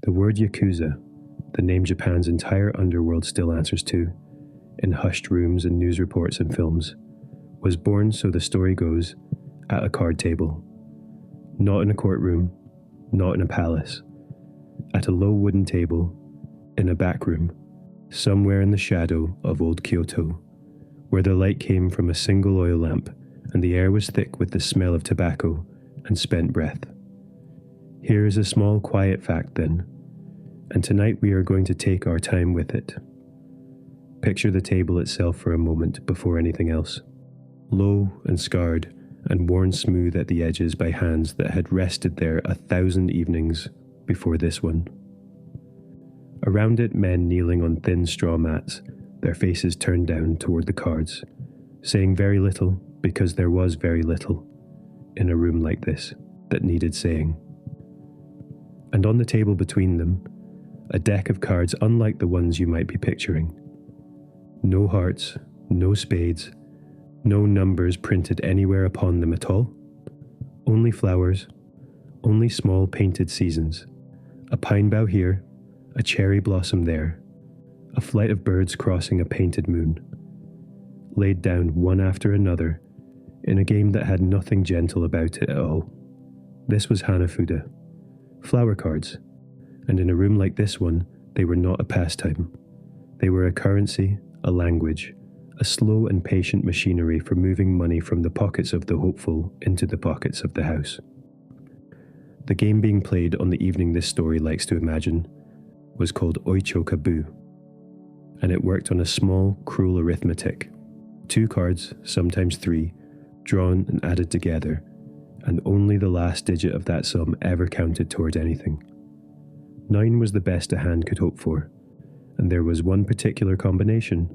The word Yakuza, the name Japan's entire underworld still answers to, in hushed rooms and news reports and films, was born, so the story goes, at a card table. Not in a courtroom, not in a palace. At a low wooden table, in a back room, somewhere in the shadow of old Kyoto, where the light came from a single oil lamp and the air was thick with the smell of tobacco and spent breath. Here is a small quiet fact then, and tonight we are going to take our time with it. Picture the table itself for a moment before anything else. Low and scarred and worn smooth at the edges by hands that had rested there 1,000 evenings before this one. Around it, men kneeling on thin straw mats, their faces turned down toward the cards, saying very little because there was very little in a room like this that needed saying. And on the table between them, a deck of cards unlike the ones you might be picturing. No hearts, no spades, no numbers printed anywhere upon them at all. Only flowers, only small painted seasons. A pine bough here, a cherry blossom there, a flight of birds crossing a painted moon, laid down one after another in a game that had nothing gentle about it at all. This was Hanafuda, flower cards, and in a room like this one, they were not a pastime. They were a currency, a language, a slow and patient machinery for moving money from the pockets of the hopeful into the pockets of the house. The game being played on the evening this story likes to imagine was called Oichokabu, and it worked on a small, cruel arithmetic. 2 cards, sometimes 3, drawn and added together, and only the last digit of that sum ever counted toward anything. 9 was the best a hand could hope for, and there was one particular combination,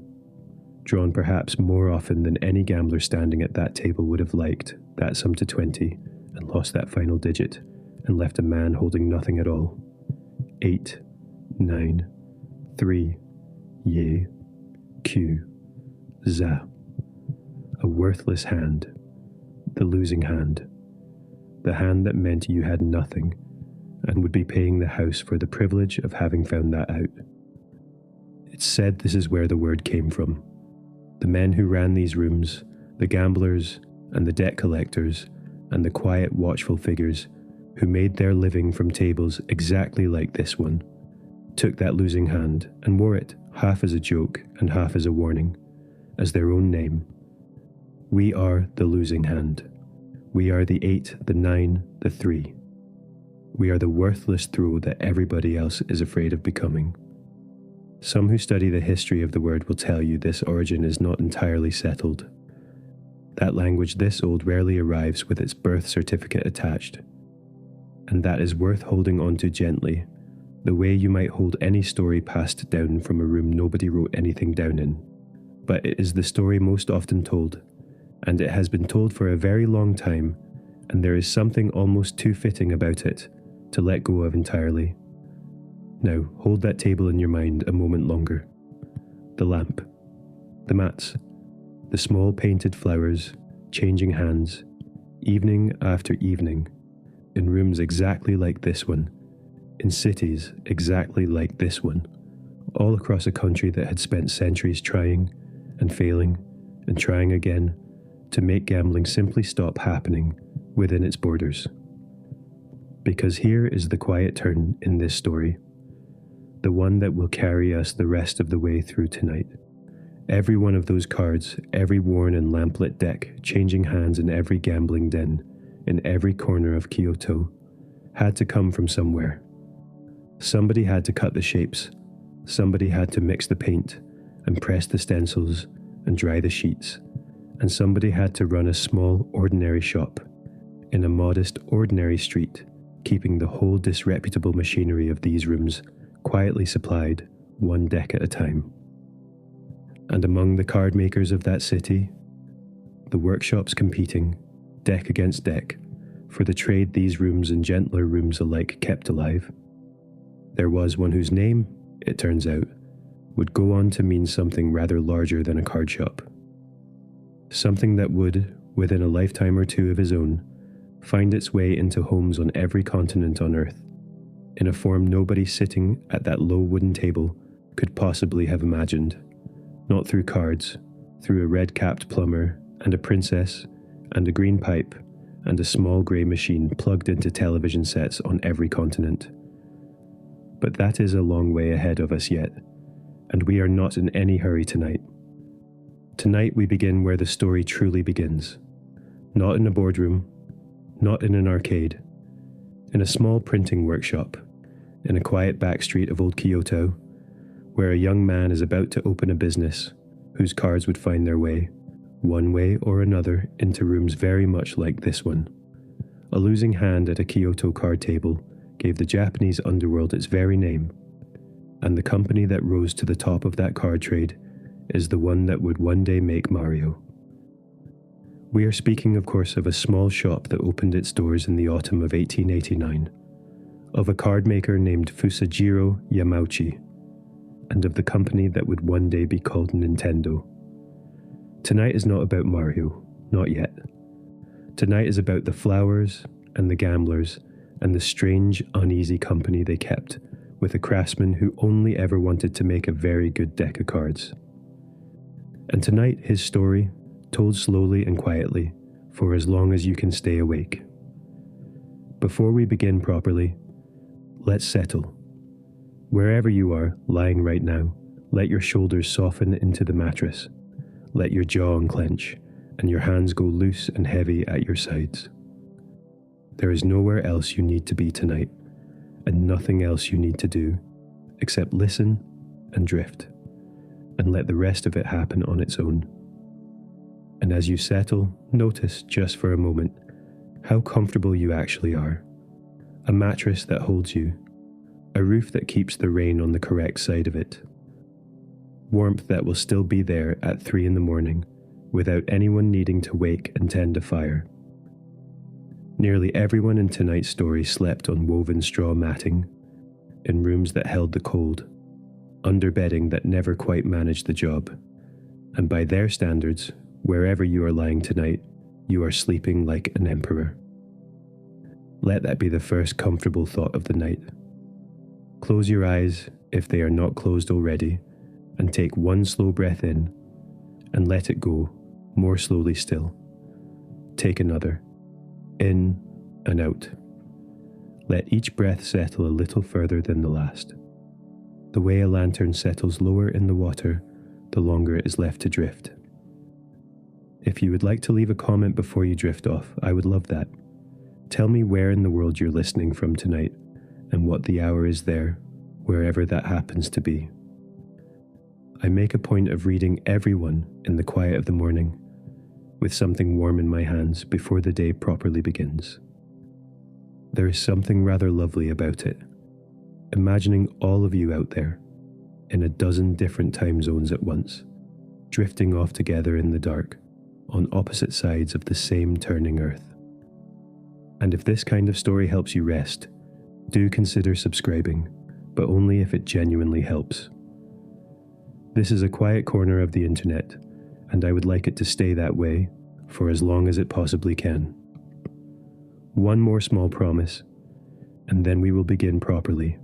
drawn perhaps more often than any gambler standing at that table would have liked, that sum to 20, and lost that final digit, and left a man holding nothing at all. 8, 9, 3, Ye, Q, Za. A worthless hand, the losing hand, the hand that meant you had nothing and would be paying the house for the privilege of having found that out. It's said this is where the word came from. The men who ran these rooms, the gamblers and the debt collectors and the quiet, watchful figures who made their living from tables exactly like this one, took that losing hand and wore it half as a joke and half as a warning, as their own name. We are the losing hand. We are the 8, the 9, the 3. We are the worthless throw that everybody else is afraid of becoming. Some who study the history of the word will tell you this origin is not entirely settled. That language this old rarely arrives with its birth certificate attached, and that is worth holding on to gently, the way you might hold any story passed down from a room nobody wrote anything down in. But it is the story most often told, and it has been told for a very long time, and there is something almost too fitting about it to let go of entirely. Now, hold that table in your mind a moment longer. The lamp, the mats, the small painted flowers, changing hands, evening after evening, in rooms exactly like this one, in cities exactly like this one, all across a country that had spent centuries trying and failing and trying again to make gambling simply stop happening within its borders. Because here is the quiet turn in this story, the one that will carry us the rest of the way through tonight. Every one of those cards, every worn and lamplit deck, changing hands in every gambling den, in every corner of Kyoto, had to come from somewhere. Somebody had to cut the shapes, somebody had to mix the paint and press the stencils and dry the sheets, and somebody had to run a small, ordinary shop in a modest, ordinary street, keeping the whole disreputable machinery of these rooms quietly supplied, one deck at a time. And among the card makers of that city, the workshops competing, deck against deck, for the trade these rooms and gentler rooms alike kept alive, there was one whose name, it turns out, would go on to mean something rather larger than a card shop. Something that would, within a lifetime or two of his own, find its way into homes on every continent on Earth. in a form nobody sitting at that low wooden table could possibly have imagined. Not through cards, through a red-capped plumber and a princess and a green pipe and a small grey machine plugged into television sets on every continent. But that is a long way ahead of us yet, and we are not in any hurry tonight. Tonight we begin where the story truly begins. Not in a boardroom, not in an arcade, in a small printing workshop, in a quiet back street of old Kyoto, where a young man is about to open a business whose cards would find their way, one way or another, into rooms very much like this one. A losing hand at a Kyoto card table gave the Japanese underworld its very name, and the company that rose to the top of that card trade is the one that would one day make Mario. We are speaking, of course, of a small shop that opened its doors in the autumn of 1889, of a card maker named Fusajiro Yamauchi, and of the company that would one day be called Nintendo. Tonight is not about Mario, not yet. Tonight is about the flowers and the gamblers and the strange, uneasy company they kept with a craftsman who only ever wanted to make a very good deck of cards. And tonight, his story, told slowly and quietly, for as long as you can stay awake. Before we begin properly, let's settle. Wherever you are, lying right now, let your shoulders soften into the mattress, let your jaw unclench, and your hands go loose and heavy at your sides. There is nowhere else you need to be tonight, and nothing else you need to do, except listen and drift, and let the rest of it happen on its own. And as you settle, notice, just for a moment, how comfortable you actually are. A mattress that holds you, a roof that keeps the rain on the correct side of it, warmth that will still be there at 3 a.m. without anyone needing to wake and tend a fire. Nearly everyone in tonight's story slept on woven straw matting, in rooms that held the cold, under bedding that never quite managed the job, and by their standards, wherever you are lying tonight, you are sleeping like an emperor. Let that be the first comfortable thought of the night. Close your eyes, if they are not closed already, and take one slow breath in, and let it go, more slowly still. Take another, in and out. Let each breath settle a little further than the last. The way a lantern settles lower in the water, the longer it is left to drift. If you would like to leave a comment before you drift off, I would love that. Tell me where in the world you're listening from tonight, and what the hour is there, wherever that happens to be. I make a point of reading everyone in the quiet of the morning, with something warm in my hands before the day properly begins. There is something rather lovely about it, imagining all of you out there, in a dozen different time zones at once, drifting off together in the dark, on opposite sides of the same turning earth. And if this kind of story helps you rest, do consider subscribing, but only if it genuinely helps. This is a quiet corner of the internet, and I would like it to stay that way for as long as it possibly can. One more small promise, and then we will begin properly.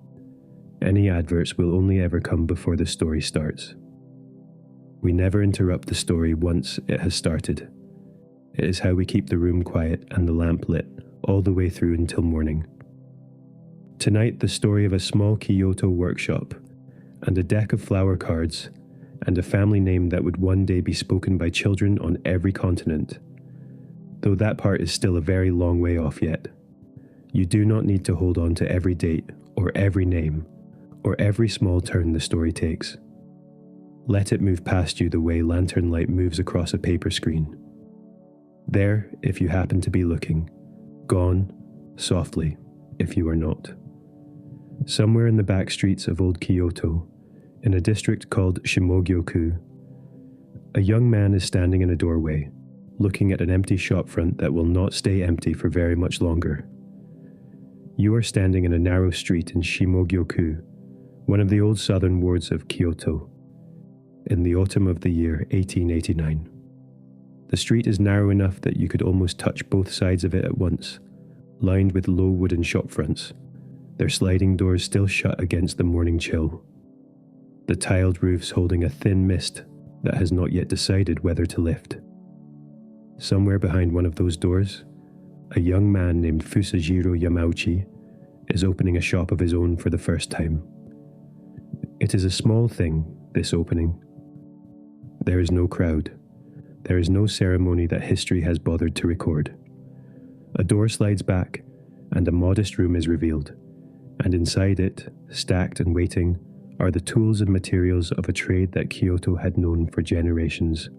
Any adverts will only ever come before the story starts. We never interrupt the story once it has started. It is how we keep the room quiet and the lamp lit all the way through until morning. Tonight, the story of a small Kyoto workshop and a deck of flower cards and a family name that would one day be spoken by children on every continent. Though that part is still a very long way off yet. You do not need to hold on to every date or every name or every small turn the story takes. Let it move past you the way lantern light moves across a paper screen. There, if you happen to be looking. Gone, softly, if you are not. Somewhere in the back streets of old Kyoto, in a district called Shimogyō-ku, a young man is standing in a doorway, looking at an empty shopfront that will not stay empty for very much longer. You are standing in a narrow street in Shimogyō-ku, one of the old southern wards of Kyoto, in the autumn of the year 1889. The street is narrow enough that you could almost touch both sides of it at once, lined with low wooden shop fronts, their sliding doors still shut against the morning chill, the tiled roofs holding a thin mist that has not yet decided whether to lift. Somewhere behind one of those doors, a young man named Fusajiro Yamauchi is opening a shop of his own for the first time. It is a small thing, this opening. There is no crowd. There is no ceremony that history has bothered to record. A door slides back, and a modest room is revealed, and inside it, stacked and waiting, are the tools and materials of a trade that Kyoto had known for generations,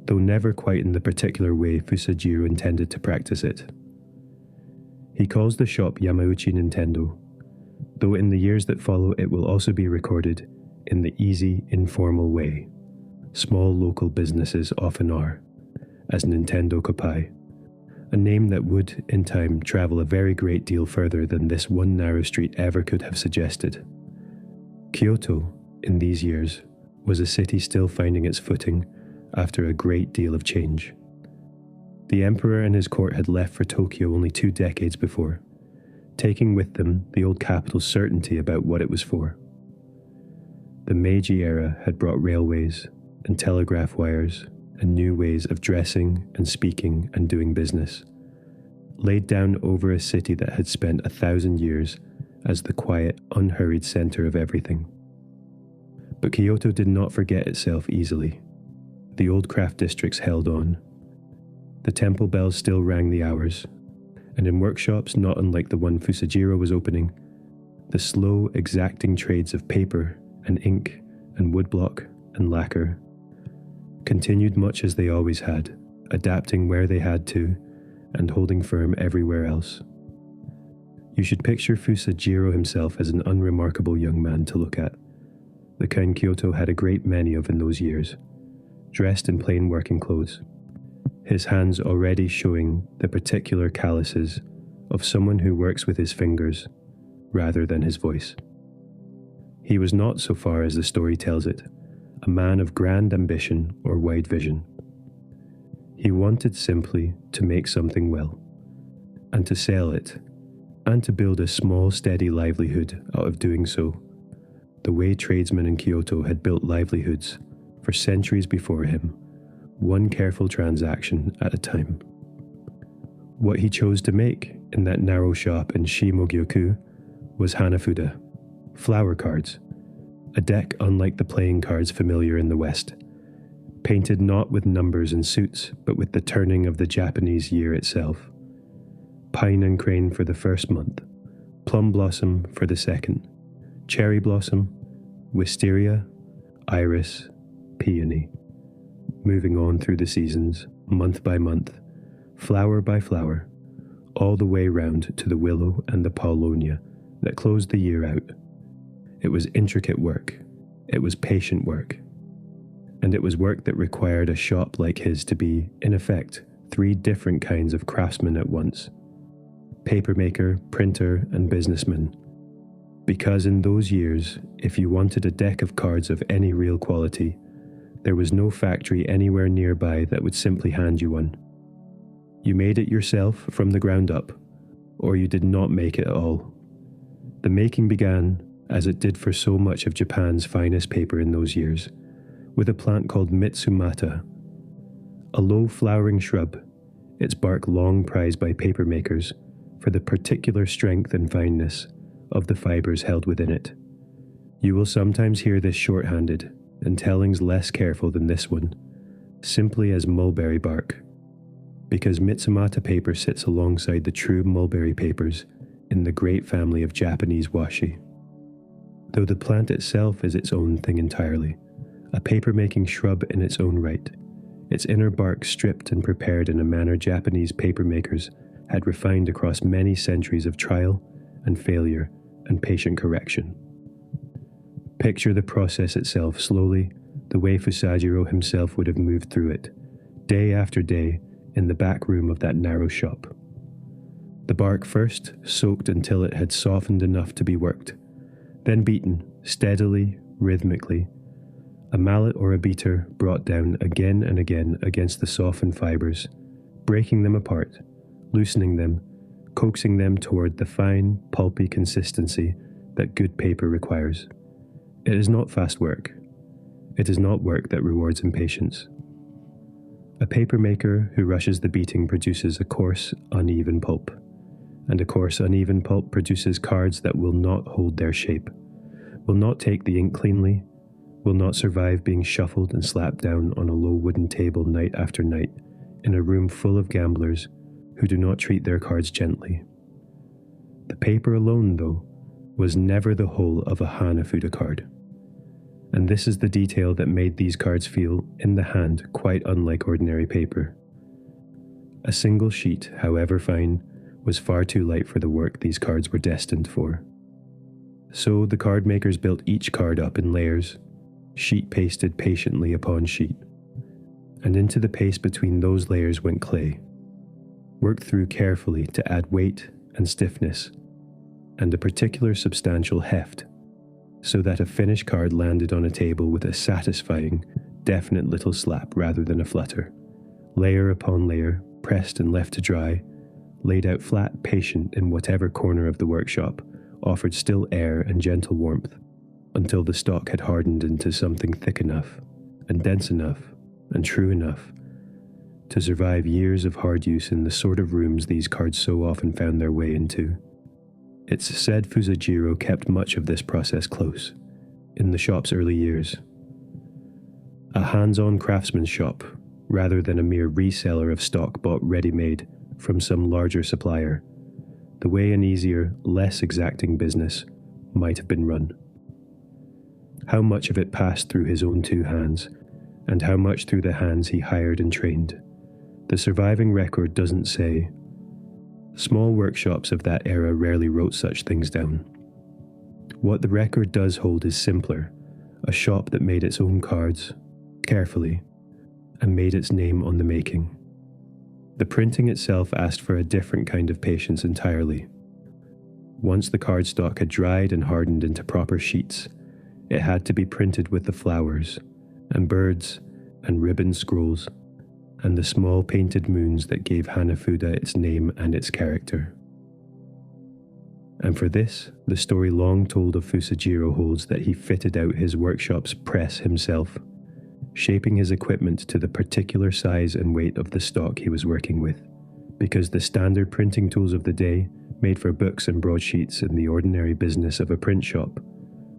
though never quite in the particular way Fusajiro intended to practice it. He calls the shop Yamauchi Nintendo, though in the years that follow it will also be recorded in the easy, informal way small local businesses often are, as Nintendo Kopai, a name that would, in time, travel a very great deal further than this one narrow street ever could have suggested. Kyoto, in these years, was a city still finding its footing after a great deal of change. The emperor and his court had left for Tokyo only 2 decades before, taking with them the old capital's certainty about what it was for. The Meiji era had brought railways and telegraph wires and new ways of dressing and speaking and doing business, laid down over a city that had spent 1,000 years as the quiet, unhurried center of everything. But Kyoto did not forget itself easily. The old craft districts held on. The temple bells still rang the hours, and in workshops not unlike the one Fusajiro was opening, the slow, exacting trades of paper and ink and woodblock and lacquer continued much as they always had, adapting where they had to and holding firm everywhere else. You should picture Fusajiro himself as an unremarkable young man to look at, the kind Kyoto had a great many of in those years, dressed in plain working clothes, his hands already showing the particular calluses of someone who works with his fingers rather than his voice. He was not, so far as the story tells it, a man of grand ambition or wide vision. He wanted simply to make something well, and to sell it, and to build a small, steady livelihood out of doing so, the way tradesmen in Kyoto had built livelihoods for centuries before him, one careful transaction at a time. What he chose to make in that narrow shop in Shimogyō-ku was hanafuda, flower cards, a deck unlike the playing cards familiar in the West, painted not with numbers and suits, but with the turning of the Japanese year itself. Pine and crane for the first month, plum blossom for the second, cherry blossom, wisteria, iris, peony. Moving on through the seasons, month by month, flower by flower, all the way round to the willow and the paulownia that closed the year out. It was intricate work, it was patient work, and it was work that required a shop like his to be, in effect, 3 different kinds of craftsmen at once: papermaker, printer, and businessman. Because in those years, if you wanted a deck of cards of any real quality, there was no factory anywhere nearby that would simply hand you one. You made it yourself from the ground up, or you did not make it at all. The making began, as it did for so much of Japan's finest paper in those years, with a plant called Mitsumata, a low flowering shrub, its bark long prized by paper makers for the particular strength and fineness of the fibers held within it. You will sometimes hear this shorthanded, and tellings less careful than this one, simply as mulberry bark, because Mitsumata paper sits alongside the true mulberry papers in the great family of Japanese washi. Though the plant itself is its own thing entirely, a paper-making shrub in its own right, its inner bark stripped and prepared in a manner Japanese papermakers had refined across many centuries of trial and failure and patient correction. Picture the process itself slowly, the way Fusajiro himself would have moved through it, day after day, in the back room of that narrow shop. The bark first soaked until it had softened enough to be worked, then beaten, steadily, rhythmically. A mallet or a beater brought down again and again against the softened fibers, breaking them apart, loosening them, coaxing them toward the fine, pulpy consistency that good paper requires. It is not fast work. It is not work that rewards impatience. A paper maker who rushes the beating produces a coarse, uneven pulp, and a coarse, uneven pulp produces cards that will not hold their shape, will not take the ink cleanly, will not survive being shuffled and slapped down on a low wooden table night after night in a room full of gamblers who do not treat their cards gently. The paper alone, though, was never the whole of a Hanafuda card. And this is the detail that made these cards feel, in the hand, quite unlike ordinary paper. A single sheet, however fine, was far too light for the work these cards were destined for. So the card makers built each card up in layers, sheet pasted patiently upon sheet. And into the paste between those layers went clay, worked through carefully to add weight and stiffness, and a particular substantial heft, so that a finished card landed on a table with a satisfying, definite little slap rather than a flutter, layer upon layer, pressed and left to dry, laid out flat, patient in whatever corner of the workshop, offered still air and gentle warmth, until the stock had hardened into something thick enough, and dense enough, and true enough, to survive years of hard use in the sort of rooms these cards so often found their way into. It's said Fusajiro kept much of this process close, in the shop's early years. A hands-on craftsman's shop, rather than a mere reseller of stock bought ready-made from some larger supplier, the way an easier, less exacting business might have been run. How much of it passed through his own two hands, and how much through the hands he hired and trained, the surviving record doesn't say. Small workshops of that era rarely wrote such things down. What the record does hold is simpler, a shop that made its own cards, carefully, and made its name on the making. The printing itself asked for a different kind of patience entirely. Once the cardstock had dried and hardened into proper sheets, it had to be printed with the flowers, and birds, and ribbon scrolls, and the small painted moons that gave Hanafuda its name and its character. And for this, the story long told of Fusajiro holds that he fitted out his workshop's press himself, shaping his equipment to the particular size and weight of the stock he was working with, because the standard printing tools of the day, made for books and broadsheets in the ordinary business of a print shop,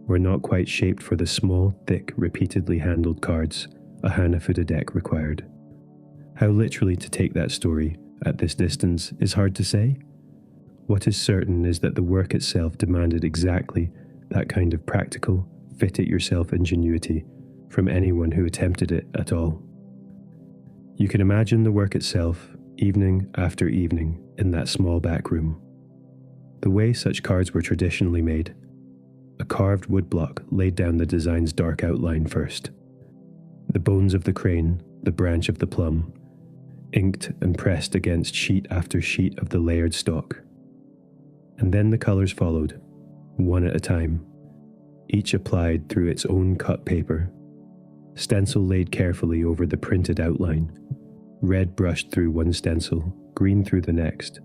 were not quite shaped for the small, thick, repeatedly handled cards a Hanafuda deck required. How literally to take that story, at this distance, is hard to say. What is certain is that the work itself demanded exactly that kind of practical, fit-it-yourself ingenuity from anyone who attempted it at all. You can imagine the work itself, evening after evening, in that small back room. The way such cards were traditionally made. A carved woodblock laid down the design's dark outline first. The bones of the crane, the branch of the plum, inked and pressed against sheet after sheet of the layered stock. And then the colours followed, one at a time, each applied through its own cut paper, stencil laid carefully over the printed outline, red brushed through one stencil, green through the next,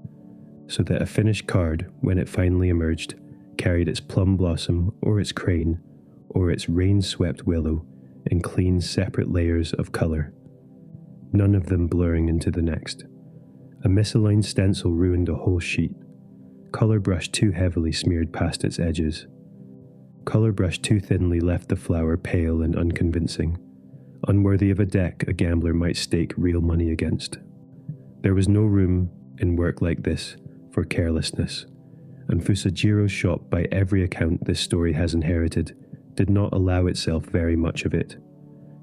so that a finished card, when it finally emerged, carried its plum blossom or its crane or its rain-swept willow in clean separate layers of colour, none of them blurring into the next. A misaligned stencil ruined a whole sheet. Colour brush too heavily smeared past its edges. Colour brush too thinly left the flower pale and unconvincing, unworthy of a deck a gambler might stake real money against. There was no room, in work like this, for carelessness, and Fusajiro's shop, by every account this story has inherited, did not allow itself very much of it.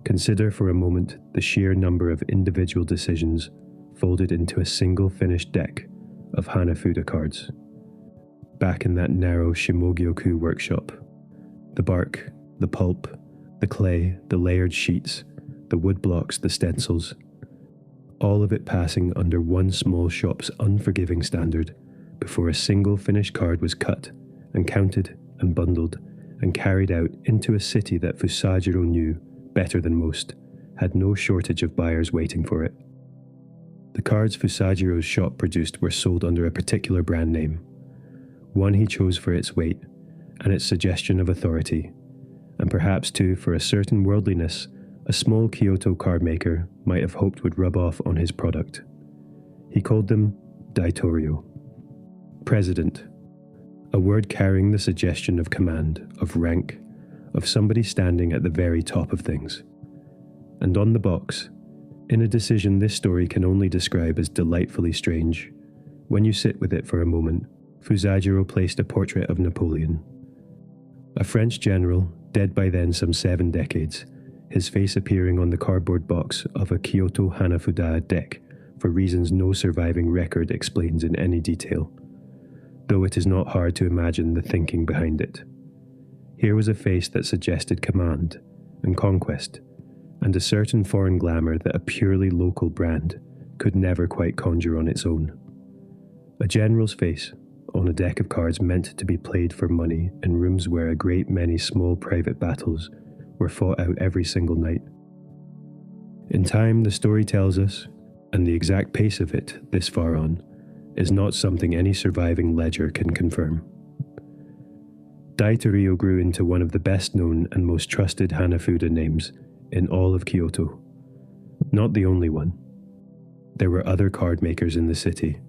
Consider for a moment the sheer number of individual decisions folded into a single finished deck of Hanafuda cards. Back in that narrow Shimogyō-ku workshop, the bark, the pulp, the clay, the layered sheets, the wood blocks, the stencils, all of it passing under one small shop's unforgiving standard before a single finished card was cut and counted and bundled and carried out into a city that Fusajiro knew, better than most, had no shortage of buyers waiting for it. The cards Fusajiro's shop produced were sold under a particular brand name, one he chose for its weight and its suggestion of authority, and perhaps too for a certain worldliness a small Kyoto cardmaker might have hoped would rub off on his product. He called them Daitorio. President, a word carrying the suggestion of command, of rank, of somebody standing at the very top of things. And on the box, in a decision this story can only describe as delightfully strange, when you sit with it for a moment, Fusajiro placed a portrait of Napoleon. A French general, dead by then some 7 decades, his face appearing on the cardboard box of a Kyoto Hanafuda deck for reasons no surviving record explains in any detail, though it is not hard to imagine the thinking behind it. Here was a face that suggested command and conquest, and a certain foreign glamour that a purely local brand could never quite conjure on its own. A general's face on a deck of cards meant to be played for money in rooms where a great many small private battles were fought out every single night. In time, the story tells us, and the exact pace of it this far on, is not something any surviving ledger can confirm. Daitorio grew into one of the best known and most trusted Hanafuda names in all of Kyoto. Not the only one. There were other card makers in the city,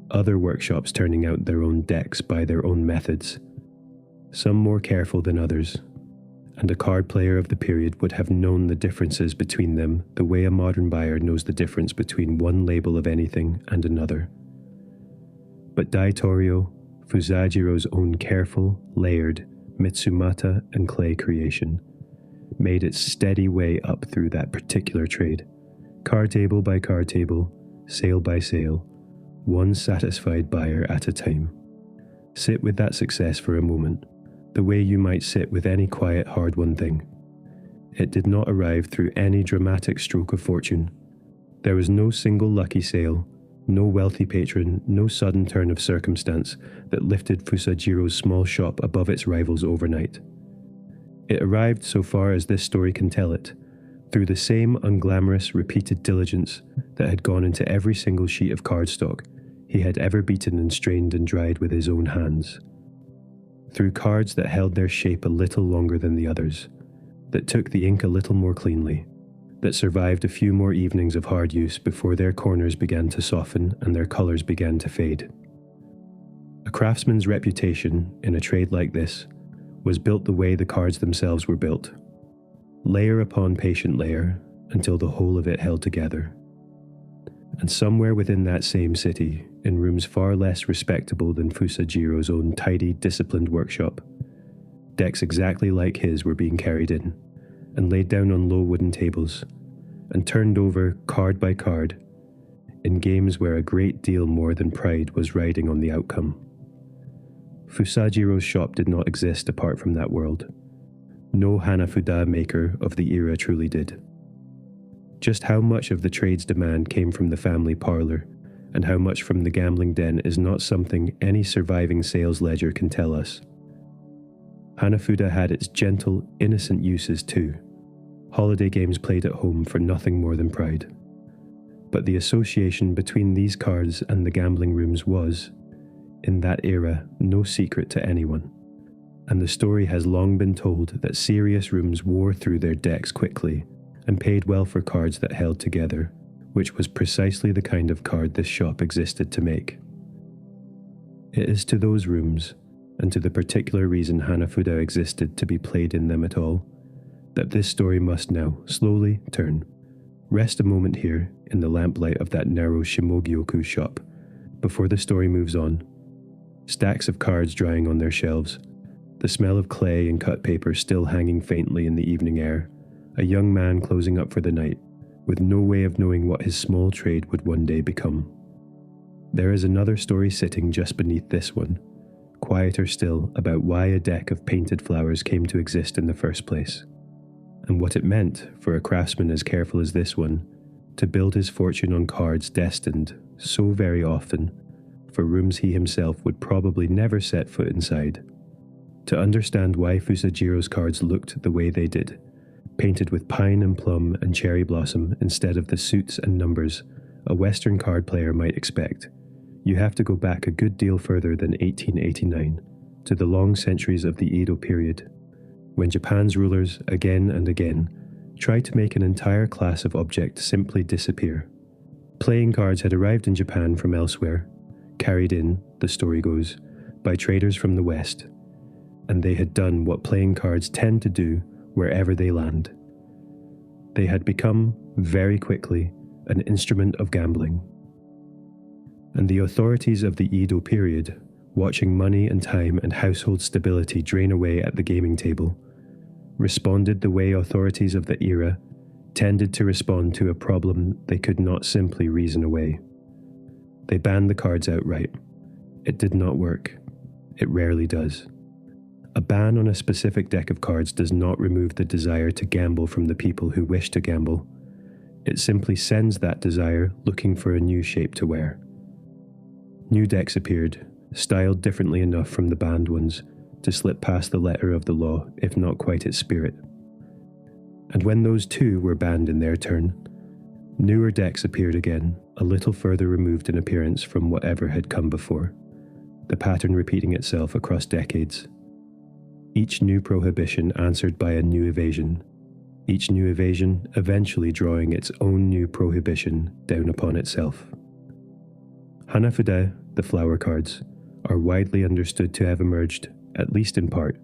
other workshops turning out their own decks by their own methods, some more careful than others, and a card player of the period would have known the differences between them the way a modern buyer knows the difference between one label of anything and another. But Daitorio, Fusajiro's own careful, layered, Mitsumata and clay creation, made its steady way up through that particular trade, card table by card table, sale by sale, one satisfied buyer at a time. Sit with that success for a moment, the way you might sit with any quiet, hard-won thing. It did not arrive through any dramatic stroke of fortune. There was no single lucky sale, no wealthy patron, no sudden turn of circumstance that lifted Fusajiro's small shop above its rivals overnight. It arrived, so far as this story can tell it, through the same unglamorous, repeated diligence that had gone into every single sheet of cardstock he had ever beaten and strained and dried with his own hands. Through cards that held their shape a little longer than the others, that took the ink a little more cleanly, that survived a few more evenings of hard use before their corners began to soften and their colours began to fade. A craftsman's reputation in a trade like this was built the way the cards themselves were built, layer upon patient layer until the whole of it held together. And somewhere within that same city, in rooms far less respectable than Fusajiro's own tidy, disciplined workshop, decks exactly like his were being carried in, and laid down on low wooden tables, and turned over card by card, in games where a great deal more than pride was riding on the outcome. Fusajiro's shop did not exist apart from that world. No Hanafuda maker of the era truly did. Just how much of the trade's demand came from the family parlour, and how much from the gambling den is not something any surviving sales ledger can tell us. Hanafuda had its gentle, innocent uses too. Holiday games played at home for nothing more than pride. But the association between these cards and the gambling rooms was, in that era, no secret to anyone. And the story has long been told that serious rooms wore through their decks quickly and paid well for cards that held together, which was precisely the kind of card this shop existed to make. It is to those rooms, and to the particular reason Hanafuda existed to be played in them at all, that this story must now slowly turn. Rest a moment here in the lamplight of that narrow Shimogyō-ku shop, before the story moves on. Stacks of cards drying on their shelves, the smell of clay and cut paper still hanging faintly in the evening air, a young man closing up for the night, with no way of knowing what his small trade would one day become. There is another story sitting just beneath this one, quieter still, about why a deck of painted flowers came to exist in the first place, and what it meant for a craftsman as careful as this one to build his fortune on cards destined, so very often, for rooms he himself would probably never set foot inside. To understand why Fusajiro's cards looked the way they did, painted with pine and plum and cherry blossom instead of the suits and numbers a Western card player might expect, you have to go back a good deal further than 1889, to the long centuries of the Edo period, when Japan's rulers again and again tried to make an entire class of object simply disappear. Playing cards had arrived in Japan from elsewhere, carried in, the story goes, by traders from the West, and they had done what playing cards tend to do wherever they land. They had become, very quickly, an instrument of gambling. And the authorities of the Edo period, watching money and time and household stability drain away at the gaming table, responded the way authorities of the era tended to respond to a problem they could not simply reason away. They banned the cards outright. It did not work. It rarely does. A ban on a specific deck of cards does not remove the desire to gamble from the people who wish to gamble. It simply sends that desire looking for a new shape to wear. New decks appeared, styled differently enough from the banned ones to slip past the letter of the law, if not quite its spirit. And when those too were banned in their turn, newer decks appeared again, a little further removed in appearance from whatever had come before, the pattern repeating itself across decades. Each new prohibition answered by a new evasion, each new evasion eventually drawing its own new prohibition down upon itself. Hanafuda, the flower cards, are widely understood to have emerged, at least in part,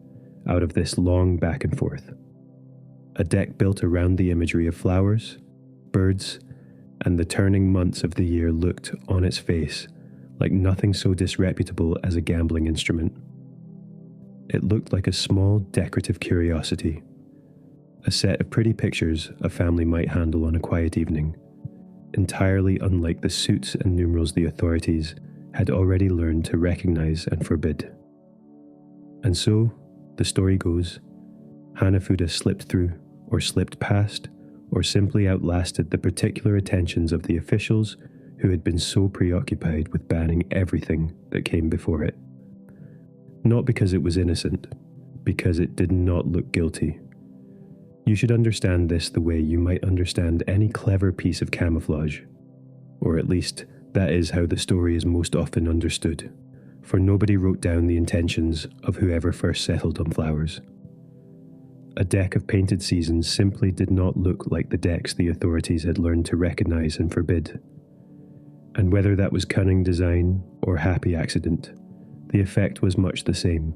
out of this long back and forth. A deck built around the imagery of flowers, birds, and the turning months of the year looked, on its face, like nothing so disreputable as a gambling instrument. It looked like a small decorative curiosity, a set of pretty pictures a family might handle on a quiet evening, entirely unlike the suits and numerals the authorities had already learned to recognize and forbid. And so, the story goes, Hanafuda slipped through, or slipped past, or simply outlasted the particular attentions of the officials who had been so preoccupied with banning everything that came before it. Not because it was innocent, because it did not look guilty. You should understand this the way you might understand any clever piece of camouflage, or at least that is how the story is most often understood, for nobody wrote down the intentions of whoever first settled on flowers. A deck of painted seasons simply did not look like the decks the authorities had learned to recognize and forbid. And whether that was cunning design or happy accident, the effect was much the same.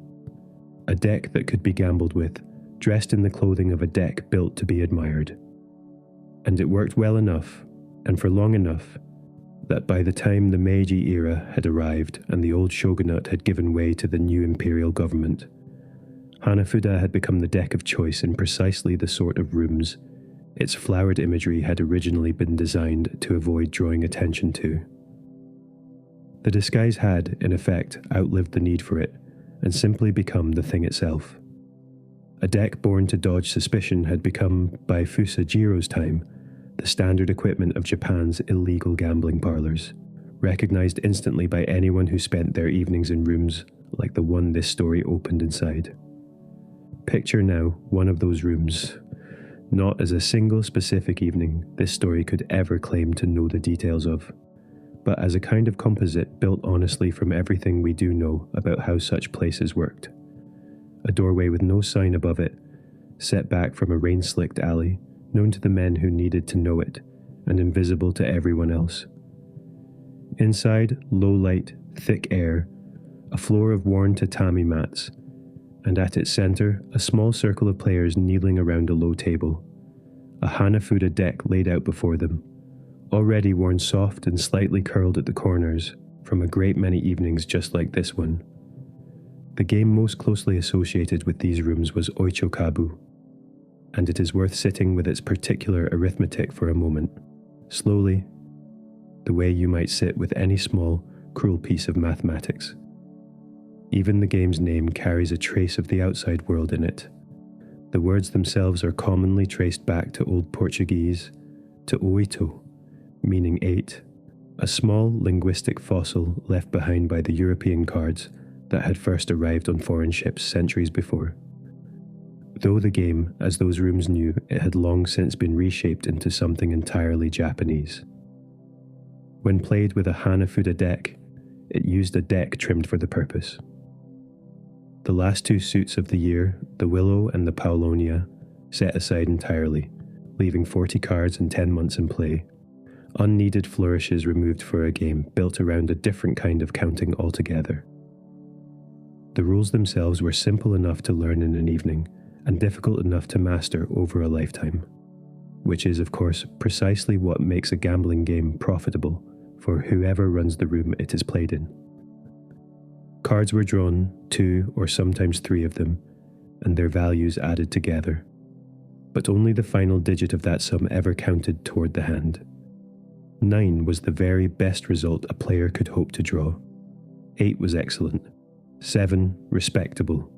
A deck that could be gambled with, dressed in the clothing of a deck built to be admired. And it worked well enough, and for long enough, that by the time the Meiji era had arrived and the old shogunate had given way to the new imperial government, Hanafuda had become the deck of choice in precisely the sort of rooms its flowered imagery had originally been designed to avoid drawing attention to. The disguise had, in effect, outlived the need for it, and simply become the thing itself. A deck born to dodge suspicion had become, by Fusajiro's time, the standard equipment of Japan's illegal gambling parlors, recognized instantly by anyone who spent their evenings in rooms like the one this story opened inside. Picture now one of those rooms, not as a single specific evening this story could ever claim to know the details of, but as a kind of composite built honestly from everything we do know about how such places worked. A doorway with no sign above it, set back from a rain-slicked alley, known to the men who needed to know it, and invisible to everyone else. Inside, low light, thick air, a floor of worn tatami mats, and at its center, a small circle of players kneeling around a low table, a Hanafuda deck laid out before them, already worn soft and slightly curled at the corners from a great many evenings just like this one. The game most closely associated with these rooms was Oichokabu, and it is worth sitting with its particular arithmetic for a moment, slowly, the way you might sit with any small, cruel piece of mathematics. Even the game's name carries a trace of the outside world in it. The words themselves are commonly traced back to Old Portuguese, to oito, meaning 8, a small linguistic fossil left behind by the European cards that had first arrived on foreign ships centuries before. Though the game, as those rooms knew, it had long since been reshaped into something entirely Japanese. When played with a Hanafuda deck, it used a deck trimmed for the purpose. The last two suits of the year, the Willow and the Paulonia, set aside entirely, leaving 40 cards and 10 months in play. Unneeded flourishes removed for a game built around a different kind of counting altogether. The rules themselves were simple enough to learn in an evening and difficult enough to master over a lifetime, which is, of course, precisely what makes a gambling game profitable for whoever runs the room it is played in. Cards were drawn, 2 or sometimes 3 of them, and their values added together. But only the final digit of that sum ever counted toward the hand. 9 was the very best result a player could hope to draw. 8 was excellent. 7 respectable.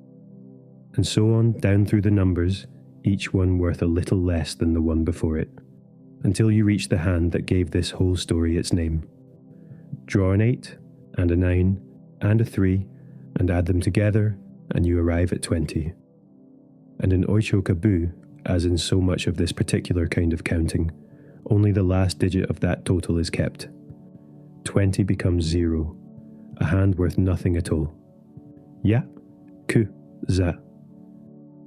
And so on down through the numbers, each one worth a little less than the one before it, until you reach the hand that gave this whole story its name. Draw an 8, and a 9, and a 3, and add them together, and you arrive at 20. And in Oishokabu, as in so much of this particular kind of counting, only the last digit of that total is kept. 20 becomes 0, a hand worth nothing at all. Ya, ku, za.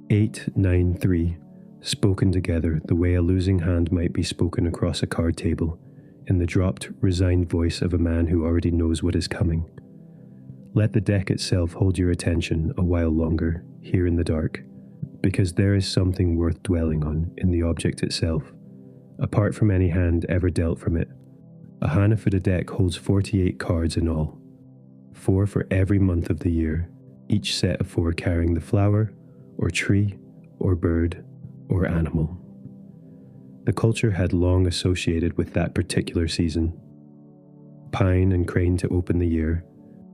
8, 9, 3, spoken together the way a losing hand might be spoken across a card table, in the dropped, resigned voice of a man who already knows what is coming. Let the deck itself hold your attention a while longer, here in the dark, because there is something worth dwelling on in the object itself, apart from any hand ever dealt from it. A Hanafuda deck holds 48 cards in all, 4 for every month of the year, each set of 4 carrying the flower, or tree, or bird, or animal. The culture had long associated with that particular season. Pine and crane to open the year,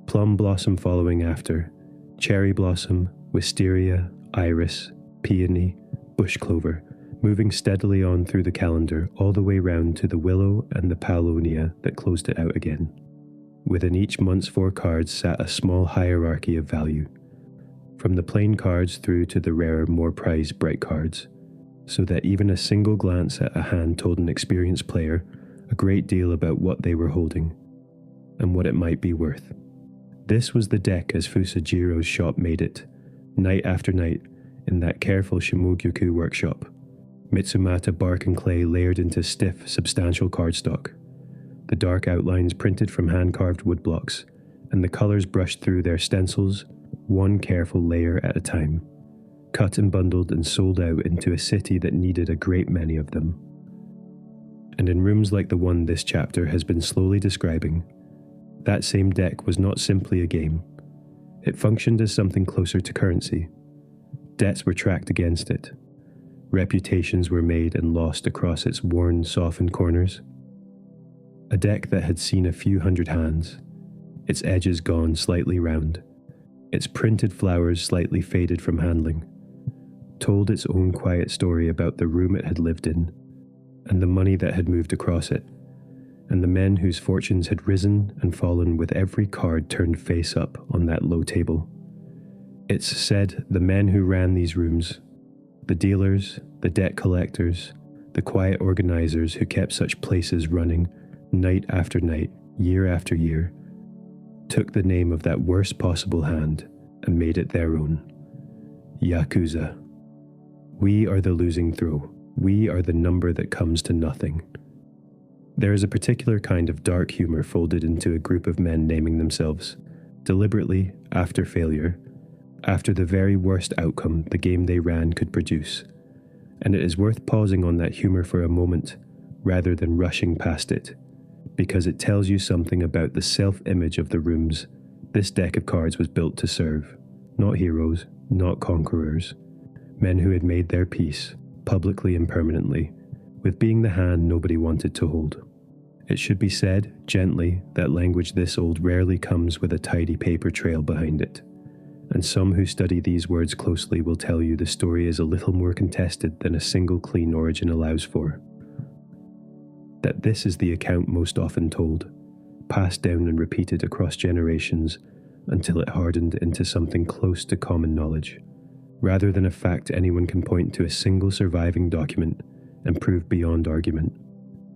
plum blossom following after, cherry blossom, wisteria, iris, peony, bush clover, moving steadily on through the calendar all the way round to the willow and the paulonia that closed it out again. Within each month's 4 cards sat a small hierarchy of value, from the plain cards through to the rarer, more prized bright cards, so that even a single glance at a hand told an experienced player a great deal about what they were holding, and what it might be worth. This was the deck as Fusajiro's shop made it, night after night, in that careful Shimogyō-ku workshop, Mitsumata bark and clay layered into stiff, substantial cardstock, the dark outlines printed from hand-carved woodblocks, and the colours brushed through their stencils, one careful layer at a time, cut and bundled and sold out into a city that needed a great many of them. And in rooms like the one this chapter has been slowly describing, that same deck was not simply a game. It functioned as something closer to currency. Debts were tracked against it. Reputations were made and lost across its worn, softened corners. A deck that had seen a few hundred hands, its edges gone slightly round, its printed flowers slightly faded from handling, told its own quiet story about the room it had lived in, and the money that had moved across it, and the men whose fortunes had risen and fallen with every card turned face up on that low table. It's said the men who ran these rooms, the dealers, the debt collectors, the quiet organizers who kept such places running night after night, year after year, took the name of that worst possible hand and made it their own. Yakuza. We are the losing throw. We are the number that comes to nothing. There is a particular kind of dark humor folded into a group of men naming themselves, deliberately, after failure, after the very worst outcome the game they ran could produce. And it is worth pausing on that humor for a moment, rather than rushing past it, because it tells you something about the self-image of the rooms this deck of cards was built to serve. Not heroes, not conquerors. Men who had made their peace, publicly and permanently, with being the hand nobody wanted to hold. It should be said, gently, that language this old rarely comes with a tidy paper trail behind it, and some who study these words closely will tell you the story is a little more contested than a single clean origin allows for. That this is the account most often told, passed down and repeated across generations until it hardened into something close to common knowledge, rather than a fact anyone can point to a single surviving document and prove beyond argument.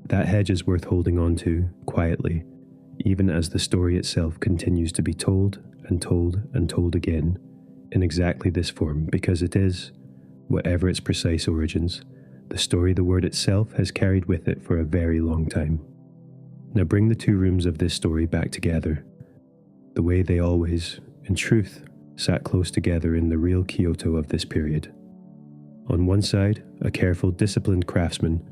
That hedge is worth holding on to, quietly, even as the story itself continues to be told and told and told again, in exactly this form, because it is, whatever its precise origins, the story the word itself has carried with it for a very long time. Now bring the two rooms of this story back together, the way they always, in truth, sat close together in the real Kyoto of this period. On one side, a careful, disciplined craftsman,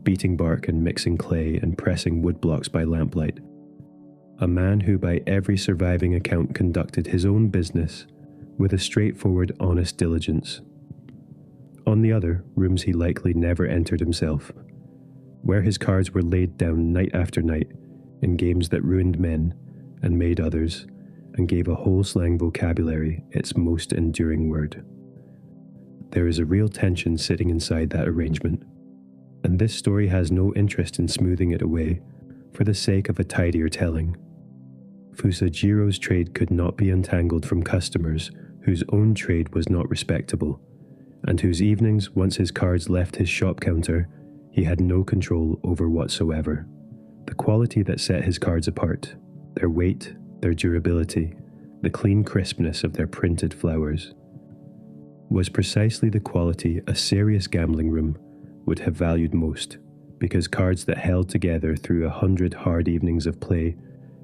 beating bark and mixing clay and pressing wood blocks by lamplight. A man who by every surviving account conducted his own business with a straightforward, honest diligence. On the other, rooms he likely never entered himself, where his cards were laid down night after night in games that ruined men and made others, and gave a whole slang vocabulary its most enduring word. There is a real tension sitting inside that arrangement, and this story has no interest in smoothing it away for the sake of a tidier telling. Fusajiro's trade could not be untangled from customers whose own trade was not respectable, and whose evenings, once his cards left his shop counter, he had no control over whatsoever. The quality that set his cards apart, their weight, their durability, the clean crispness of their printed flowers, was precisely the quality a serious gambling room would have valued most, because cards that held together through 100 hard evenings of play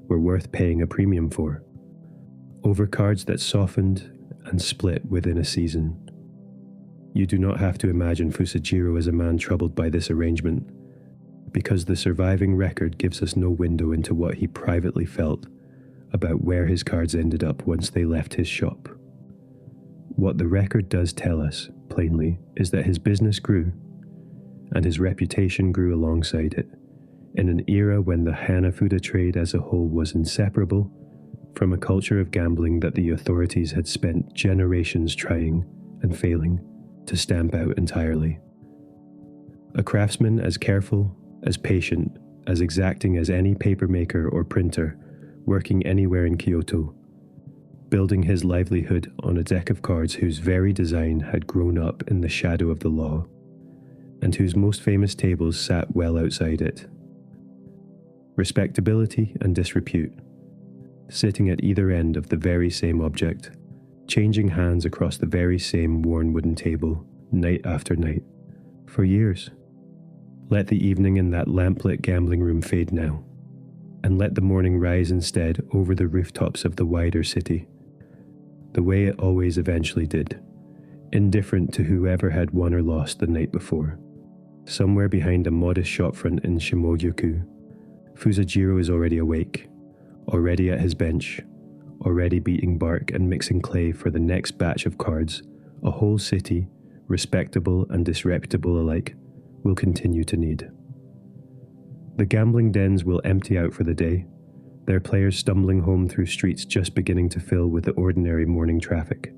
were worth paying a premium for, over cards that softened and split within a season. You do not have to imagine Fusajiro as a man troubled by this arrangement, because the surviving record gives us no window into what he privately felt about where his cards ended up once they left his shop. What the record does tell us, plainly, is that his business grew, and his reputation grew alongside it, in an era when the Hanafuda trade as a whole was inseparable from a culture of gambling that the authorities had spent generations trying and failing to stamp out entirely. A craftsman as careful, as patient, as exacting as any papermaker or printer working anywhere in Kyoto, building his livelihood on a deck of cards whose very design had grown up in the shadow of the law, and whose most famous tables sat well outside it. Respectability and disrepute, sitting at either end of the very same object, changing hands across the very same worn wooden table, night after night, for years. Let the evening in that lamplit gambling room fade now, and let the morning rise instead over the rooftops of the wider city, the way it always eventually did, indifferent to whoever had won or lost the night before. Somewhere behind a modest shopfront in Shimogyō-ku, Fusajiro is already awake, already at his bench, already beating bark and mixing clay for the next batch of cards a whole city, respectable and disreputable alike, will continue to need. The gambling dens will empty out for the day, their players stumbling home through streets just beginning to fill with the ordinary morning traffic,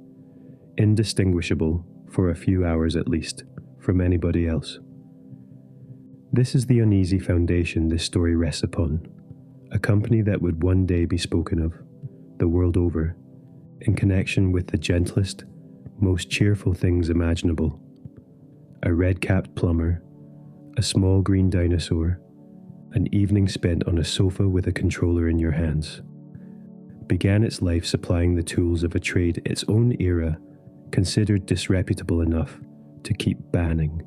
indistinguishable, for a few hours at least, from anybody else. This is the uneasy foundation this story rests upon, a company that would one day be spoken of, the world over, in connection with the gentlest, most cheerful things imaginable. A red-capped plumber, a small green dinosaur, an evening spent on a sofa with a controller in your hands, began its life supplying the tools of a trade its own era considered disreputable enough to keep banning,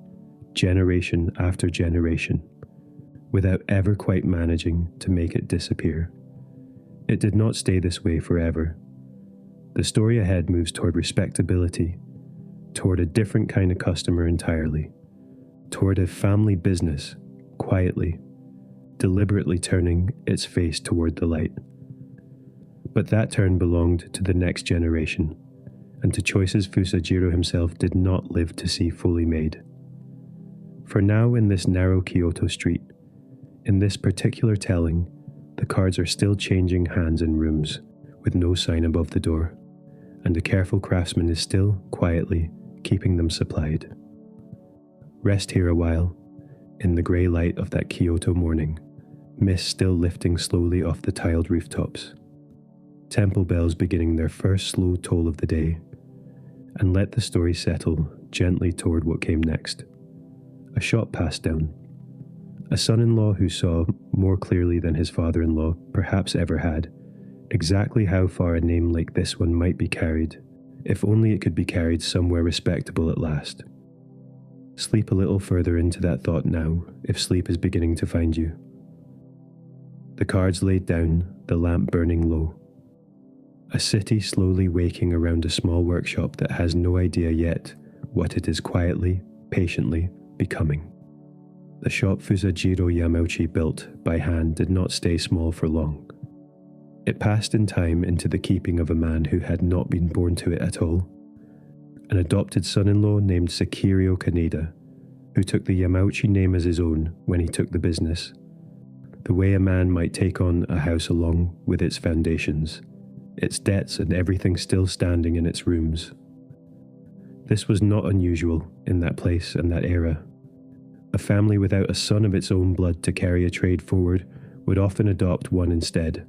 generation after generation, without ever quite managing to make it disappear. It did not stay this way forever. The story ahead moves toward respectability, toward a different kind of customer entirely, toward a family business, quietly, deliberately turning its face toward the light. But that turn belonged to the next generation, and to choices Fusajiro himself did not live to see fully made. For now, in this narrow Kyoto street, in this particular telling, the cards are still changing hands in rooms, with no sign above the door, and a careful craftsman is still, quietly, keeping them supplied. Rest here a while, in the grey light of that Kyoto morning, mist still lifting slowly off the tiled rooftops, temple bells beginning their first slow toll of the day, and let the story settle gently toward what came next. A shop passed down, A son-in-law who saw, more clearly than his father-in-law perhaps ever had, exactly how far a name like this one might be carried, if only it could be carried somewhere respectable at last. Sleep a little further into that thought now, if sleep is beginning to find you. The cards laid down, the lamp burning low. A city slowly waking around a small workshop that has no idea yet what it is quietly, patiently becoming. The shop Fusajiro Yamauchi built by hand did not stay small for long. It passed in time into the keeping of a man who had not been born to it at all, an adopted son-in-law named Sekiryo Kaneda, who took the Yamauchi name as his own when he took the business, the way a man might take on a house along with its foundations, its debts and everything still standing in its rooms. This was not unusual in that place and that era. A family without a son of its own blood to carry a trade forward would often adopt one instead,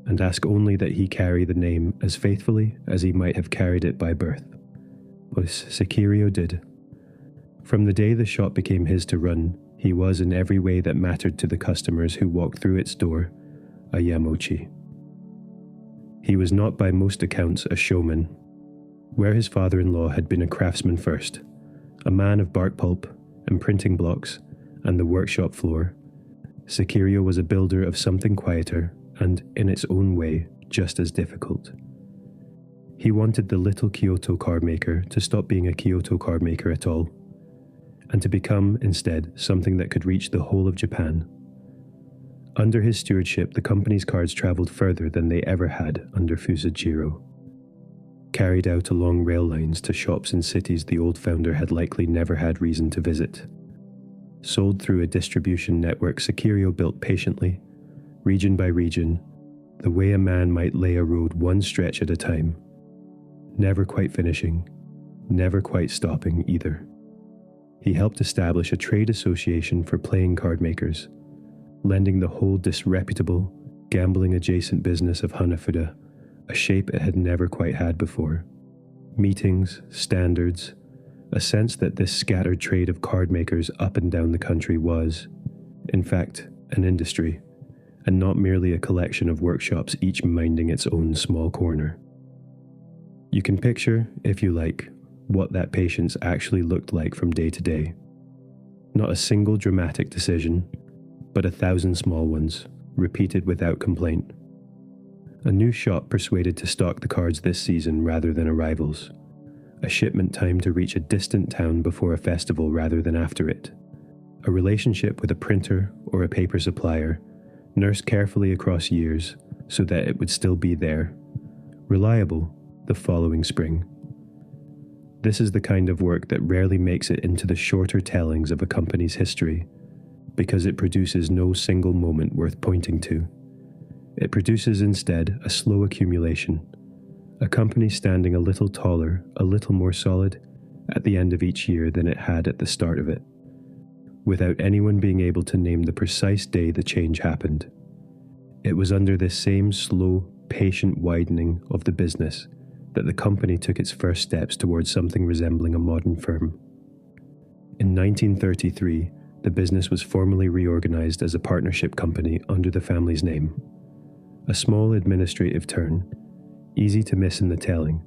and ask only that he carry the name as faithfully as he might have carried it by birth. Which Sekiryo did. From the day the shop became his to run, he was in every way that mattered to the customers who walked through its door, a Yamauchi. He was not by most accounts a showman. Where his father-in-law had been a craftsman first, a man of bark pulp and printing blocks and the workshop floor, Sekiryo was a builder of something quieter and, in its own way, just as difficult. He wanted the little Kyoto Cardmaker to stop being a Kyoto Cardmaker at all, and to become, instead, something that could reach the whole of Japan. Under his stewardship, the company's cards travelled further than they ever had under Fusajiro. Carried out along rail lines to shops in cities the old founder had likely never had reason to visit. Sold through a distribution network Sekiryo built patiently, region by region, the way a man might lay a road one stretch at a time, never quite finishing, never quite stopping either. He helped establish a trade association for playing card makers, lending the whole disreputable, gambling-adjacent business of Hanafuda a shape it had never quite had before. Meetings, standards, a sense that this scattered trade of card makers up and down the country was, in fact, an industry, and not merely a collection of workshops each minding its own small corner. You can picture, if you like, what that patience actually looked like from day to day. Not a single dramatic decision, but 1,000 small ones, repeated without complaint. A new shop persuaded to stock the cards this season rather than arrivals. A shipment time to reach a distant town before a festival rather than after it. A relationship with a printer or a paper supplier, nursed carefully across years so that it would still be there, reliable the following spring. This is the kind of work that rarely makes it into the shorter tellings of a company's history, because it produces no single moment worth pointing to. It produces instead a slow accumulation, a company standing a little taller, a little more solid, at the end of each year than it had at the start of it, without anyone being able to name the precise day the change happened. It was under this same slow, patient widening of the business that the company took its first steps towards something resembling a modern firm. In 1933, the business was formally reorganized as a partnership company under the family's name. A small administrative turn, easy to miss in the telling,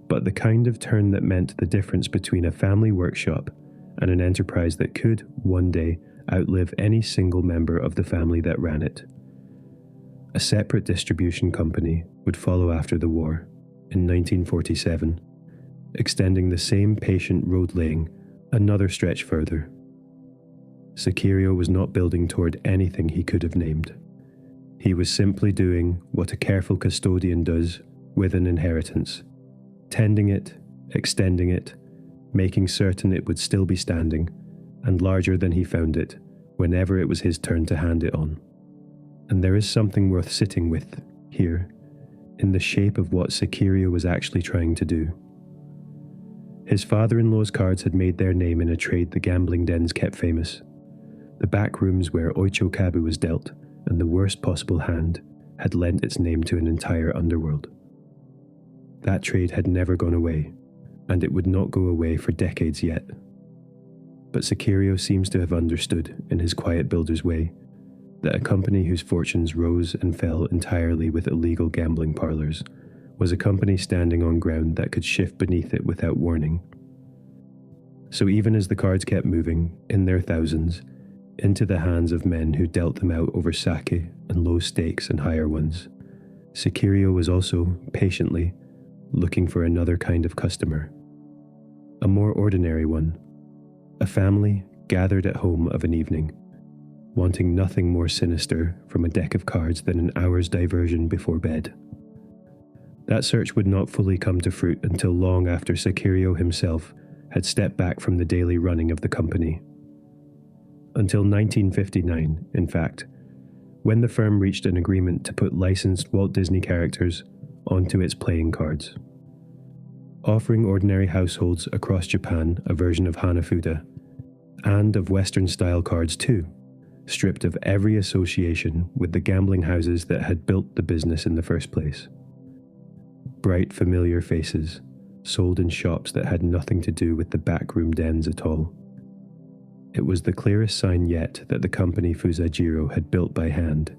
but the kind of turn that meant the difference between a family workshop and an enterprise that could, one day, outlive any single member of the family that ran it. A separate distribution company would follow after the war, in 1947, extending the same patient road laying another stretch further. Sekiryo was not building toward anything he could have named. He was simply doing what a careful custodian does with an inheritance, tending it, extending it, making certain it would still be standing, and larger than he found it, whenever it was his turn to hand it on. And there is something worth sitting with, here, in the shape of what Sekiryo was actually trying to do. His father-in-law's cards had made their name in a trade the gambling dens kept famous. The back rooms where oichokabu was dealt, and the worst possible hand, had lent its name to an entire underworld. That trade had never gone away, and it would not go away for decades yet. But Sekiryo seems to have understood, in his quiet builder's way, that a company whose fortunes rose and fell entirely with illegal gambling parlors was a company standing on ground that could shift beneath it without warning. So even as the cards kept moving, in their thousands, into the hands of men who dealt them out over sake and low stakes and higher ones, Sekiryo was also, patiently, looking for another kind of customer. A more ordinary one. A family gathered at home of an evening, wanting nothing more sinister from a deck of cards than an hour's diversion before bed. That search would not fully come to fruit until long after Sekiryo himself had stepped back from the daily running of the company. Until 1959, in fact, when the firm reached an agreement to put licensed Walt Disney characters onto its playing cards, offering ordinary households across Japan a version of Hanafuda, and of Western-style cards too, stripped of every association with the gambling houses that had built the business in the first place. Bright, familiar faces, sold in shops that had nothing to do with the backroom dens at all. It was the clearest sign yet that the company Fusajiro had built by hand,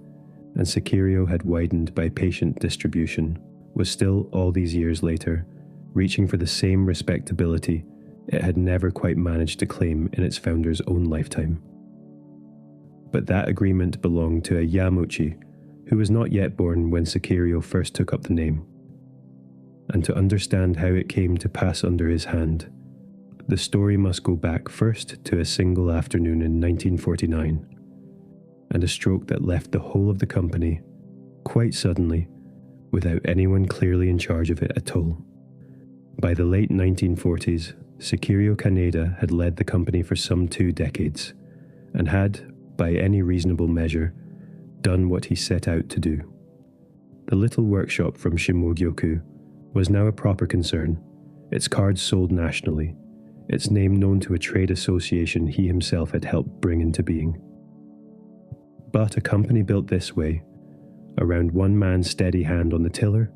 and Sekiryo had widened by patient distribution, was still, all these years later, reaching for the same respectability it had never quite managed to claim in its founder's own lifetime. But that agreement belonged to a Yamauchi, who was not yet born when Sekiryo first took up the name. And to understand how it came to pass under his hand, the story must go back first to a single afternoon in 1949, and a stroke that left the whole of the company, quite suddenly, without anyone clearly in charge of it at all. By the late 1940s, Sekiryo Kaneda had led the company for some 2 decades, and had, by any reasonable measure, done what he set out to do. The little workshop from Shimogyō-ku was now a proper concern, its cards sold nationally, its name known to a trade association he himself had helped bring into being. But a company built this way, around one man's steady hand on the tiller,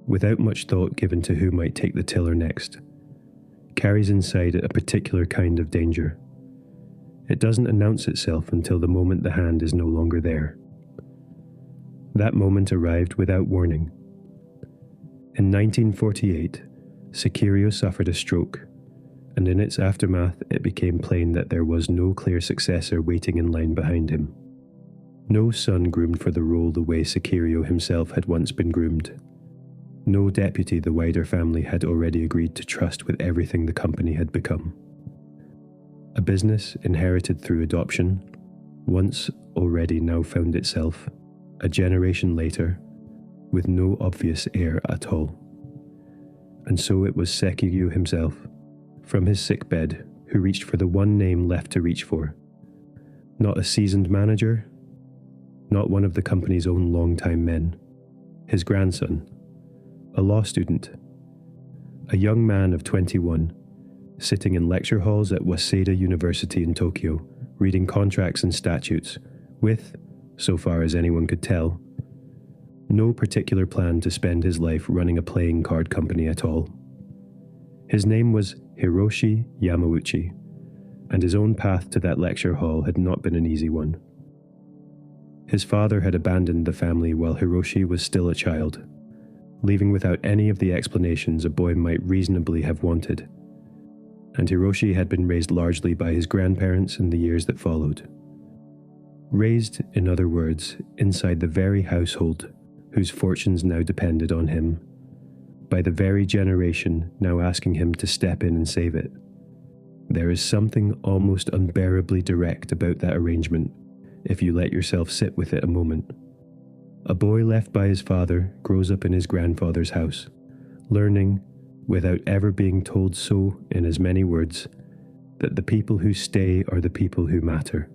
without much thought given to who might take the tiller next, carries inside it a particular kind of danger. It doesn't announce itself until the moment the hand is no longer there. That moment arrived without warning. In 1948, Sekiryo suffered a stroke, and in its aftermath it became plain that there was no clear successor waiting in line behind him. No son groomed for the role the way Sekiryo himself had once been groomed. No deputy the wider family had already agreed to trust with everything the company had become. A business inherited through adoption, once already now found itself, a generation later, with no obvious heir at all. And so it was Sekiryo himself, from his sickbed, who reached for the one name left to reach for. Not a seasoned manager, not one of the company's own longtime men. His grandson, a law student, a young man of 21, sitting in lecture halls at Waseda University in Tokyo, reading contracts and statutes, with, so far as anyone could tell, no particular plan to spend his life running a playing card company at all. His name was Hiroshi Yamauchi, and his own path to that lecture hall had not been an easy one. His father had abandoned the family while Hiroshi was still a child, leaving without any of the explanations a boy might reasonably have wanted, and Hiroshi had been raised largely by his grandparents in the years that followed. Raised, in other words, inside the very household whose fortunes now depended on him, by the very generation now asking him to step in and save it. There is something almost unbearably direct about that arrangement, if you let yourself sit with it a moment. A boy left by his father grows up in his grandfather's house, learning, without ever being told so in as many words, that the people who stay are the people who matter.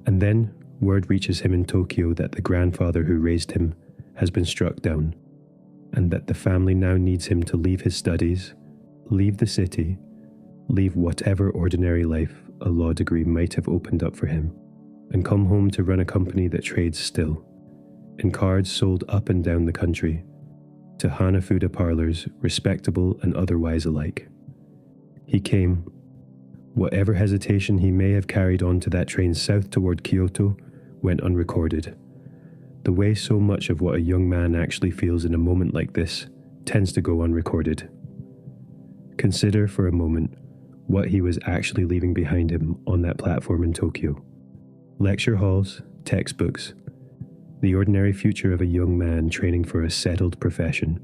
And then word reaches him in Tokyo that the grandfather who raised him has been struck down, and that the family now needs him to leave his studies, leave the city, leave whatever ordinary life a law degree might have opened up for him, and come home to run a company that trades still, in cards sold up and down the country, to Hanafuda parlors, respectable and otherwise alike. He came, Whatever hesitation he may have carried on to that train south toward Kyoto went unrecorded. The way so much of what a young man actually feels in a moment like this tends to go unrecorded. Consider for a moment what he was actually leaving behind him on that platform in Tokyo. Lecture halls, textbooks, the ordinary future of a young man training for a settled profession.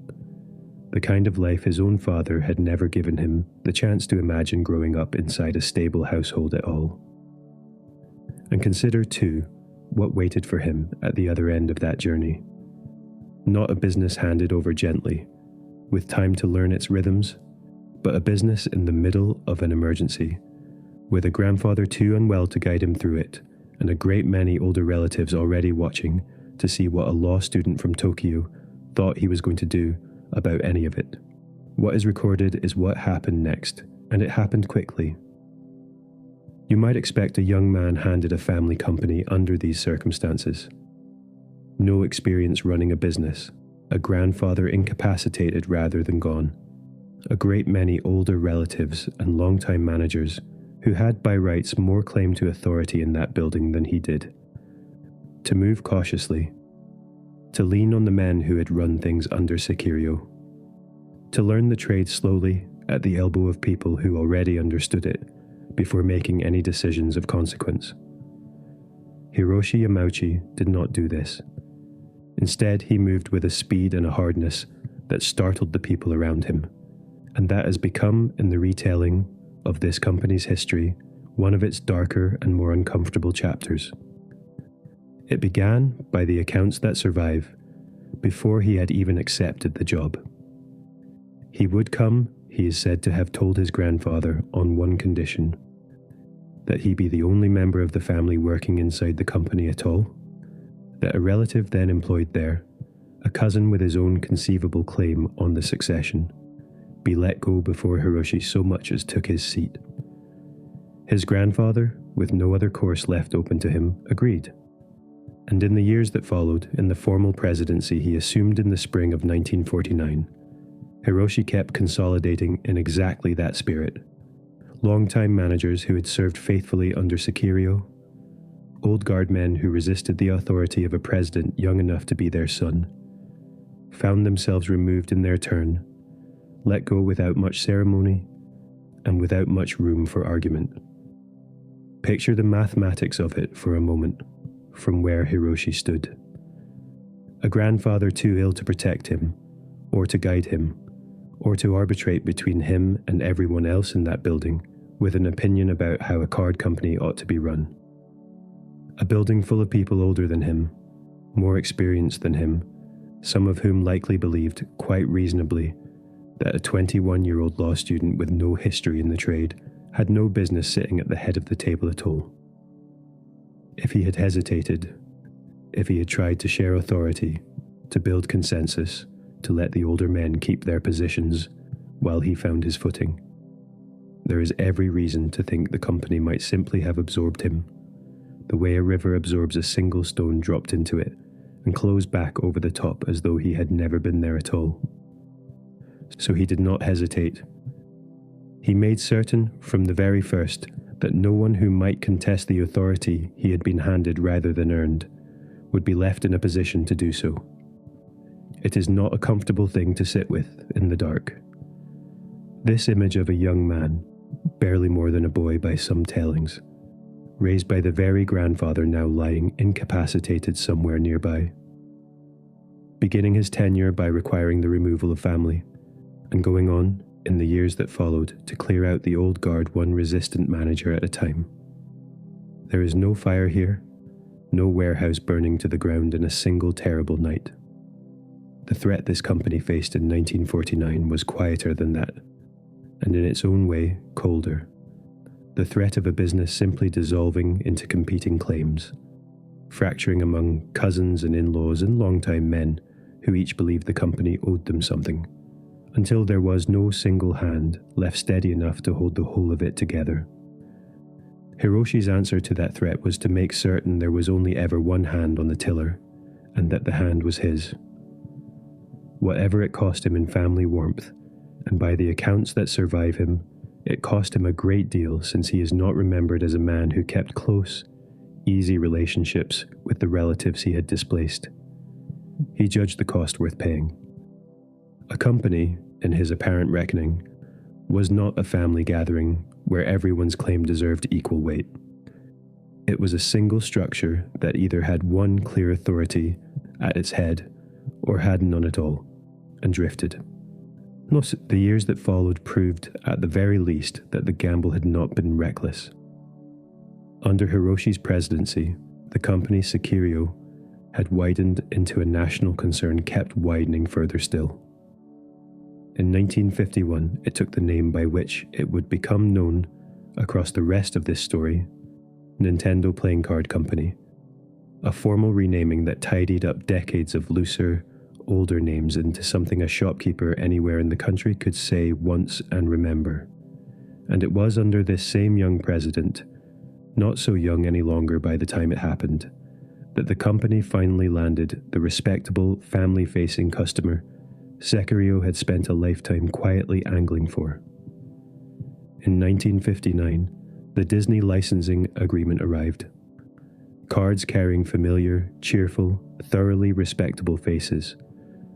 The kind of life his own father had never given him the chance to imagine growing up inside a stable household at all. And consider, too, what waited for him at the other end of that journey. Not a business handed over gently, with time to learn its rhythms, but a business in the middle of an emergency, with a grandfather too unwell to guide him through it, and a great many older relatives already watching to see what a law student from Tokyo thought he was going to do about any of it. What is recorded is what happened next, and it happened quickly. You might expect a young man handed a family company under these circumstances. No experience running a business, a grandfather incapacitated rather than gone, a great many older relatives and long-time managers who had by rights more claim to authority in that building than he did. To move cautiously, to lean on the men who had run things under Shimogyō, to learn the trade slowly at the elbow of people who already understood it before making any decisions of consequence. Hiroshi Yamauchi did not do this. Instead, he moved with a speed and a hardness that startled the people around him, and that has become, in the retelling of this company's history, one of its darker and more uncomfortable chapters. It began, by the accounts that survive, before he had even accepted the job. He would come, he is said to have told his grandfather, on one condition: that he be the only member of the family working inside the company at all, that a relative then employed there, a cousin with his own conceivable claim on the succession, be let go before Hiroshi so much as took his seat. His grandfather, with no other course left open to him, agreed. And in the years that followed, in the formal presidency he assumed in the spring of 1949, Hiroshi kept consolidating in exactly that spirit. Long-time managers who had served faithfully under Shimogyō, old guard men who resisted the authority of a president young enough to be their son, found themselves removed in their turn, let go without much ceremony, and without much room for argument. Picture the mathematics of it for a moment, from where Hiroshi stood. A grandfather too ill to protect him, or to guide him, or to arbitrate between him and everyone else in that building with an opinion about how a card company ought to be run. A building full of people older than him, more experienced than him, some of whom likely believed, quite reasonably, that a 21-year-old law student with no history in the trade had no business sitting at the head of the table at all. If he had hesitated, if he had tried to share authority, to build consensus, to let the older men keep their positions while he found his footing, there is every reason to think the company might simply have absorbed him, the way a river absorbs a single stone dropped into it and closed back over the top as though he had never been there at all. So he did not hesitate. He made certain from the very first that no one who might contest the authority he had been handed rather than earned would be left in a position to do so. It is not a comfortable thing to sit with in the dark. This image of a young man, barely more than a boy by some tellings, raised by the very grandfather now lying incapacitated somewhere nearby, beginning his tenure by requiring the removal of family, and going on, in the years that followed, to clear out the old guard one resistant manager at a time. There is no fire here, no warehouse burning to the ground in a single terrible night. The threat this company faced in 1949 was quieter than that, and in its own way, colder. The threat of a business simply dissolving into competing claims, fracturing among cousins and in-laws and long-time men who each believed the company owed them something, until there was no single hand left steady enough to hold the whole of it together. Hiroshi's answer to that threat was to make certain there was only ever one hand on the tiller, and that the hand was his. Whatever it cost him in family warmth, and by the accounts that survive him, It cost him a great deal, since he is not remembered as a man who kept close, easy relationships with the relatives he had displaced. He judged the cost worth paying. A company, in his apparent reckoning, was not a family gathering where everyone's claim deserved equal weight. It was a single structure that either had one clear authority at its head or had none at all, and drifted. The years that followed proved, at the very least, that the gamble had not been reckless. Under Hiroshi's presidency, the company Shimogyō had widened into a national concern, kept widening further still. In 1951, it took the name by which it would become known across the rest of this story, Nintendo Playing Card Company, a formal renaming that tidied up decades of looser, older names into something a shopkeeper anywhere in the country could say once and remember. And it was under this same young president, not so young any longer by the time it happened, that the company finally landed the respectable, family-facing customer Sekiryo had spent a lifetime quietly angling for. In 1959, the Disney licensing agreement arrived. Cards carrying familiar, cheerful, thoroughly respectable faces,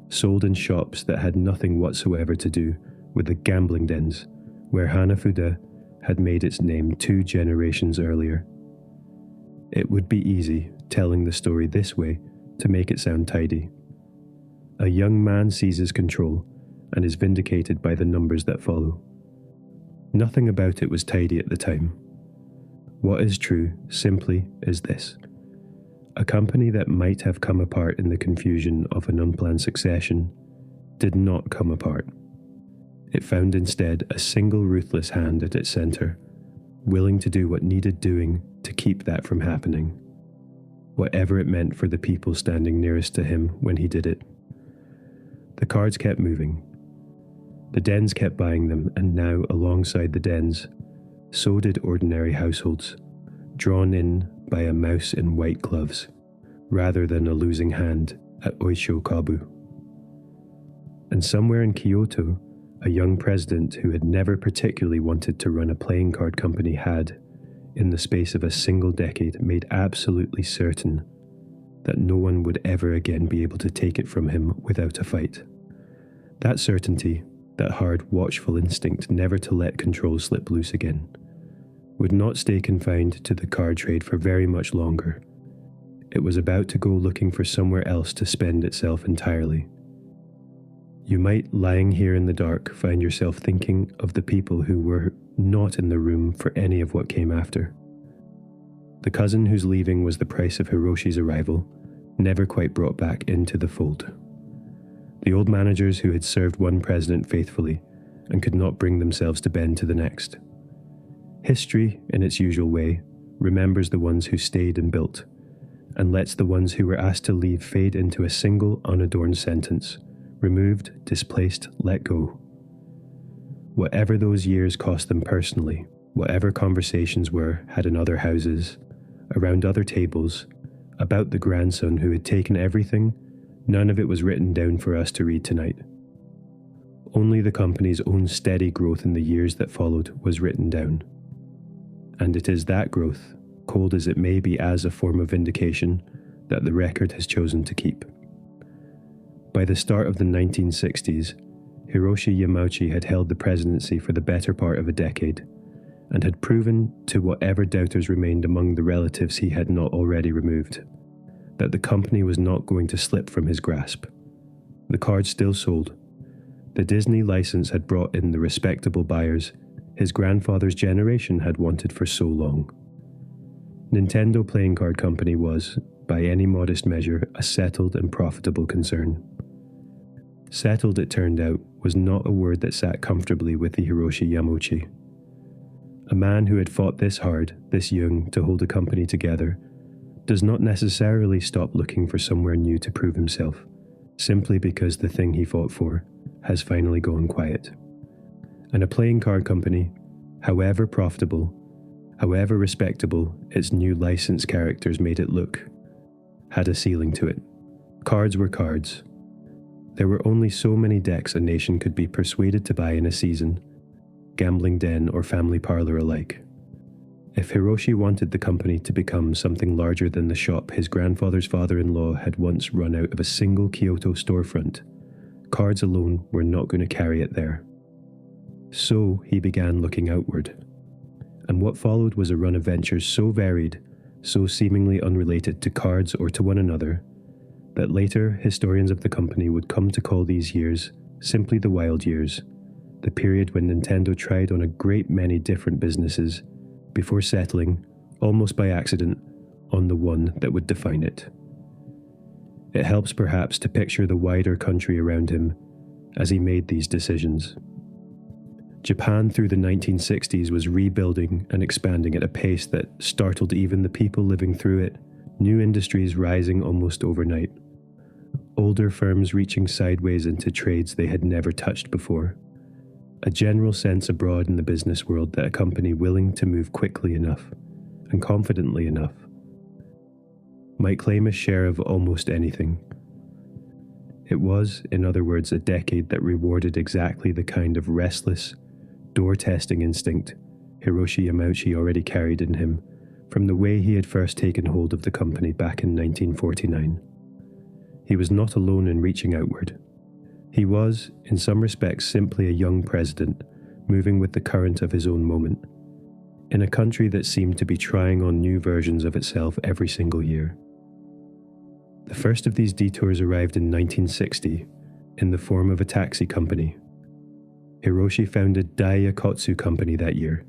sold in shops that had nothing whatsoever to do with the gambling dens where Hanafuda had made its name 2 generations earlier. It would be easy, telling the story this way, to make it sound tidy. A young man seizes control and is vindicated by the numbers that follow. Nothing about it was tidy at the time. What is true, simply, is this. A company that might have come apart in the confusion of an unplanned succession did not come apart. It found instead a single ruthless hand at its center, willing to do what needed doing to keep that from happening, whatever it meant for the people standing nearest to him when he did it. The cards kept moving. The dens kept buying them, and now, alongside the dens, so did ordinary households, drawn in by a mouse in white gloves, rather than a losing hand at Oisho Kabu. And somewhere in Kyoto, a young president who had never particularly wanted to run a playing card company had, in the space of a single decade, made absolutely certain that no one would ever again be able to take it from him without a fight. That certainty, that hard, watchful instinct never to let control slip loose again, would not stay confined to the card trade for very much longer. It was about to go looking for somewhere else to spend itself entirely. You might, lying here in the dark, find yourself thinking of the people who were not in the room for any of what came after. The cousin whose leaving was the price of Hiroshi's arrival, never quite brought back into the fold. The old managers who had served one president faithfully and could not bring themselves to bend to the next. History, in its usual way, remembers the ones who stayed and built, and lets the ones who were asked to leave fade into a single unadorned sentence: removed, displaced, let go. Whatever those years cost them personally, whatever conversations were had in other houses, around other tables, about the grandson who had taken everything, none of it was written down for us to read tonight. Only the company's own steady growth in the years that followed was written down. And it is that growth, cold as it may be as a form of vindication, that the record has chosen to keep. By the start of the 1960s, Hiroshi Yamauchi had held the presidency for the better part of a decade, and had proven to whatever doubters remained among the relatives he had not already removed, that the company was not going to slip from his grasp. The cards still sold. The Disney license had brought in the respectable buyers his grandfather's generation had wanted for so long. Nintendo Playing Card Company was, by any modest measure, a settled and profitable concern. Settled, it turned out, was not a word that sat comfortably with the Hiroshi Yamauchi. A man who had fought this hard, this young, to hold a company together, does not necessarily stop looking for somewhere new to prove himself, simply because the thing he fought for has finally gone quiet. And a playing card company, however profitable, however respectable its new licensed characters made it look, had a ceiling to it. Cards were cards. There were only so many decks a nation could be persuaded to buy in a season, gambling den, or family parlor alike. If Hiroshi wanted the company to become something larger than the shop his grandfather's father-in-law had once run out of a single Kyoto storefront, cards alone were not going to carry it there. So he began looking outward. And what followed was a run of ventures so varied, so seemingly unrelated to cards or to one another, that later historians of the company would come to call these years simply the wild years, the period when Nintendo tried on a great many different businesses before settling, almost by accident, on the one that would define it. It helps perhaps to picture the wider country around him as he made these decisions. Japan through the 1960s was rebuilding and expanding at a pace that startled even the people living through it, new industries rising almost overnight, older firms reaching sideways into trades they had never touched before, a general sense abroad in the business world that a company willing to move quickly enough and confidently enough might claim a share of almost anything. It was, in other words, a decade that rewarded exactly the kind of restless, door-testing instinct Hiroshi Yamauchi already carried in him from the way he had first taken hold of the company back in 1949. He was not alone in reaching outward. He was, in some respects, simply a young president, moving with the current of his own moment, in a country that seemed to be trying on new versions of itself every single year. The first of these detours arrived in 1960, in the form of a taxi company. Hiroshi founded Daiya Kotsu Company that year,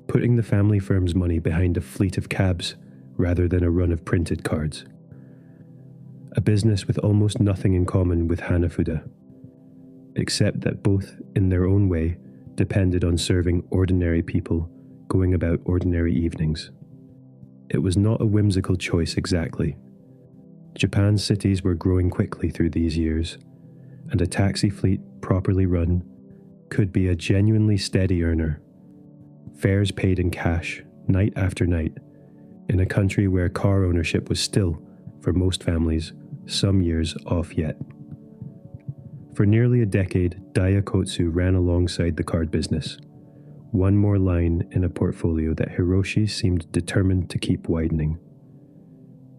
putting the family firm's money behind a fleet of cabs rather than a run of printed cards. A business with almost nothing in common with Hanafuda, except that both, in their own way, depended on serving ordinary people going about ordinary evenings. It was not a whimsical choice exactly. Japan's cities were growing quickly through these years, and a taxi fleet properly run could be a genuinely steady earner, fares paid in cash, night after night, in a country where car ownership was still, for most families, some years off yet. For nearly a decade, Daiya Kotsu ran alongside the card business, one more line in a portfolio that Hiroshi seemed determined to keep widening.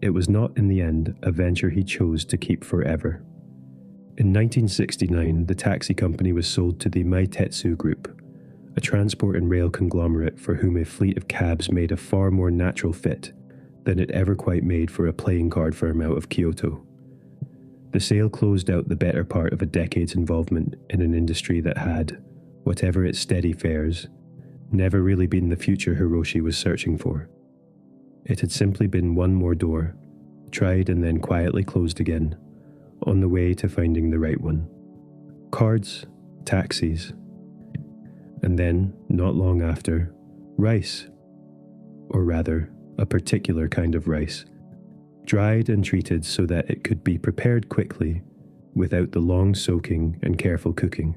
It was not, in the end, a venture he chose to keep forever. In 1969, the taxi company was sold to the Meitetsu Group, a transport and rail conglomerate for whom a fleet of cabs made a far more natural fit than it ever quite made for a playing card firm out of Kyoto. The sale closed out the better part of a decade's involvement in an industry that had, whatever its steady fares, never really been the future Hiroshi was searching for. It had simply been one more door, tried and then quietly closed again, on the way to finding the right one. Cards, taxis, and then, not long after, rice. Or rather, a particular kind of rice, dried and treated so that it could be prepared quickly without the long soaking and careful cooking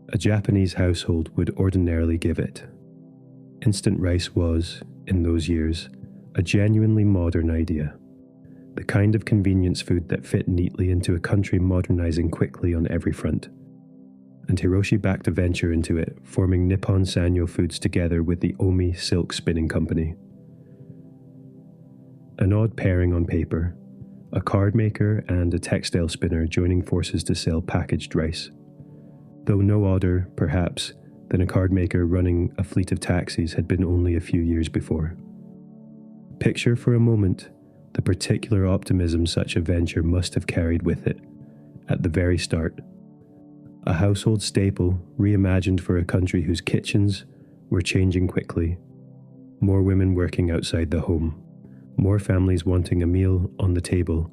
a Japanese household would ordinarily give it. Instant rice was, in those years, a genuinely modern idea, the kind of convenience food that fit neatly into a country modernizing quickly on every front. And Hiroshi backed a venture into it, forming Nippon Sanyo Foods together with the Omi Silk Spinning Company. An odd pairing on paper, a card maker and a textile spinner joining forces to sell packaged rice. Though no odder, perhaps, than a card maker running a fleet of taxis had been only a few years before. Picture for a moment the particular optimism such a venture must have carried with it, at the very start. A household staple reimagined for a country whose kitchens were changing quickly. More women working outside the home. More families wanting a meal on the table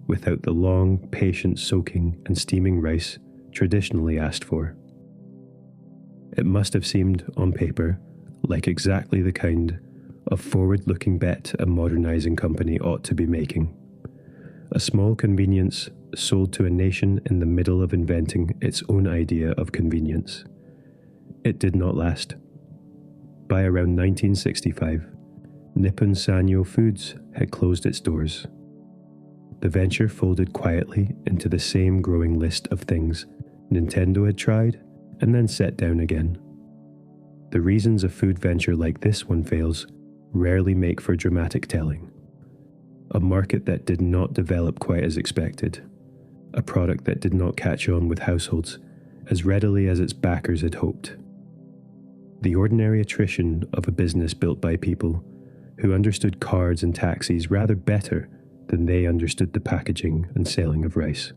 without the long, patient soaking and steaming rice traditionally asked for. It must have seemed, on paper, like exactly the kind of forward-looking bet a modernizing company ought to be making. A small convenience sold to a nation in the middle of inventing its own idea of convenience. It did not last. By around 1965, Nippon Sanyo Foods had closed its doors. The venture folded quietly into the same growing list of things Nintendo had tried and then set down again. The reasons a food venture like this one fails rarely make for dramatic telling. A market that did not develop quite as expected. A product that did not catch on with households as readily as its backers had hoped. The ordinary attrition of a business built by people who understood cards and taxis rather better than they understood the packaging and selling of rice.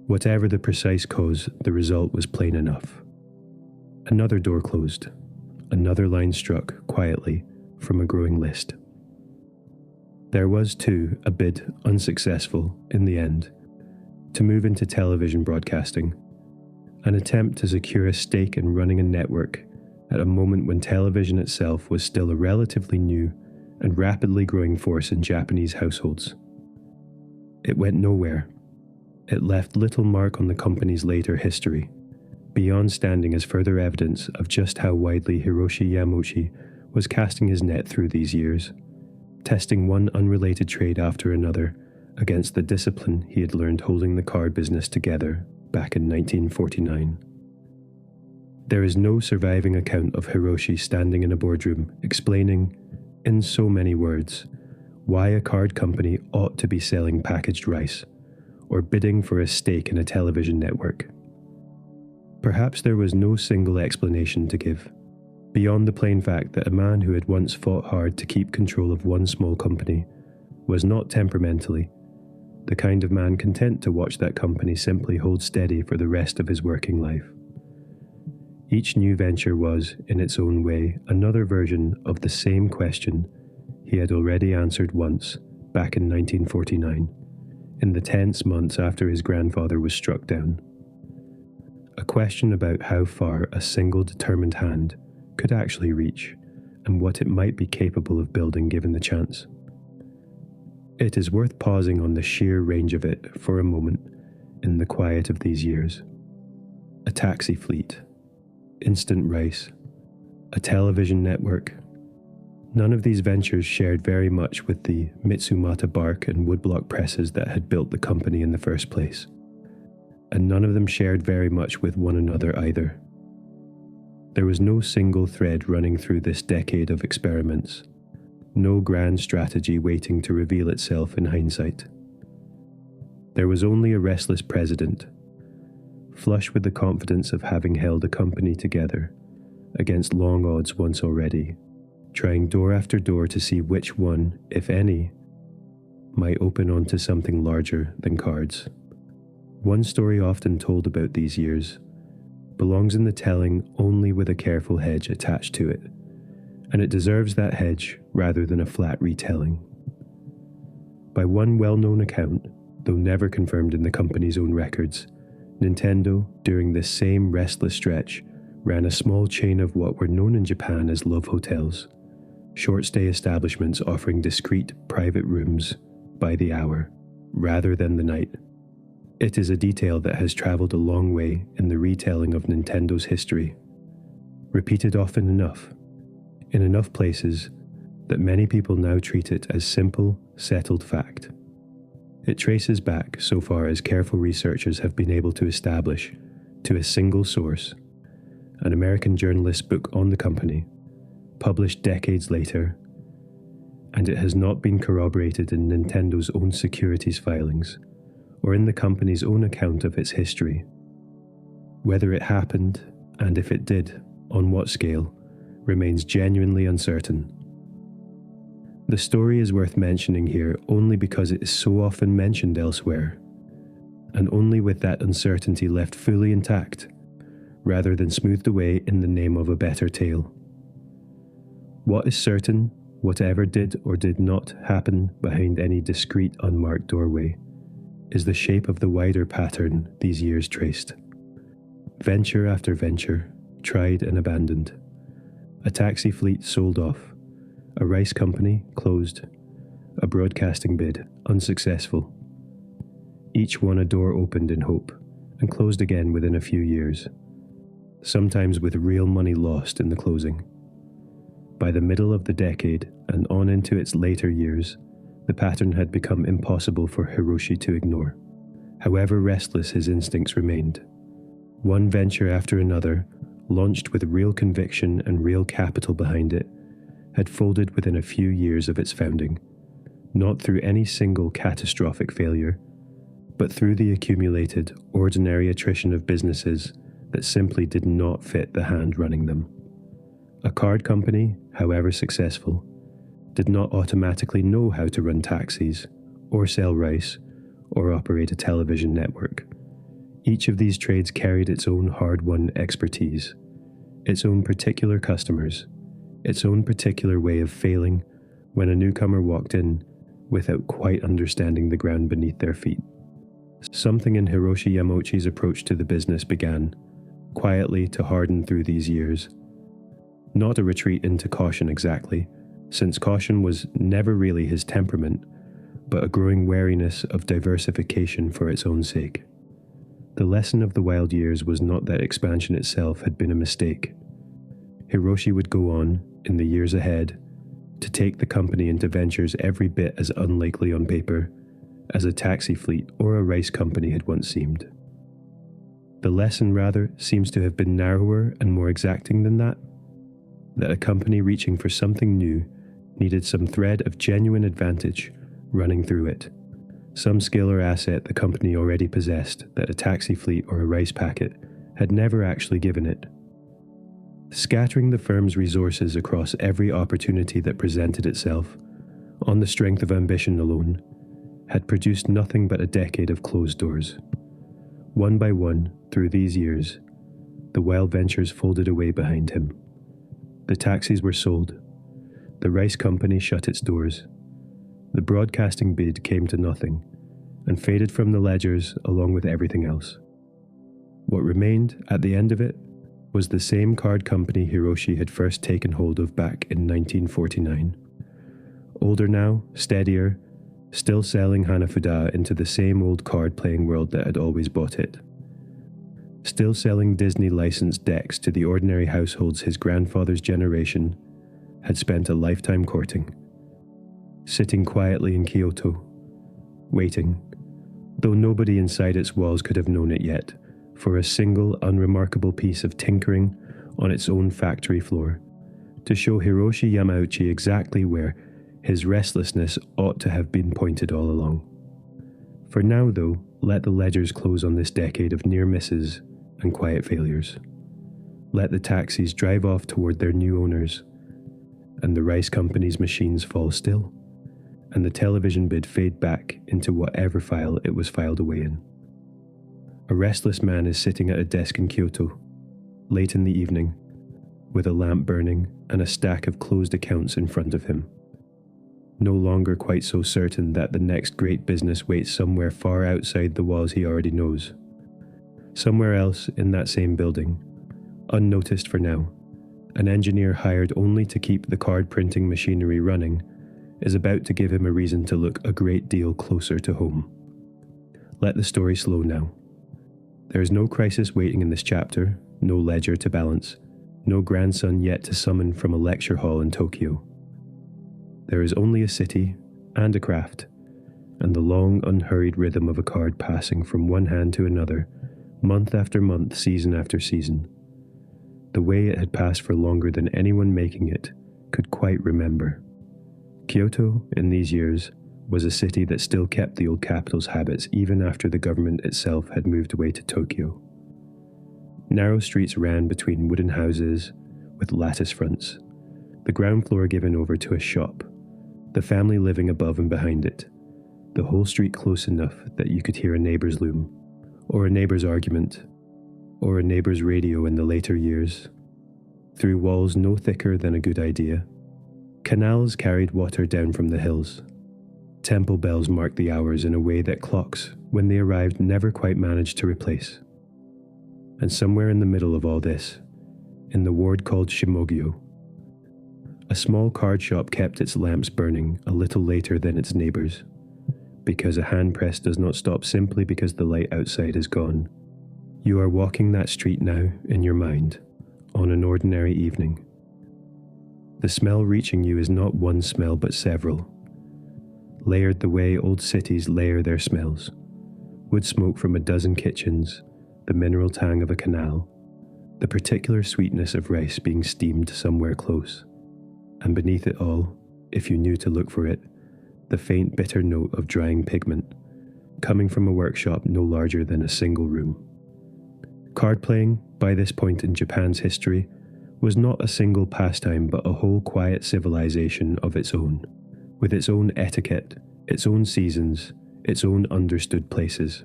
Whatever the precise cause, the result was plain enough. Another door closed, another line struck quietly from a growing list. There was, too, a bid, unsuccessful in the end, to move into television broadcasting, an attempt to secure a stake in running a network at a moment when television itself was still a relatively new and rapidly growing force in Japanese households. It went nowhere. It left little mark on the company's later history, beyond standing as further evidence of just how widely Hiroshi Yamauchi was casting his net through these years, testing one unrelated trade after another against the discipline he had learned holding the card business together back in 1949. There is no surviving account of Hiroshi standing in a boardroom explaining, in so many words, why a card company ought to be selling packaged rice, or bidding for a stake in a television network. Perhaps there was no single explanation to give, beyond the plain fact that a man who had once fought hard to keep control of one small company was not temperamentally the kind of man content to watch that company simply hold steady for the rest of his working life. Each new venture was, in its own way, another version of the same question he had already answered once, back in 1949, in the tense months after his grandfather was struck down. A question about how far a single determined hand could actually reach, and what it might be capable of building given the chance. It is worth pausing on the sheer range of it for a moment in the quiet of these years. A taxi fleet, instant rice, a television network. None of these ventures shared very much with the Mitsumata bark and woodblock presses that had built the company in the first place. And none of them shared very much with one another either. There was no single thread running through this decade of experiments, no grand strategy waiting to reveal itself in hindsight. There was only a restless president, flush with the confidence of having held a company together against long odds once already, trying door after door to see which one, if any, might open onto something larger than cards. One story often told about these years belongs in the telling only with a careful hedge attached to it, and it deserves that hedge rather than a flat retelling. By one well-known account, though never confirmed in the company's own records, Nintendo, during this same restless stretch, ran a small chain of what were known in Japan as love hotels, short-stay establishments offering discreet private rooms by the hour, rather than the night. It is a detail that has travelled a long way in the retelling of Nintendo's history, repeated often enough, in enough places, that many people now treat it as simple, settled fact. It traces back, so far as careful researchers have been able to establish, to a single source, an American journalist's book on the company, published decades later, and it has not been corroborated in Nintendo's own securities filings, or in the company's own account of its history. Whether it happened, and if it did, on what scale, remains genuinely uncertain. The story is worth mentioning here only because it is so often mentioned elsewhere, and only with that uncertainty left fully intact, rather than smoothed away in the name of a better tale. What is certain, whatever did or did not happen behind any discreet unmarked doorway, is the shape of the wider pattern these years traced. Venture after venture, tried and abandoned. A taxi fleet sold off. A rice company closed. A broadcasting bid unsuccessful. Each one a door opened in hope, and closed again within a few years, sometimes with real money lost in the closing. By the middle of the decade and on into its later years, the pattern had become impossible for Hiroshi to ignore, however restless his instincts remained. One venture after another launched with real conviction and real capital behind it, had folded within a few years of its founding, not through any single catastrophic failure, but through the accumulated, ordinary attrition of businesses that simply did not fit the hand running them. A card company, however successful, did not automatically know how to run taxis, or sell rice, or operate a television network. Each of these trades carried its own hard-won expertise, its own particular customers, its own particular way of failing when a newcomer walked in without quite understanding the ground beneath their feet. Something in Hiroshi Yamauchi's approach to the business began, quietly, to harden through these years. Not a retreat into caution exactly, since caution was never really his temperament, but a growing wariness of diversification for its own sake. The lesson of the wild years was not that expansion itself had been a mistake. Hiroshi would go on, in the years ahead, to take the company into ventures every bit as unlikely on paper as a taxi fleet or a rice company had once seemed. The lesson, rather, seems to have been narrower and more exacting than that a company reaching for something new needed some thread of genuine advantage running through it, some skill or asset the company already possessed that a taxi fleet or a rice packet had never actually given it. Scattering the firm's resources across every opportunity that presented itself, on the strength of ambition alone, had produced nothing but a decade of closed doors. One by one, through these years, the wild ventures folded away behind him. The taxis were sold. The rice company shut its doors. The broadcasting bid came to nothing, and faded from the ledgers along with everything else. What remained, at the end of it, was the same card company Hiroshi had first taken hold of back in 1949. Older now, steadier, still selling Hanafuda into the same old card-playing world that had always bought it. Still selling Disney-licensed decks to the ordinary households his grandfather's generation had spent a lifetime courting. Sitting quietly in Kyoto, waiting, though nobody inside its walls could have known it yet, for a single unremarkable piece of tinkering on its own factory floor, to show Hiroshi Yamauchi exactly where his restlessness ought to have been pointed all along. For now, though, let the ledgers close on this decade of near misses and quiet failures. Let the taxis drive off toward their new owners, and the rice company's machines fall still, and the television bid fade back into whatever file it was filed away in. A restless man is sitting at a desk in Kyoto, late in the evening, with a lamp burning and a stack of closed accounts in front of him. No longer quite so certain that the next great business waits somewhere far outside the walls he already knows. Somewhere else in that same building, unnoticed for now, an engineer hired only to keep the card printing machinery running is about to give him a reason to look a great deal closer to home. Let the story slow now. There is no crisis waiting in this chapter, no ledger to balance, no grandson yet to summon from a lecture hall in Tokyo. There is only a city and a craft, and the long, unhurried rhythm of a card passing from one hand to another, month after month, season after season. The way it had passed for longer than anyone making it could quite remember. Kyoto, in these years, was a city that still kept the old capital's habits even after the government itself had moved away to Tokyo. Narrow streets ran between wooden houses with lattice fronts, the ground floor given over to a shop, the family living above and behind it, the whole street close enough that you could hear a neighbor's loom, or a neighbor's argument, or a neighbor's radio in the later years. Through walls no thicker than a good idea. Canals carried water down from the hills. Temple bells marked the hours in a way that clocks, when they arrived, never quite managed to replace. And somewhere in the middle of all this, in the ward called Shimogyō, a small card shop kept its lamps burning a little later than its neighbors, because a hand press does not stop simply because the light outside is gone. You are walking that street now in your mind, on an ordinary evening. The smell reaching you is not one smell but several, layered the way old cities layer their smells. Wood smoke from a dozen kitchens, the mineral tang of a canal, the particular sweetness of rice being steamed somewhere close, and beneath it all, if you knew to look for it, the faint bitter note of drying pigment, coming from a workshop no larger than a single room. Card playing, by this point in Japan's history, was not a single pastime but a whole quiet civilization of its own, with its own etiquette, its own seasons, its own understood places.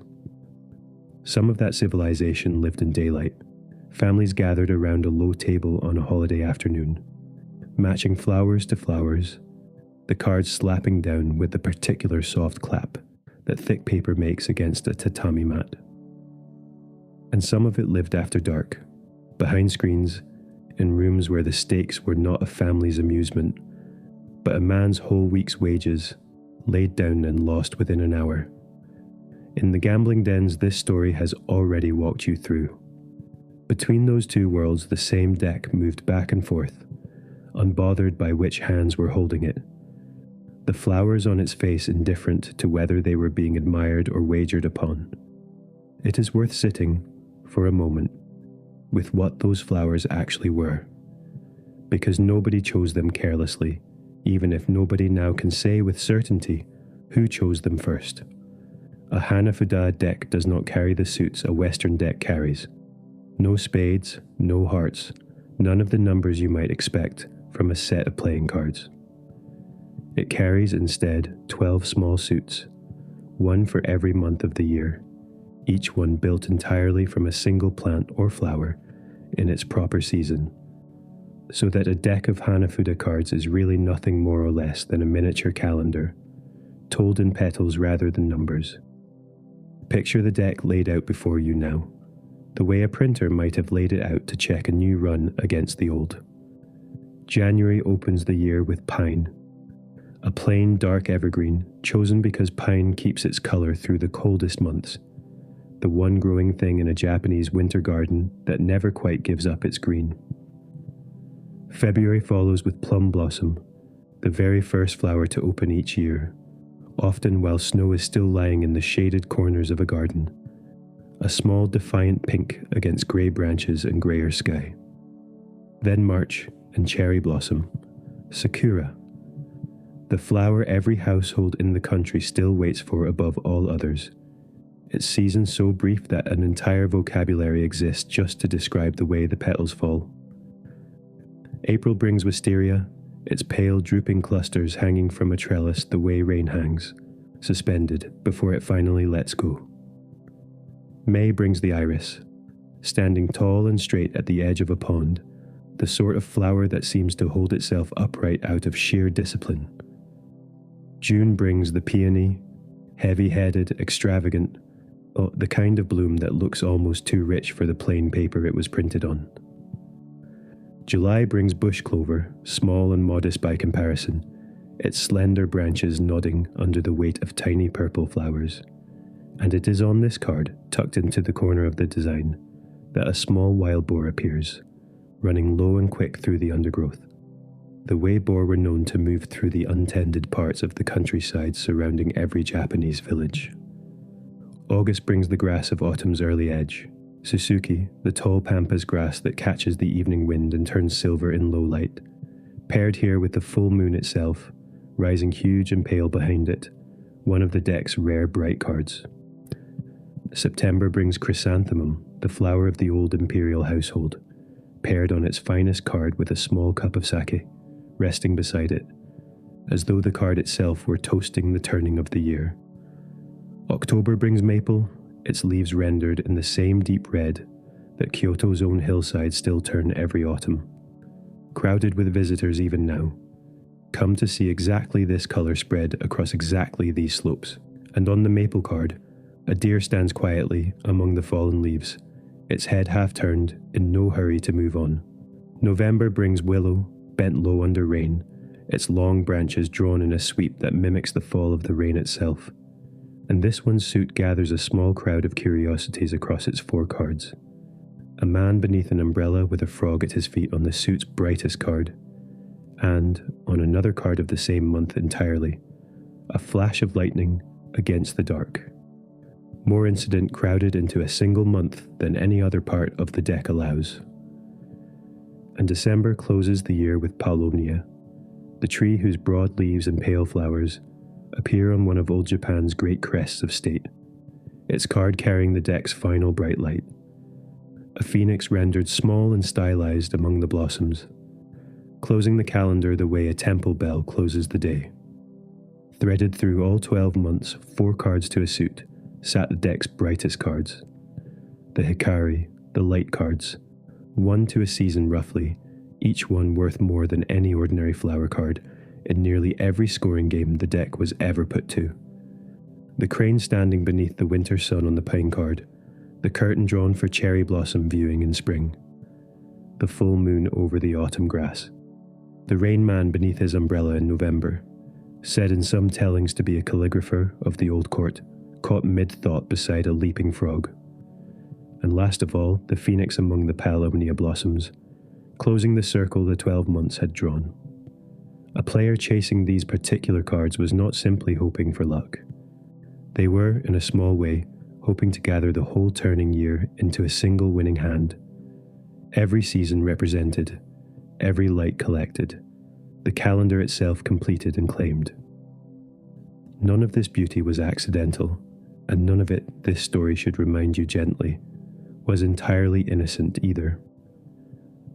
Some of that civilization lived in daylight, families gathered around a low table on a holiday afternoon, matching flowers to flowers, the cards slapping down with the particular soft clap that thick paper makes against a tatami mat. And some of it lived after dark, behind screens, in rooms where the stakes were not a family's amusement, but a man's whole week's wages, laid down and lost within an hour. In the gambling dens this story has already walked you through. Between those two worlds the same deck moved back and forth, unbothered by which hands were holding it, the flowers on its face indifferent to whether they were being admired or wagered upon. It is worth sitting, for a moment, with what those flowers actually were, because nobody chose them carelessly, even if nobody now can say with certainty who chose them first. A Hanafuda deck does not carry the suits a Western deck carries. No spades, no hearts, none of the numbers you might expect from a set of playing cards. It carries instead 12 small suits, one for every month of the year, each one built entirely from a single plant or flower in its proper season, so that a deck of Hanafuda cards is really nothing more or less than a miniature calendar, told in petals rather than numbers. Picture the deck laid out before you now, the way a printer might have laid it out to check a new run against the old. January opens the year with pine, a plain dark evergreen chosen because pine keeps its color through the coldest months, the one growing thing in a Japanese winter garden that never quite gives up its green. February follows with plum blossom, the very first flower to open each year, often while snow is still lying in the shaded corners of a garden, a small defiant pink against grey branches and greyer sky. Then March and cherry blossom, sakura, the flower every household in the country still waits for above all others, its season so brief that an entire vocabulary exists just to describe the way the petals fall. April brings wisteria, its pale drooping clusters hanging from a trellis the way rain hangs, suspended before it finally lets go. May brings the iris, standing tall and straight at the edge of a pond, the sort of flower that seems to hold itself upright out of sheer discipline. June brings the peony, heavy-headed, extravagant, the kind of bloom that looks almost too rich for the plain paper it was printed on. July brings bush clover, small and modest by comparison, its slender branches nodding under the weight of tiny purple flowers. And it is on this card, tucked into the corner of the design, that a small wild boar appears, running low and quick through the undergrowth. The way boar were known to move through the untended parts of the countryside surrounding every Japanese village. August brings the grass of autumn's early edge, Suzuki, the tall pampas grass that catches the evening wind and turns silver in low light, paired here with the full moon itself, rising huge and pale behind it, one of the deck's rare bright cards. September brings chrysanthemum, the flower of the old imperial household, paired on its finest card with a small cup of sake, resting beside it, as though the card itself were toasting the turning of the year. October brings maple, its leaves rendered in the same deep red that Kyoto's own hillsides still turn every autumn. Crowded with visitors even now, come to see exactly this colour spread across exactly these slopes, and on the maple card, a deer stands quietly among the fallen leaves, its head half turned, in no hurry to move on. November brings willow, bent low under rain, its long branches drawn in a sweep that mimics the fall of the rain itself. And this one's suit gathers a small crowd of curiosities across its four cards. A man beneath an umbrella with a frog at his feet on the suit's brightest card, and, on another card of the same month entirely, a flash of lightning against the dark. More incident crowded into a single month than any other part of the deck allows. and December closes the year with Paulownia, the tree whose broad leaves and pale flowers appear on one of old Japan's great crests of state, its card carrying the deck's final bright light. A phoenix rendered small and stylized among the blossoms, closing the calendar the way a temple bell closes the day. Threaded through all 12 months, 4 cards to a suit, sat the deck's brightest cards. The Hikari, the light cards, 1 to a season roughly, each one worth more than any ordinary flower card in nearly every scoring game the deck was ever put to. The crane standing beneath the winter sun on the pine card, the curtain drawn for cherry blossom viewing in spring, the full moon over the autumn grass, the rain man beneath his umbrella in November, said in some tellings to be a calligrapher of the old court, caught mid-thought beside a leaping frog, and last of all, the phoenix among the Paulownia blossoms, closing the circle the 12 months had drawn. A player chasing these particular cards was not simply hoping for luck. They were, in a small way, hoping to gather the whole turning year into a single winning hand. Every season represented, every light collected, the calendar itself completed and claimed. None of this beauty was accidental, and none of it, this story should remind you gently, was entirely innocent either.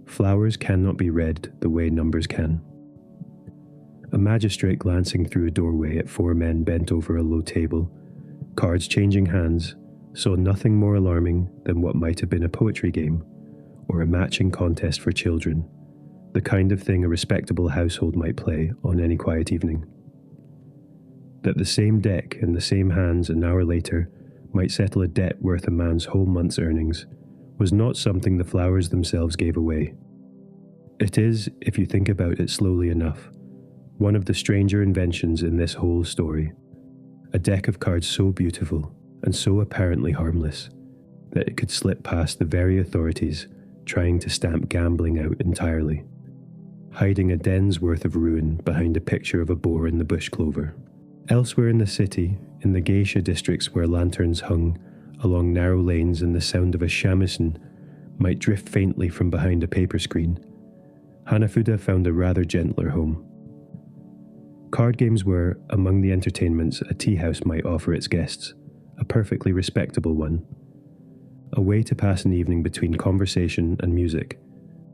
Flowers cannot be read the way numbers can. A magistrate glancing through a doorway at 4 men bent over a low table, cards changing hands, saw nothing more alarming than what might have been a poetry game, or a matching contest for children, the kind of thing a respectable household might play on any quiet evening. That the same deck in the same hands an hour later might settle a debt worth a man's whole month's earnings was not something the flowers themselves gave away. It is, if you think about it slowly enough, one of the stranger inventions in this whole story. A deck of cards so beautiful and so apparently harmless that it could slip past the very authorities trying to stamp gambling out entirely, hiding a den's worth of ruin behind a picture of a boar in the bush clover. Elsewhere in the city, in the geisha districts where lanterns hung along narrow lanes and the sound of a shamisen might drift faintly from behind a paper screen, Hanafuda found a rather gentler home. Card games were, among the entertainments a tea house might offer its guests, a perfectly respectable one. A way to pass an evening between conversation and music,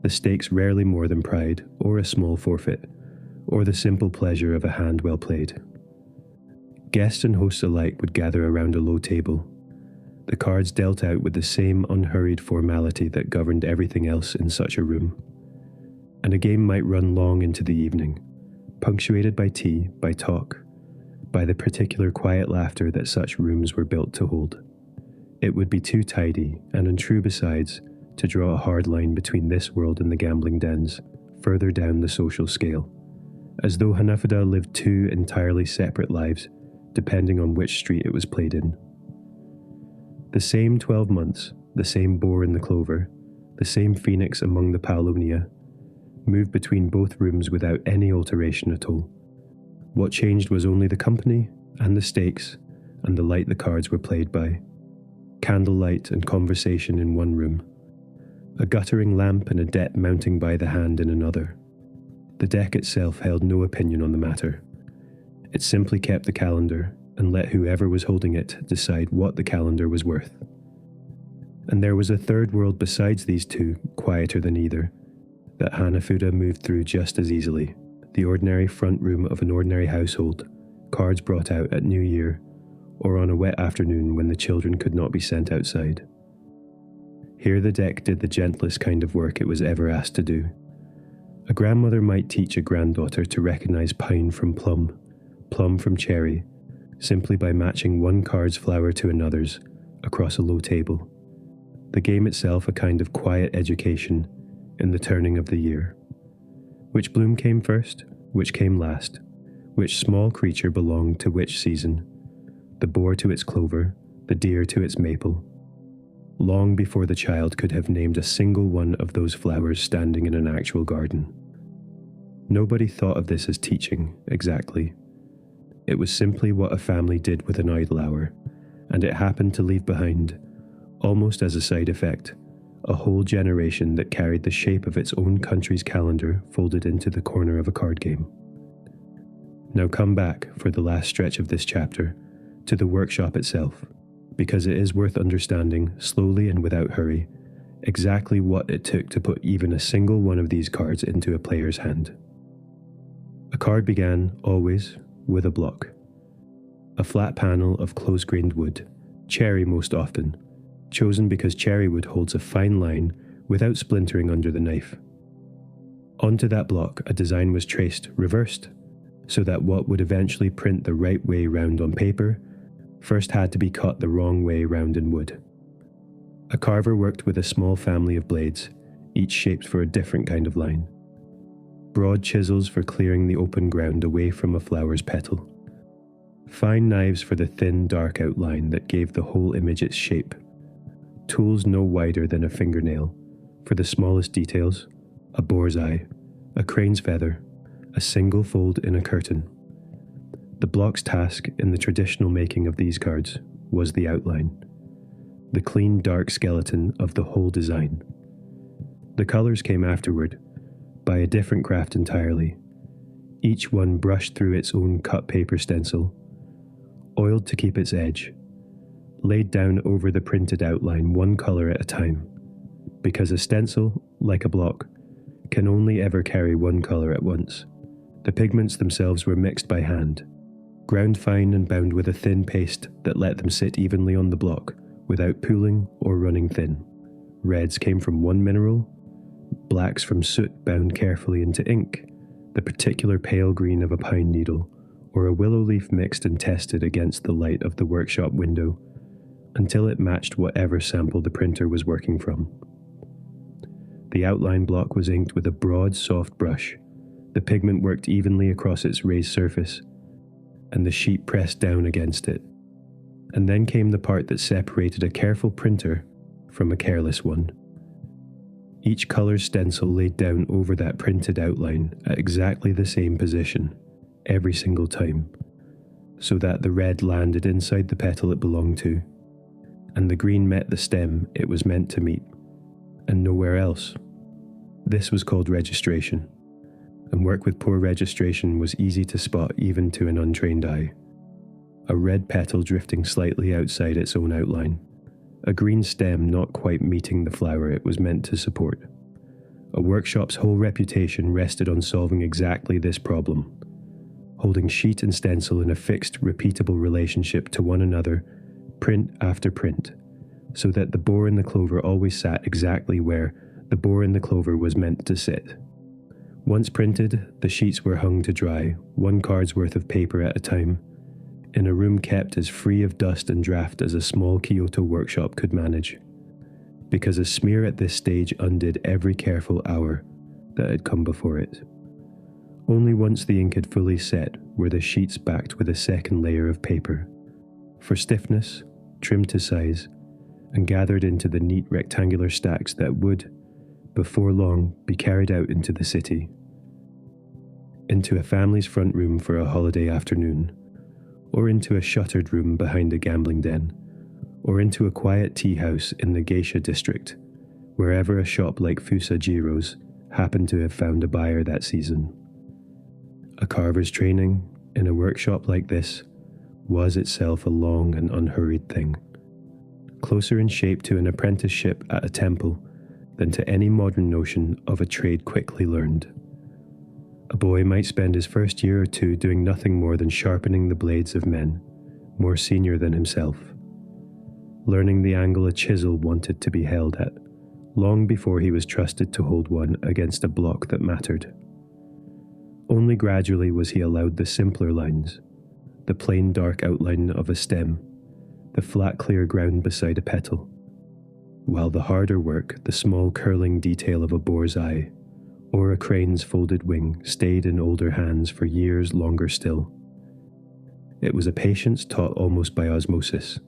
the stakes rarely more than pride or a small forfeit, or the simple pleasure of a hand well played. Guests and hosts alike would gather around a low table, the cards dealt out with the same unhurried formality that governed everything else in such a room. And a game might run long into the evening, punctuated by tea, by talk, by the particular quiet laughter that such rooms were built to hold. It would be too tidy, and untrue besides, to draw a hard line between this world and the gambling dens, further down the social scale, as though Hanafuda lived 2 entirely separate lives, depending on which street it was played in. The same 12 months, the same boar in the clover, the same phoenix among the Paulownia, moved between both rooms without any alteration at all. What changed was only the company, and the stakes, and the light the cards were played by. Candlelight and conversation in one room, a guttering lamp and a debt mounting by the hand in another. The deck itself held no opinion on the matter. It simply kept the calendar and let whoever was holding it decide what the calendar was worth. And there was a third world besides these 2, quieter than either, that Hanafuda moved through just as easily, the ordinary front room of an ordinary household, cards brought out at New Year, or on a wet afternoon when the children could not be sent outside. Here the deck did the gentlest kind of work it was ever asked to do. A grandmother might teach a granddaughter to recognize pine from plum, plum from cherry, simply by matching one card's flower to another's across a low table. The game itself a kind of quiet education in the turning of the year. Which bloom came first, which came last, which small creature belonged to which season, the boar to its clover, the deer to its maple, long before the child could have named a single one of those flowers standing in an actual garden. Nobody thought of this as teaching, exactly. It was simply what a family did with an idle hour, and it happened to leave behind, almost as a side effect, a whole generation that carried the shape of its own country's calendar folded into the corner of a card game. Now come back, for the last stretch of this chapter, to the workshop itself, because it is worth understanding, slowly and without hurry, exactly what it took to put even a single one of these cards into a player's hand. A card began, always, with a block. A flat panel of close-grained wood, cherry most often, chosen because cherry wood holds a fine line without splintering under the knife. Onto that block, a design was traced, reversed, so that what would eventually print the right way round on paper first had to be cut the wrong way round in wood. A carver worked with a small family of blades, each shaped for a different kind of line. Broad chisels for clearing the open ground away from a flower's petal. Fine knives for the thin, dark outline that gave the whole image its shape. Tools no wider than a fingernail, for the smallest details, a boar's eye, a crane's feather, a single fold in a curtain. The block's task in the traditional making of these cards was the outline, the clean, dark skeleton of the whole design. The colours came afterward, by a different craft entirely, each one brushed through its own cut paper stencil, oiled to keep its edge, laid down over the printed outline one colour at a time, because a stencil, like a block, can only ever carry one colour at once. The pigments themselves were mixed by hand, ground fine and bound with a thin paste that let them sit evenly on the block without pooling or running thin. Reds came from one mineral, blacks from soot bound carefully into ink, the particular pale green of a pine needle, or a willow leaf mixed and tested against the light of the workshop window, until it matched whatever sample the printer was working from. The outline block was inked with a broad, soft brush. The pigment worked evenly across its raised surface, and the sheet pressed down against it. And then came the part that separated a careful printer from a careless one. Each colour's stencil laid down over that printed outline at exactly the same position, every single time, so that the red landed inside the petal it belonged to, and the green met the stem it was meant to meet, and nowhere else. This was called registration, and work with poor registration was easy to spot even to an untrained eye. A red petal drifting slightly outside its own outline, a green stem not quite meeting the flower it was meant to support. A workshop's whole reputation rested on solving exactly this problem, holding sheet and stencil in a fixed, repeatable relationship to one another, print after print, so that the boar in the clover always sat exactly where the boar in the clover was meant to sit. Once printed, the sheets were hung to dry, one card's worth of paper at a time, in a room kept as free of dust and draft as a small Kyoto workshop could manage, because a smear at this stage undid every careful hour that had come before it. Only once the ink had fully set were the sheets backed with a second layer of paper, for stiffness, trimmed to size, and gathered into the neat rectangular stacks that would, before long, be carried out into the city, into a family's front room for a holiday afternoon, or into a shuttered room behind a gambling den, or into a quiet tea house in the geisha district, wherever a shop like Fusajiro's happened to have found a buyer that season. A carver's training, in a workshop like this, was itself a long and unhurried thing, closer in shape to an apprenticeship at a temple than to any modern notion of a trade quickly learned. A boy might spend his first year or two doing nothing more than sharpening the blades of men, more senior than himself, learning the angle a chisel wanted to be held at, long before he was trusted to hold one against a block that mattered. Only gradually was he allowed the simpler lines, the plain dark outline of a stem, the flat clear ground beside a petal, while the harder work, the small curling detail of a boar's eye, or a crane's folded wing, stayed in older hands for years longer still. It was a patience taught almost by osmosis,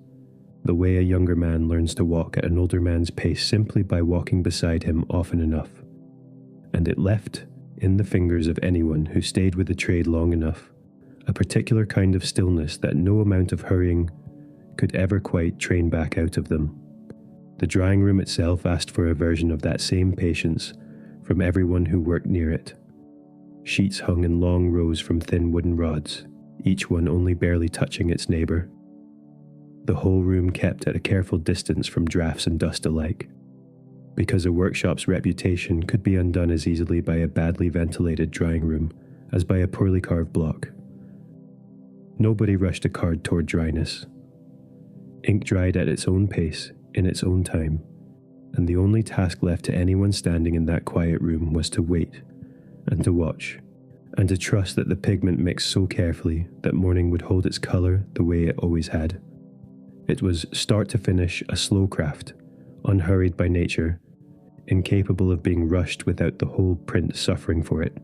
the way a younger man learns to walk at an older man's pace simply by walking beside him often enough, and it left, in the fingers of anyone who stayed with the trade long enough, a particular kind of stillness that no amount of hurrying could ever quite train back out of them. The drying room itself asked for a version of that same patience from everyone who worked near it. Sheets hung in long rows from thin wooden rods, each one only barely touching its neighbour. The whole room kept at a careful distance from drafts and dust alike, because a workshop's reputation could be undone as easily by a badly ventilated drying room as by a poorly carved block. Nobody rushed a card toward dryness. Ink dried at its own pace, in its own time, and the only task left to anyone standing in that quiet room was to wait, and to watch, and to trust that the pigment mixed so carefully that morning would hold its colour the way it always had. It was start to finish a slow craft, unhurried by nature, incapable of being rushed without the whole print suffering for it.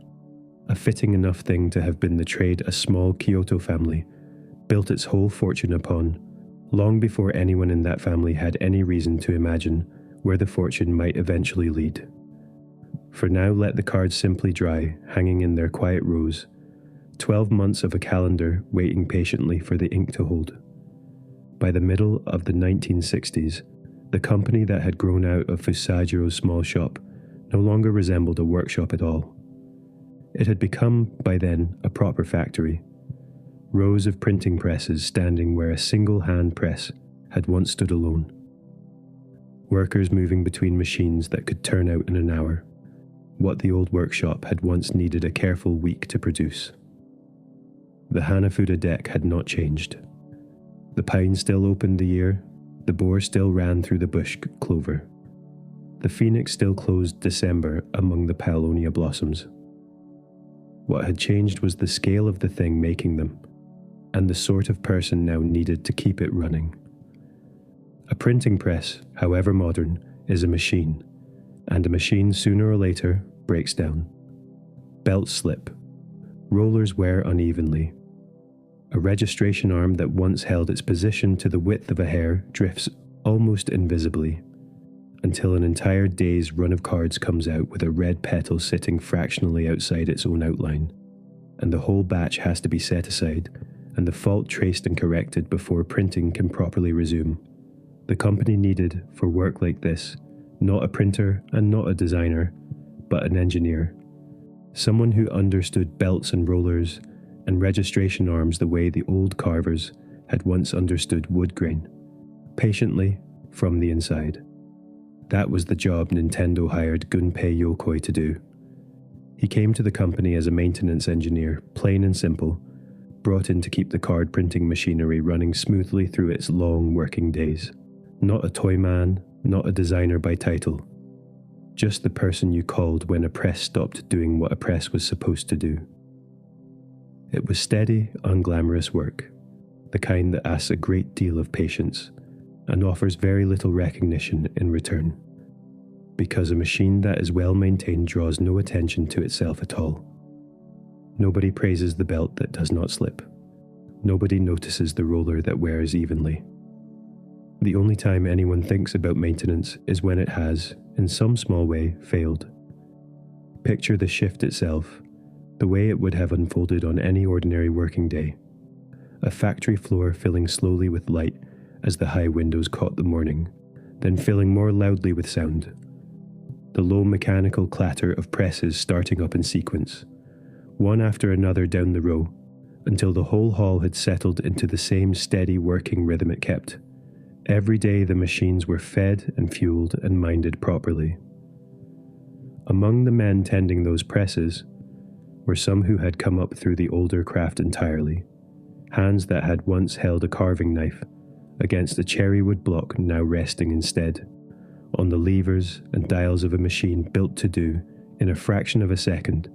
A fitting enough thing to have been the trade a small Kyoto family built its whole fortune upon, long before anyone in that family had any reason to imagine where the fortune might eventually lead. For now let the cards simply dry, hanging in their quiet rows, 12 months of a calendar waiting patiently for the ink to hold. By the middle of the 1960s, the company that had grown out of Fusajiro's small shop no longer resembled a workshop at all. It had become, by then, a proper factory. Rows of printing presses standing where a single hand press had once stood alone. Workers moving between machines that could turn out in an hour what the old workshop had once needed a careful week to produce. The Hanafuda deck had not changed. The pine still opened the year, the boar still ran through the bush clover. The phoenix still closed December among the paulownia blossoms. What had changed was the scale of the thing making them, and the sort of person now needed to keep it running. A printing press, however modern, is a machine, and a machine sooner or later breaks down. Belts slip. Rollers wear unevenly. A registration arm that once held its position to the width of a hair drifts almost invisibly, until an entire day's run of cards comes out with a red petal sitting fractionally outside its own outline, and the whole batch has to be set aside, and the fault traced and corrected before printing can properly resume. The company needed, for work like this, not a printer and not a designer, but an engineer. Someone who understood belts and rollers and registration arms the way the old carvers had once understood wood grain, patiently from the inside. That was the job Nintendo hired Gunpei Yokoi to do. He came to the company as a maintenance engineer, plain and simple, brought in to keep the card printing machinery running smoothly through its long working days. Not a toy man, not a designer by title. Just the person you called when a press stopped doing what a press was supposed to do. It was steady, unglamorous work, the kind that asks a great deal of patience and offers very little recognition in return, because a machine that is well maintained draws no attention to itself at all. Nobody praises the belt that does not slip. Nobody notices the roller that wears evenly. The only time anyone thinks about maintenance is when it has, in some small way, failed. Picture the shift itself, the way it would have unfolded on any ordinary working day. A factory floor filling slowly with light as the high windows caught the morning, then filling more loudly with sound. The low mechanical clatter of presses starting up in sequence, one after another down the row, until the whole hall had settled into the same steady working rhythm it kept. Every day the machines were fed and fueled and minded properly. Among the men tending those presses were some who had come up through the older craft entirely, hands that had once held a carving knife against a cherrywood block now resting instead on the levers and dials of a machine built to do, in a fraction of a second,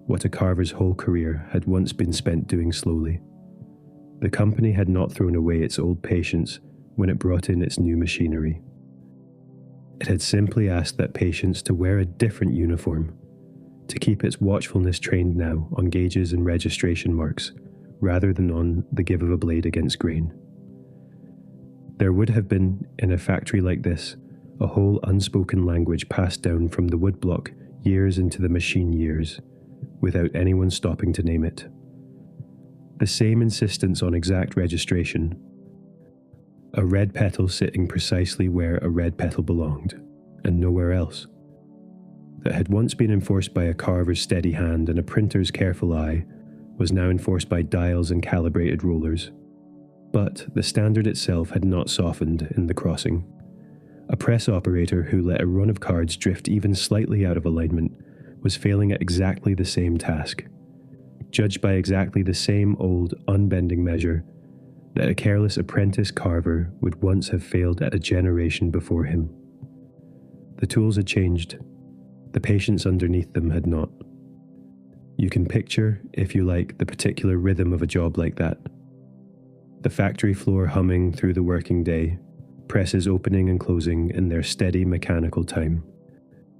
what a carver's whole career had once been spent doing slowly. The company had not thrown away its old patience when it brought in its new machinery. It had simply asked that patience to wear a different uniform, to keep its watchfulness trained now on gauges and registration marks, rather than on the give of a blade against grain. There would have been, in a factory like this, a whole unspoken language passed down from the woodblock years into the machine years, without anyone stopping to name it. The same insistence on exact registration, a red petal sitting precisely where a red petal belonged, and nowhere else. That had once been enforced by a carver's steady hand and a printer's careful eye was now enforced by dials and calibrated rollers. But the standard itself had not softened in the crossing. A press operator who let a run of cards drift even slightly out of alignment was failing at exactly the same task, judged by exactly the same old, unbending measure that a careless apprentice carver would once have failed at a generation before him. The tools had changed. The patience underneath them had not. You can picture, if you like, the particular rhythm of a job like that. The factory floor humming through the working day, presses opening and closing in their steady mechanical time,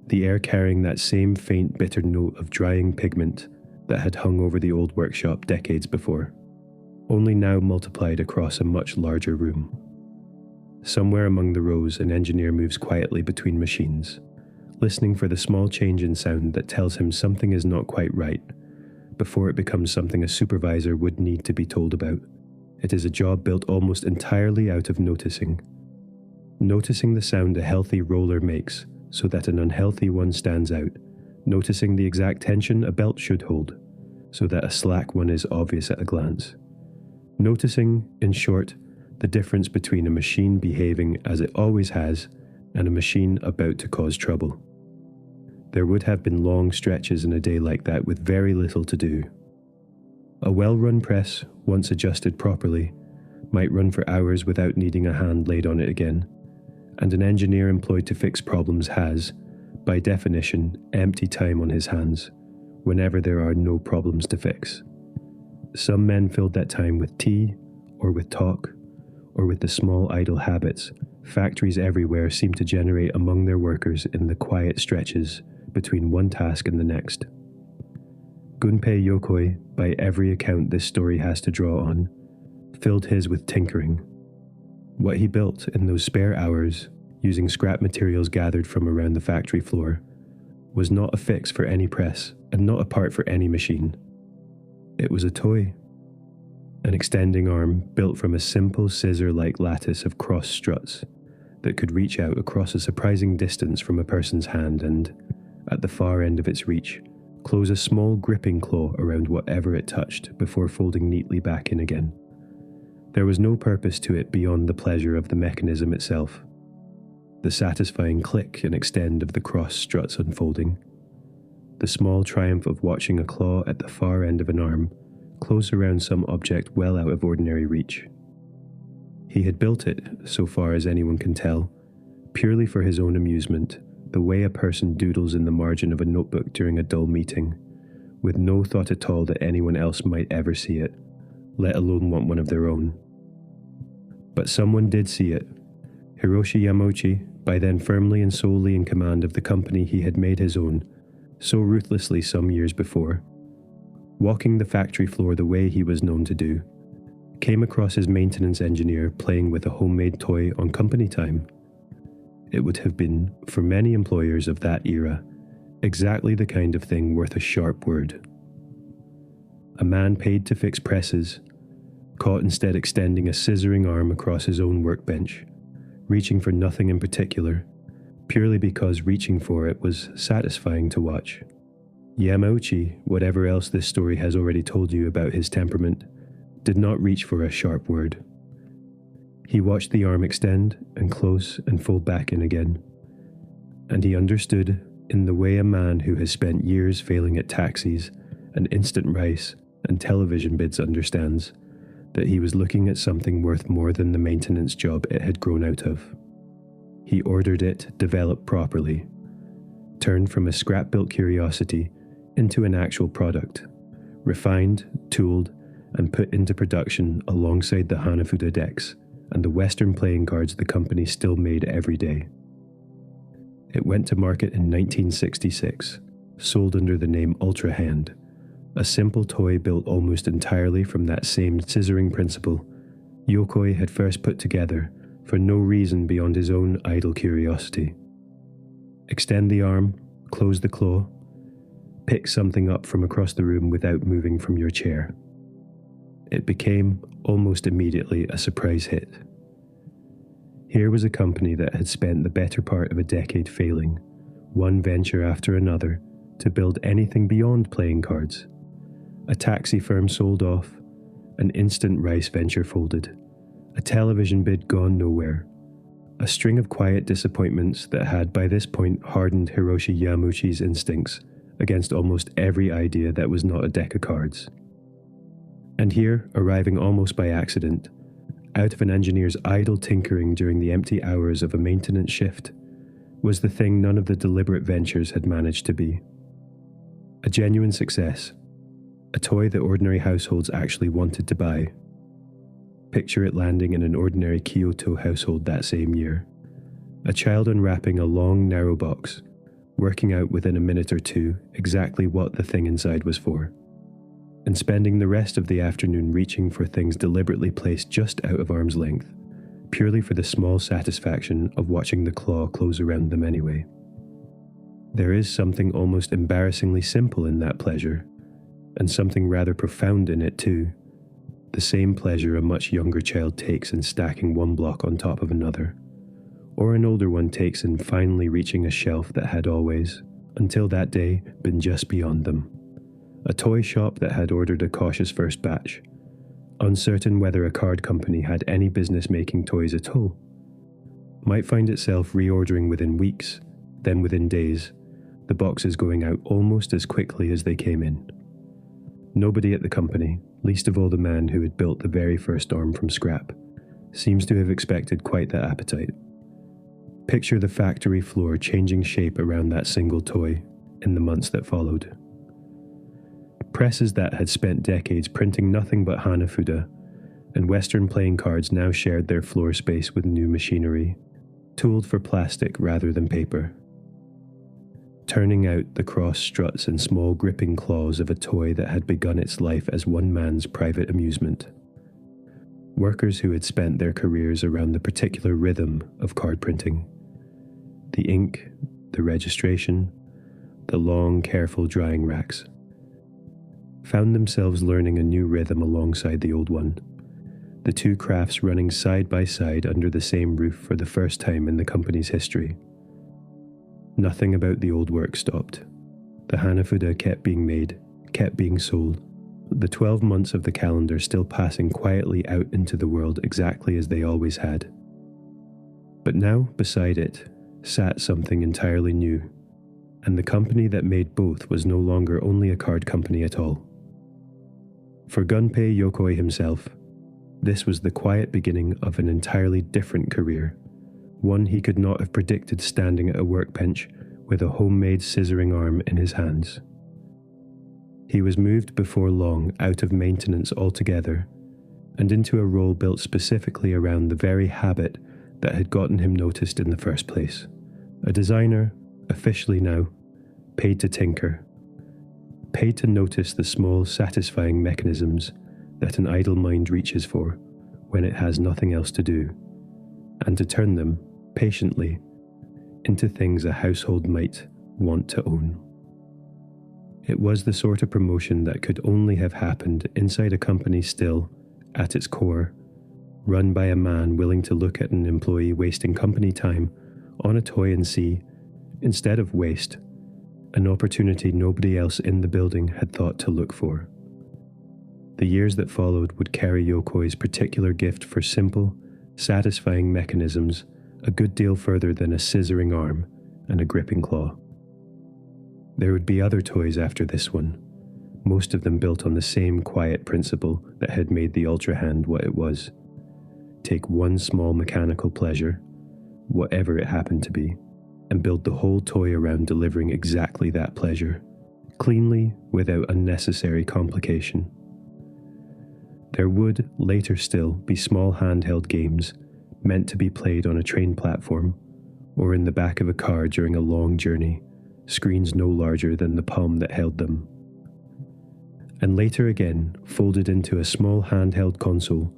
the air carrying that same faint bitter note of drying pigment that had hung over the old workshop decades before, only now multiplied across a much larger room. Somewhere among the rows, an engineer moves quietly between machines, listening for the small change in sound that tells him something is not quite right, before it becomes something a supervisor would need to be told about. It is a job built almost entirely out of noticing. Noticing the sound a healthy roller makes so that an unhealthy one stands out, noticing the exact tension a belt should hold so that a slack one is obvious at a glance. Noticing, in short, the difference between a machine behaving as it always has and a machine about to cause trouble. There would have been long stretches in a day like that with very little to do. A well-run press, once adjusted properly, might run for hours without needing a hand laid on it again, and an engineer employed to fix problems has, by definition, empty time on his hands, whenever there are no problems to fix. Some men filled that time with tea, or with talk, or with the small idle habits factories everywhere seem to generate among their workers in the quiet stretches between one task and the next. Gunpei Yokoi, by every account this story has to draw on, filled his with tinkering. What he built in those spare hours, using scrap materials gathered from around the factory floor, was not a fix for any press and not a part for any machine. It was a toy. An extending arm built from a simple scissor-like lattice of cross struts that could reach out across a surprising distance from a person's hand and, at the far end of its reach, close a small gripping claw around whatever it touched before folding neatly back in again. There was no purpose to it beyond the pleasure of the mechanism itself, the satisfying click and extend of the cross struts unfolding, the small triumph of watching a claw at the far end of an arm close around some object well out of ordinary reach. He had built it, so far as anyone can tell, purely for his own amusement, the way a person doodles in the margin of a notebook during a dull meeting, with no thought at all that anyone else might ever see it, let alone want one of their own. But someone did see it. Hiroshi Yamauchi, by then firmly and solely in command of the company he had made his own, so ruthlessly some years before, walking the factory floor the way he was known to do, came across his maintenance engineer playing with a homemade toy on company time. It would have been, for many employers of that era, exactly the kind of thing worth a sharp word. A man paid to fix presses, caught instead extending a scissoring arm across his own workbench, reaching for nothing in particular, purely because reaching for it was satisfying to watch. Yamauchi, whatever else this story has already told you about his temperament, did not reach for a sharp word. He watched the arm extend and close and fold back in again, and he understood, in the way a man who has spent years failing at taxis and instant rice and television bids understands, that he was looking at something worth more than the maintenance job it had grown out of. He ordered it developed properly, turned from a scrap-built curiosity into an actual product, refined, tooled, and put into production alongside the Hanafuda decks and the Western playing cards the company still made every day. It went to market in 1966, sold under the name Ultra Hand, a simple toy built almost entirely from that same scissoring principle Yokoi had first put together for no reason beyond his own idle curiosity. Extend the arm, close the claw, pick something up from across the room without moving from your chair. It became, almost immediately, a surprise hit. Here was a company that had spent the better part of a decade failing, one venture after another, to build anything beyond playing cards. A taxi firm sold off, an instant rice venture folded, a television bid gone nowhere, a string of quiet disappointments that had by this point hardened Hiroshi Yamauchi's instincts against almost every idea that was not a deck of cards. And here, arriving almost by accident, out of an engineer's idle tinkering during the empty hours of a maintenance shift, was the thing none of the deliberate ventures had managed to be. A genuine success, a toy that ordinary households actually wanted to buy. Picture it landing in an ordinary Kyoto household that same year. A child unwrapping a long, narrow box, working out within a minute or two exactly what the thing inside was for, and spending the rest of the afternoon reaching for things deliberately placed just out of arm's length, purely for the small satisfaction of watching the claw close around them anyway. There is something almost embarrassingly simple in that pleasure, and something rather profound in it too. The same pleasure a much younger child takes in stacking one block on top of another, or an older one takes in finally reaching a shelf that had always, until that day, been just beyond them. A toy shop that had ordered a cautious first batch, uncertain whether a card company had any business making toys at all, might find itself reordering within weeks, then within days, the boxes going out almost as quickly as they came in. Nobody at the company, least of all the man who had built the very first arm from scrap, seems to have expected quite that appetite. Picture the factory floor changing shape around that single toy in the months that followed. Presses that had spent decades printing nothing but Hanafuda and Western playing cards now shared their floor space with new machinery, tooled for plastic rather than paper, turning out the cross struts and small gripping claws of a toy that had begun its life as one man's private amusement. Workers who had spent their careers around the particular rhythm of card printing. The ink, the registration, the long, careful drying racks, found themselves learning a new rhythm alongside the old one, the two crafts running side by side under the same roof for the first time in the company's history. Nothing about the old work stopped. The Hanafuda kept being made, kept being sold, the 12 months of the calendar still passing quietly out into the world exactly as they always had. But now, beside it, sat something entirely new, and the company that made both was no longer only a card company at all. For Gunpei Yokoi himself, this was the quiet beginning of an entirely different career, one he could not have predicted standing at a workbench with a homemade scissoring arm in his hands. He was moved before long out of maintenance altogether and into a role built specifically around the very habit that had gotten him noticed in the first place. A designer, officially now, paid to tinker, paid to notice the small, satisfying mechanisms that an idle mind reaches for when it has nothing else to do, and to turn them, patiently, into things a household might want to own. It was the sort of promotion that could only have happened inside a company still, at its core, run by a man willing to look at an employee wasting company time on a toy and see, instead of waste, an opportunity nobody else in the building had thought to look for. The years that followed would carry Yokoi's particular gift for simple, satisfying mechanisms a good deal further than a scissoring arm and a gripping claw. There would be other toys after this one, most of them built on the same quiet principle that had made the Ultra Hand what it was. Take one small mechanical pleasure, whatever it happened to be, and build the whole toy around delivering exactly that pleasure, cleanly, without unnecessary complication. There would, later still, be small handheld games meant to be played on a train platform or in the back of a car during a long journey, screens no larger than the palm that held them. And later again, folded into a small handheld console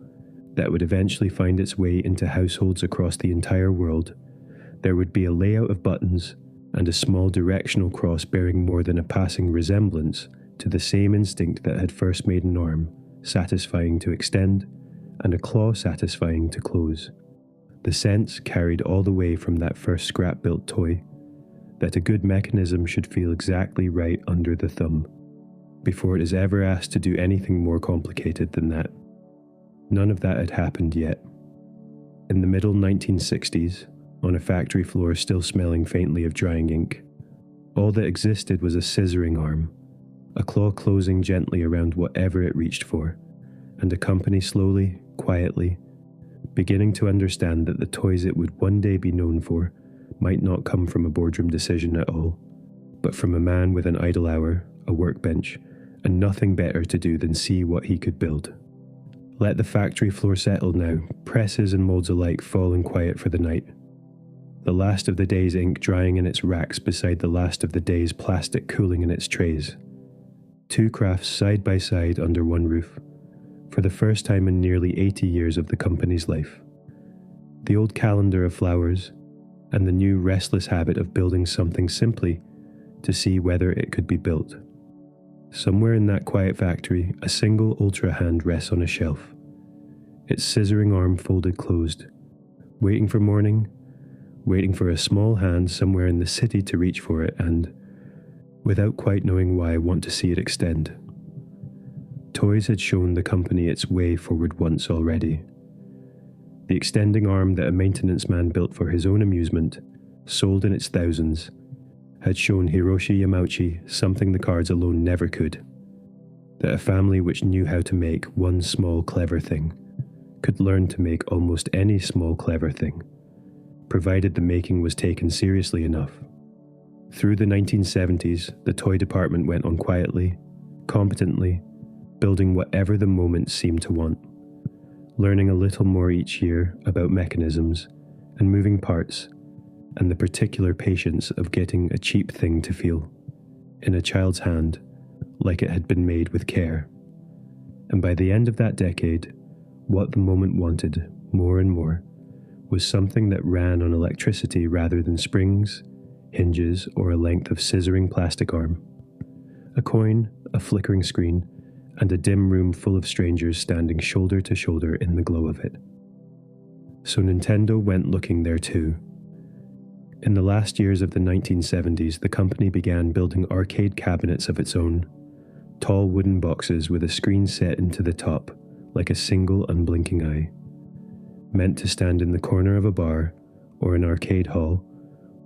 that would eventually find its way into households across the entire world, there would be a layout of buttons and a small directional cross bearing more than a passing resemblance to the same instinct that had first made an arm satisfying to extend and a claw satisfying to close. The sense carried all the way from that first scrap-built toy that a good mechanism should feel exactly right under the thumb, before it is ever asked to do anything more complicated than that. None of that had happened yet. In the middle 1960s, on a factory floor still smelling faintly of drying ink, all that existed was a scissoring arm, a claw closing gently around whatever it reached for, and a company slowly, quietly, beginning to understand that the toys it would one day be known for might not come from a boardroom decision at all, but from a man with an idle hour, a workbench, and nothing better to do than see what he could build. Let the factory floor settle now, presses and molds alike fall in quiet for the night. The last of the day's ink drying in its racks beside the last of the day's plastic cooling in its trays. Two crafts side by side under one roof, for the first time in nearly 80 years of the company's life. The old calendar of flowers, and the new restless habit of building something simply to see whether it could be built. Somewhere in that quiet factory, a single ultra hand rests on a shelf, its scissoring arm folded closed, waiting for morning, waiting for a small hand somewhere in the city to reach for it and, without quite knowing why, want to see it extend. Toys had shown the company its way forward once already. The extending arm that a maintenance man built for his own amusement, sold in its thousands, had shown Hiroshi Yamauchi something the cards alone never could, that a family which knew how to make one small clever thing could learn to make almost any small clever thing, provided the making was taken seriously enough. Through the 1970s, the toy department went on quietly, competently, building whatever the moment seemed to want, learning a little more each year about mechanisms and moving parts and the particular patience of getting a cheap thing to feel, in a child's hand, like it had been made with care. And by the end of that decade, what the moment wanted, more and more, was something that ran on electricity rather than springs, hinges, or a length of scissoring plastic arm. A coin, a flickering screen, and a dim room full of strangers standing shoulder to shoulder in the glow of it. So Nintendo went looking there too. In the last years of the 1970s, the company began building arcade cabinets of its own, tall wooden boxes with a screen set into the top, like a single unblinking eye, meant to stand in the corner of a bar, or an arcade hall,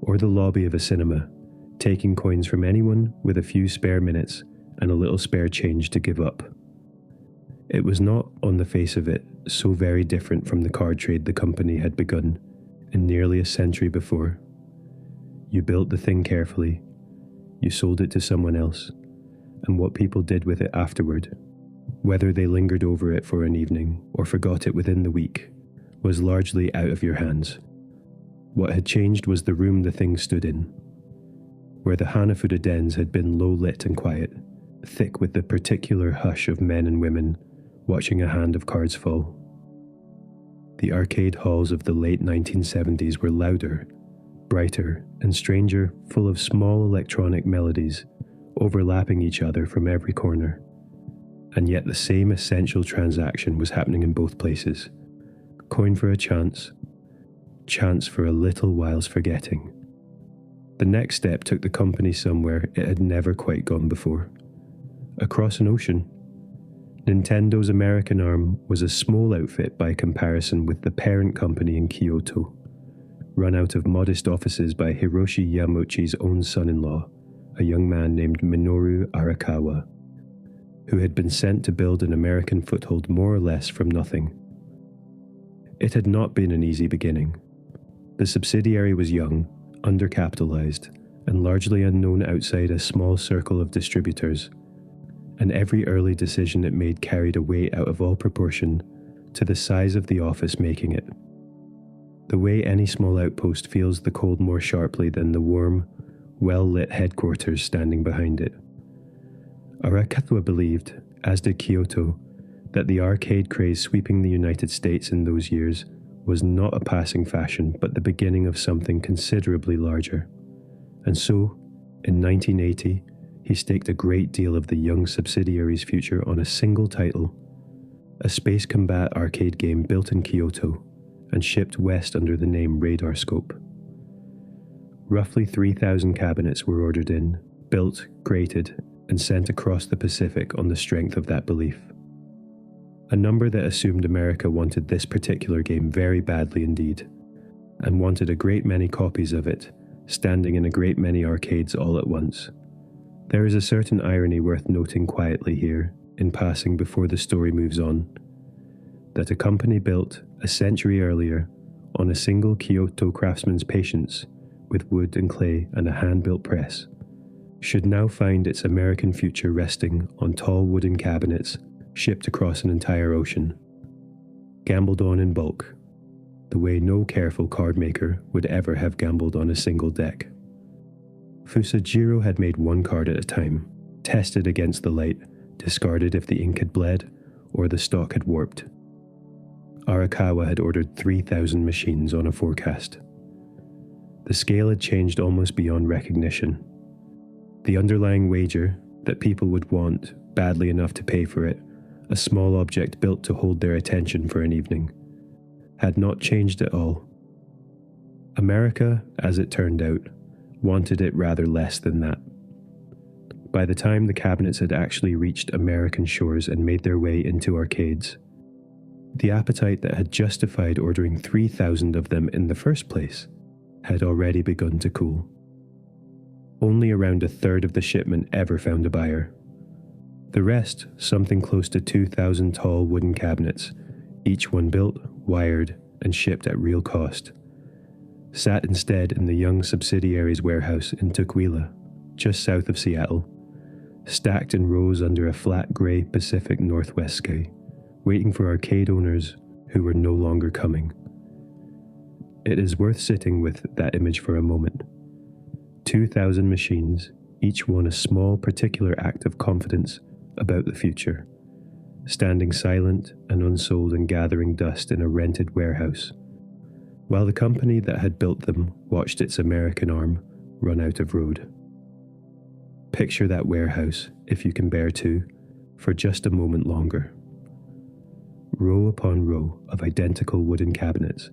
or the lobby of a cinema, taking coins from anyone with a few spare minutes and a little spare change to give up. It was not, on the face of it, so very different from the card trade the company had begun in nearly a century before. You built the thing carefully, you sold it to someone else, and what people did with it afterward, whether they lingered over it for an evening or forgot it within the week, was largely out of your hands. What had changed was the room the thing stood in, where the Hanafuda dens had been low-lit and quiet, thick with the particular hush of men and women watching a hand of cards fall. The arcade halls of the late 1970s were louder, brighter, and stranger, full of small electronic melodies overlapping each other from every corner. And yet the same essential transaction was happening in both places. Coin for a chance, chance for a little while's forgetting. The next step took the company somewhere it had never quite gone before. Across an ocean. Nintendo's American arm was a small outfit by comparison with the parent company in Kyoto, run out of modest offices by Hiroshi Yamauchi's own son-in-law, a young man named Minoru Arakawa, who had been sent to build an American foothold more or less from nothing. It had not been an easy beginning. The subsidiary was young, undercapitalized, and largely unknown outside a small circle of distributors, and every early decision it made carried a weight out of all proportion to the size of the office making it. The way any small outpost feels the cold more sharply than the warm, well-lit headquarters standing behind it. Arakawa believed, as did Kyoto, that the arcade craze sweeping the United States in those years was not a passing fashion but the beginning of something considerably larger. And so, in 1980, he staked a great deal of the young subsidiary's future on a single title, a space combat arcade game built in Kyoto, and shipped west under the name Radarscope. Roughly 3,000 cabinets were ordered in, built, graded, and sent across the Pacific on the strength of that belief. A number that assumed America wanted this particular game very badly indeed, and wanted a great many copies of it, standing in a great many arcades all at once. There is a certain irony worth noting quietly here, in passing before the story moves on, that a company built a century earlier on a single Kyoto craftsman's patience with wood and clay and a hand-built press should now find its American future resting on tall wooden cabinets shipped across an entire ocean, gambled on in bulk, the way no careful card maker would ever have gambled on a single deck. Fusajiro had made one card at a time, tested against the light, discarded if the ink had bled or the stock had warped. Arakawa had ordered 3,000 machines on a forecast. The scale had changed almost beyond recognition. The underlying wager, that people would want badly enough to pay for it, a small object built to hold their attention for an evening, had not changed at all. America, as it turned out, wanted it rather less than that. By the time the cabinets had actually reached American shores and made their way into arcades, the appetite that had justified ordering 3,000 of them in the first place had already begun to cool. Only around a third of the shipment ever found a buyer. The rest, something close to 2,000 tall wooden cabinets, each one built, wired, and shipped at real cost, sat instead in the young subsidiary's warehouse in Tukwila, just south of Seattle, stacked in rows under a flat grey Pacific Northwest sky, waiting for arcade owners who were no longer coming. It is worth sitting with that image for a moment. 2,000 machines, each one a small particular act of confidence about the future, standing silent and unsold and gathering dust in a rented warehouse, while the company that had built them watched its American arm run out of road. Picture that warehouse, if you can bear to, for just a moment longer. Row upon row of identical wooden cabinets,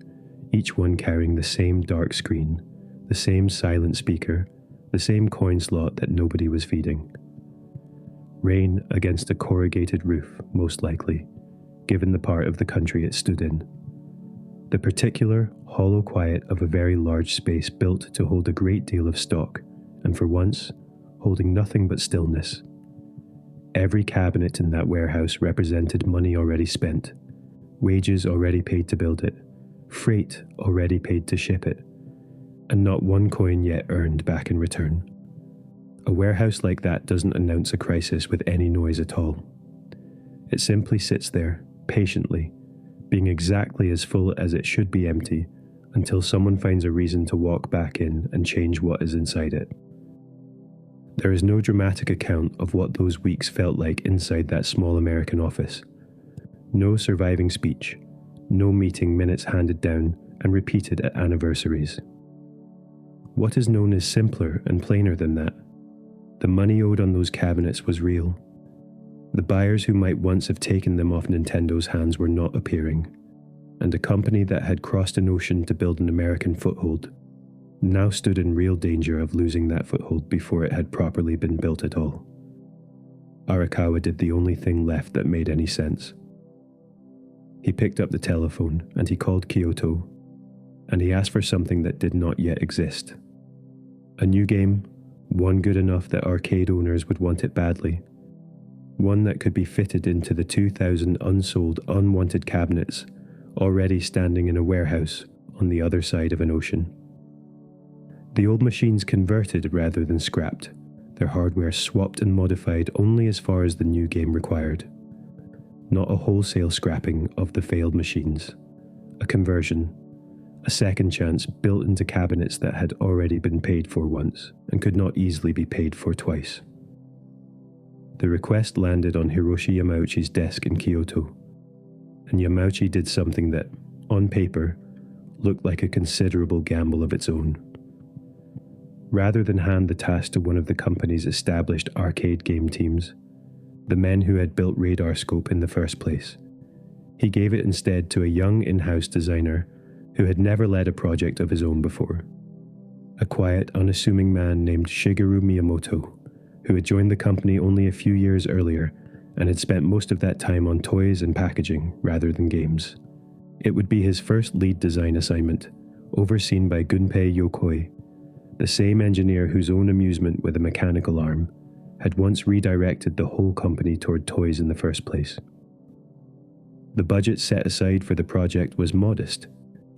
each one carrying the same dark screen, the same silent speaker, the same coin slot that nobody was feeding. Rain against a corrugated roof, most likely, given the part of the country it stood in. The particular, hollow quiet of a very large space built to hold a great deal of stock, and for once, holding nothing but stillness. Every cabinet in that warehouse represented money already spent, wages already paid to build it, freight already paid to ship it, and not one coin yet earned back in return. A warehouse like that doesn't announce a crisis with any noise at all. It simply sits there, patiently, being exactly as full as it should be empty, until someone finds a reason to walk back in and change what is inside it. There is no dramatic account of what those weeks felt like inside that small American office. No surviving speech, no meeting minutes handed down and repeated at anniversaries. What is known is simpler and plainer than that. The money owed on those cabinets was real. The buyers who might once have taken them off Nintendo's hands were not appearing, and a company that had crossed an ocean to build an American foothold now stood in real danger of losing that foothold before it had properly been built at all. Arakawa did the only thing left that made any sense. He picked up the telephone and he called Kyoto, and he asked for something that did not yet exist. A new game, one good enough that arcade owners would want it badly, one that could be fitted into the 2,000 unsold, unwanted cabinets already standing in a warehouse on the other side of an ocean. The old machines converted rather than scrapped, their hardware swapped and modified only as far as the new game required. Not a wholesale scrapping of the failed machines, a conversion, a second chance built into cabinets that had already been paid for once and could not easily be paid for twice. The request landed on Hiroshi Yamauchi's desk in Kyoto, and Yamauchi did something that, on paper, looked like a considerable gamble of its own. Rather than hand the task to one of the company's established arcade game teams, the men who had built Radarscope in the first place, he gave it instead to a young in-house designer who had never led a project of his own before. A quiet, unassuming man named Shigeru Miyamoto, who had joined the company only a few years earlier and had spent most of that time on toys and packaging rather than games. It would be his first lead design assignment, overseen by Gunpei Yokoi, the same engineer whose own amusement with a mechanical arm had once redirected the whole company toward toys in the first place. The budget set aside for the project was modest,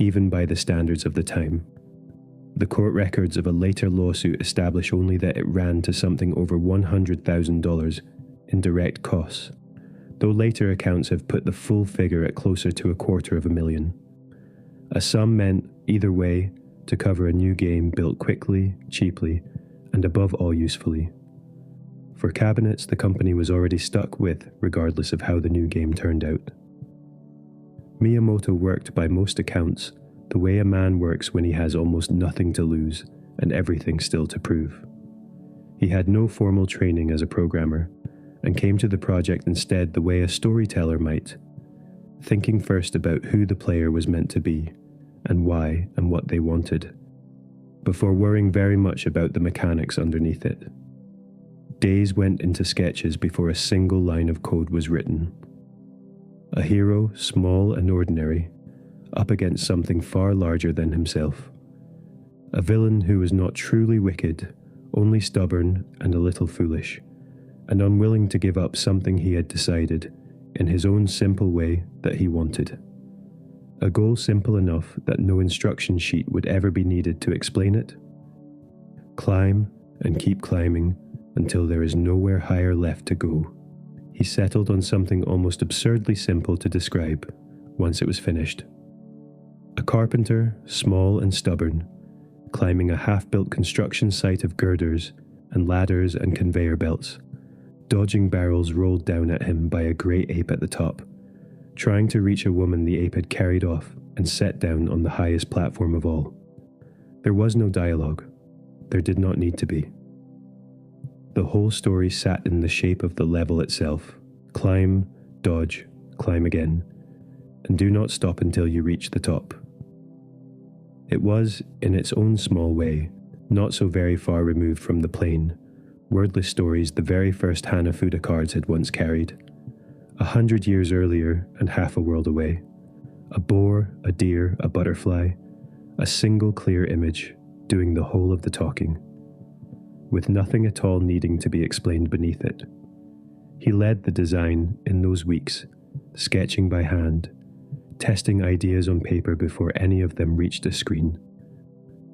even by the standards of the time. The court records of a later lawsuit establish only that it ran to something over $100,000 in direct costs, though later accounts have put the full figure at closer to $250,000. A sum meant, either way, to cover a new game built quickly, cheaply, and above all usefully. For cabinets, the company was already stuck with, regardless of how the new game turned out. Miyamoto worked by most accounts the way a man works when he has almost nothing to lose and everything still to prove. He had no formal training as a programmer and came to the project instead the way a storyteller might, thinking first about who the player was meant to be and why and what they wanted, before worrying very much about the mechanics underneath it. Days went into sketches before a single line of code was written. A hero, small and ordinary, up against something far larger than himself. A villain who was not truly wicked, only stubborn and a little foolish, and unwilling to give up something he had decided, in his own simple way, that he wanted. A goal simple enough that no instruction sheet would ever be needed to explain it. Climb and keep climbing until there is nowhere higher left to go. He settled on something almost absurdly simple to describe once it was finished. A carpenter, small and stubborn, climbing a half-built construction site of girders and ladders and conveyor belts, dodging barrels rolled down at him by a grey ape at the top, trying to reach a woman the ape had carried off and set down on the highest platform of all. There was no dialogue. There did not need to be. The whole story sat in the shape of the level itself. Climb, dodge, climb again, and do not stop until you reach the top. It was, in its own small way, not so very far removed from the plain, wordless stories the very first Hanafuda cards had once carried. 100 years earlier and half a world away. A boar, a deer, a butterfly, a single clear image doing the whole of the talking, with nothing at all needing to be explained beneath it. He led the design in those weeks, sketching by hand, testing ideas on paper before any of them reached a screen,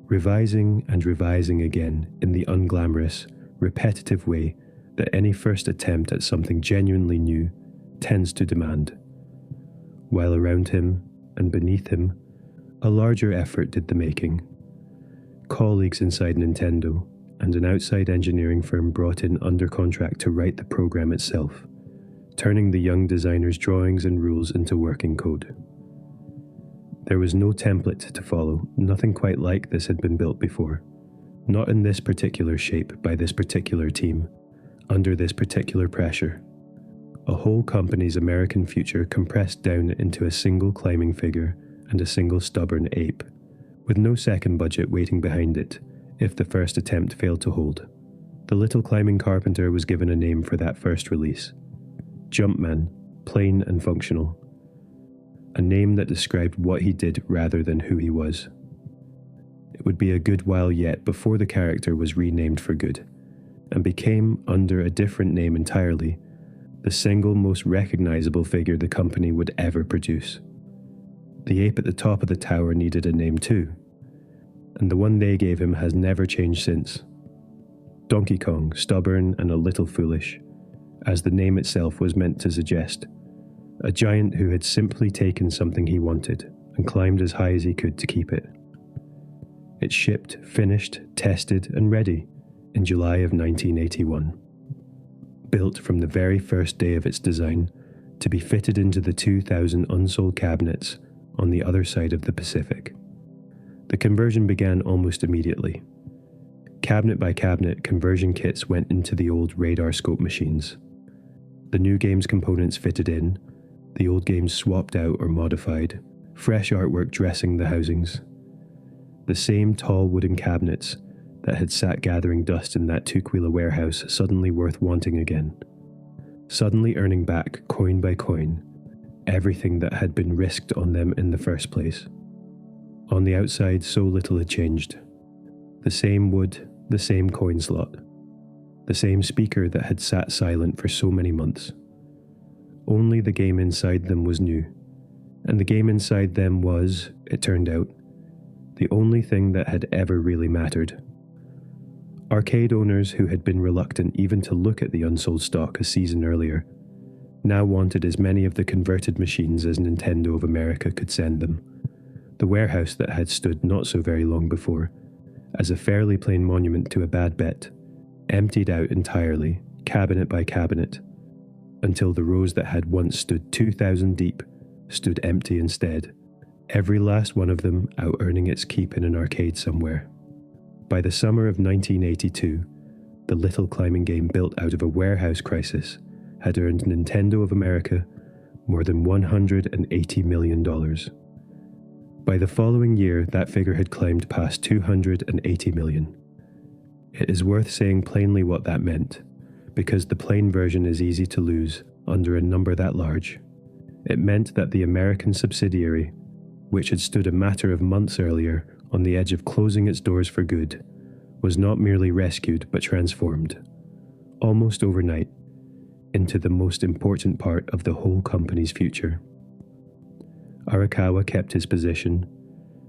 revising and revising again in the unglamorous, repetitive way that any first attempt at something genuinely new tends to demand. While around him and beneath him, a larger effort did the making. Colleagues inside Nintendo and an outside engineering firm brought in under contract to write the program itself, turning the young designer's drawings and rules into working code. There was no template to follow. Nothing quite like this had been built before. Not in this particular shape by this particular team, under this particular pressure. A whole company's American future compressed down into a single climbing figure and a single stubborn ape, with no second budget waiting behind it if the first attempt failed to hold. The little climbing carpenter was given a name for that first release. Jumpman, plain and functional. A name that described what he did rather than who he was. It would be a good while yet before the character was renamed for good, and became, under a different name entirely, the single most recognizable figure the company would ever produce. The ape at the top of the tower needed a name too, and the one they gave him has never changed since. Donkey Kong, stubborn and a little foolish, as the name itself was meant to suggest. A giant who had simply taken something he wanted and climbed as high as he could to keep it. It shipped, finished, tested, and ready in July of 1981. Built from the very first day of its design to be fitted into the 2,000 unsold cabinets on the other side of the Pacific. The conversion began almost immediately. Cabinet by cabinet, conversion kits went into the old radar scope machines. The new game's components fitted in, the old games swapped out or modified, fresh artwork dressing the housings. The same tall wooden cabinets that had sat gathering dust in that Tukwila warehouse suddenly worth wanting again. Suddenly earning back, coin by coin, everything that had been risked on them in the first place. On the outside, so little had changed. The same wood, the same coin slot. The same speaker that had sat silent for so many months. Only the game inside them was new. And the game inside them was, it turned out, the only thing that had ever really mattered. Arcade owners who had been reluctant even to look at the unsold stock a season earlier now wanted as many of the converted machines as Nintendo of America could send them. The warehouse that had stood not so very long before, as a fairly plain monument to a bad bet, emptied out entirely, cabinet by cabinet, until the rows that had once stood 2,000 deep stood empty instead, every last one of them out-earning its keep in an arcade somewhere. By the summer of 1982, the little climbing game built out of a warehouse crisis had earned Nintendo of America more than $180 million. By the following year, that figure had climbed past $280 million. It is worth saying plainly what that meant, because the plain version is easy to lose under a number that large. It meant that the American subsidiary, which had stood a matter of months earlier on the edge of closing its doors for good, was not merely rescued but transformed, almost overnight, into the most important part of the whole company's future. Arakawa kept his position,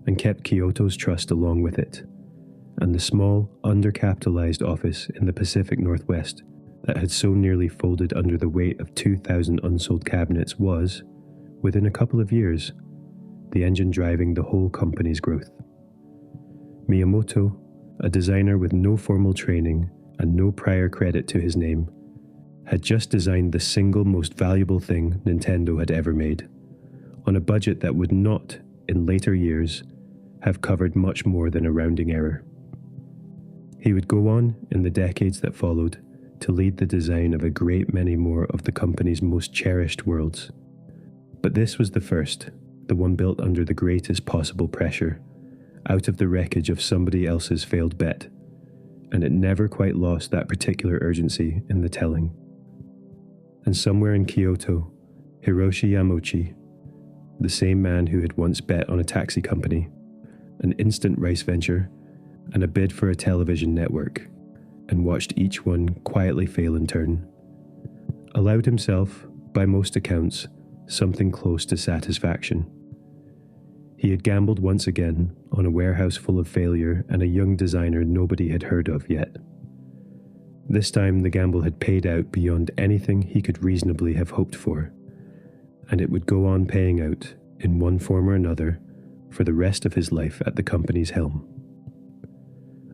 and kept Kyoto's trust along with it, and the small, undercapitalized office in the Pacific Northwest that had so nearly folded under the weight of 2,000 unsold cabinets was, within a couple of years, the engine driving the whole company's growth. Miyamoto, a designer with no formal training and no prior credit to his name, had just designed the single most valuable thing Nintendo had ever made, on a budget that would not, in later years, have covered much more than a rounding error. He would go on, in the decades that followed, to lead the design of a great many more of the company's most cherished worlds. But this was the first, the one built under the greatest possible pressure, out of the wreckage of somebody else's failed bet, and it never quite lost that particular urgency in the telling. And somewhere in Kyoto, Hiroshi Yamauchi, the same man who had once bet on a taxi company, an instant rice venture, and a bid for a television network, and watched each one quietly fail in turn, allowed himself, by most accounts, something close to satisfaction. He had gambled once again on a warehouse full of failure and a young designer nobody had heard of yet. This time the gamble had paid out beyond anything he could reasonably have hoped for, and it would go on paying out, in one form or another, for the rest of his life at the company's helm.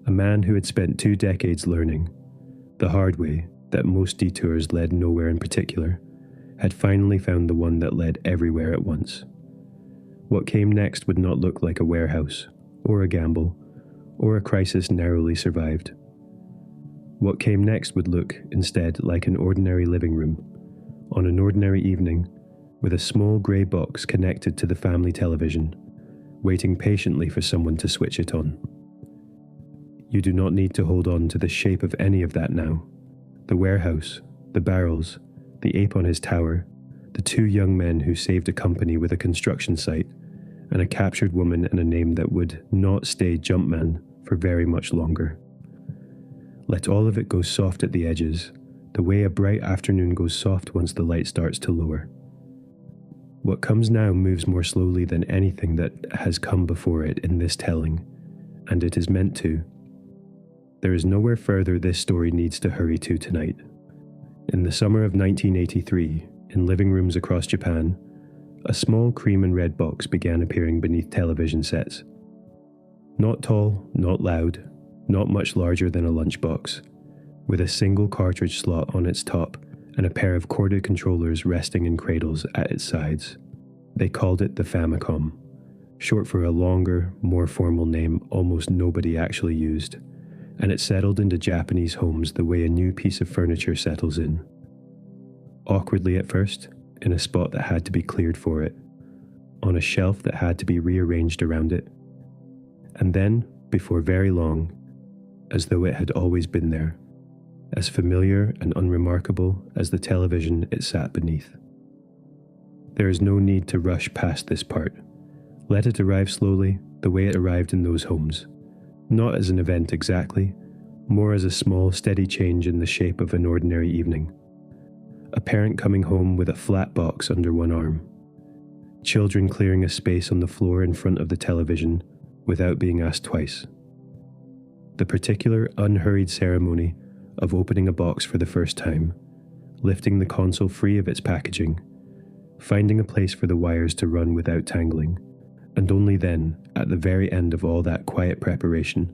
A man who had spent 2 decades learning, the hard way, that most detours led nowhere in particular, had finally found the one that led everywhere at once. What came next would not look like a warehouse, or a gamble, or a crisis narrowly survived. What came next would look, instead, like an ordinary living room, on an ordinary evening, with a small grey box connected to the family television, waiting patiently for someone to switch it on. You do not need to hold on to the shape of any of that now. The warehouse, the barrels, the ape on his tower, the 2 young men who saved a company with a construction site, and a captured woman and a name that would not stay Jumpman for very much longer. Let all of it go soft at the edges, the way a bright afternoon goes soft once the light starts to lower. What comes now moves more slowly than anything that has come before it in this telling, and it is meant to. There is nowhere further this story needs to hurry to tonight. In the summer of 1983, in living rooms across Japan, a small cream and red box began appearing beneath television sets. Not tall, not loud, not much larger than a lunchbox, with a single cartridge slot on its top and a pair of corded controllers resting in cradles at its sides. They called it the Famicom, short for a longer, more formal name almost nobody actually used, and it settled into Japanese homes the way a new piece of furniture settles in. Awkwardly at first, in a spot that had to be cleared for it, on a shelf that had to be rearranged around it. And then, before very long, as though it had always been there, as familiar and unremarkable as the television it sat beneath. There is no need to rush past this part. Let it arrive slowly, the way it arrived in those homes. Not as an event exactly, more as a small, steady change in the shape of an ordinary evening. A parent coming home with a flat box under one arm. Children clearing a space on the floor in front of the television without being asked twice. The particular unhurried ceremony of opening a box for the first time, lifting the console free of its packaging, finding a place for the wires to run without tangling, and only then, at the very end of all that quiet preparation,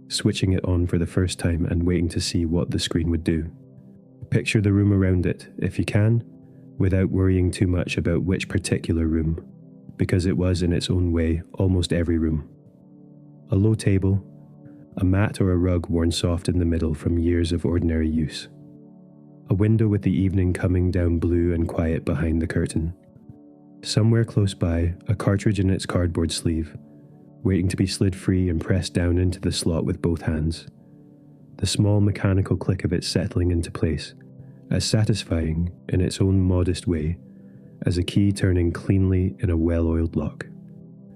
switching it on for the first time and waiting to see what the screen would do. Picture the room around it, if you can, without worrying too much about which particular room, because it was in its own way almost every room. A low table, a mat or a rug worn soft in the middle from years of ordinary use. A window with the evening coming down blue and quiet behind the curtain. Somewhere close by, a cartridge in its cardboard sleeve, waiting to be slid free and pressed down into the slot with both hands. The small mechanical click of it settling into place, as satisfying, in its own modest way, as a key turning cleanly in a well-oiled lock.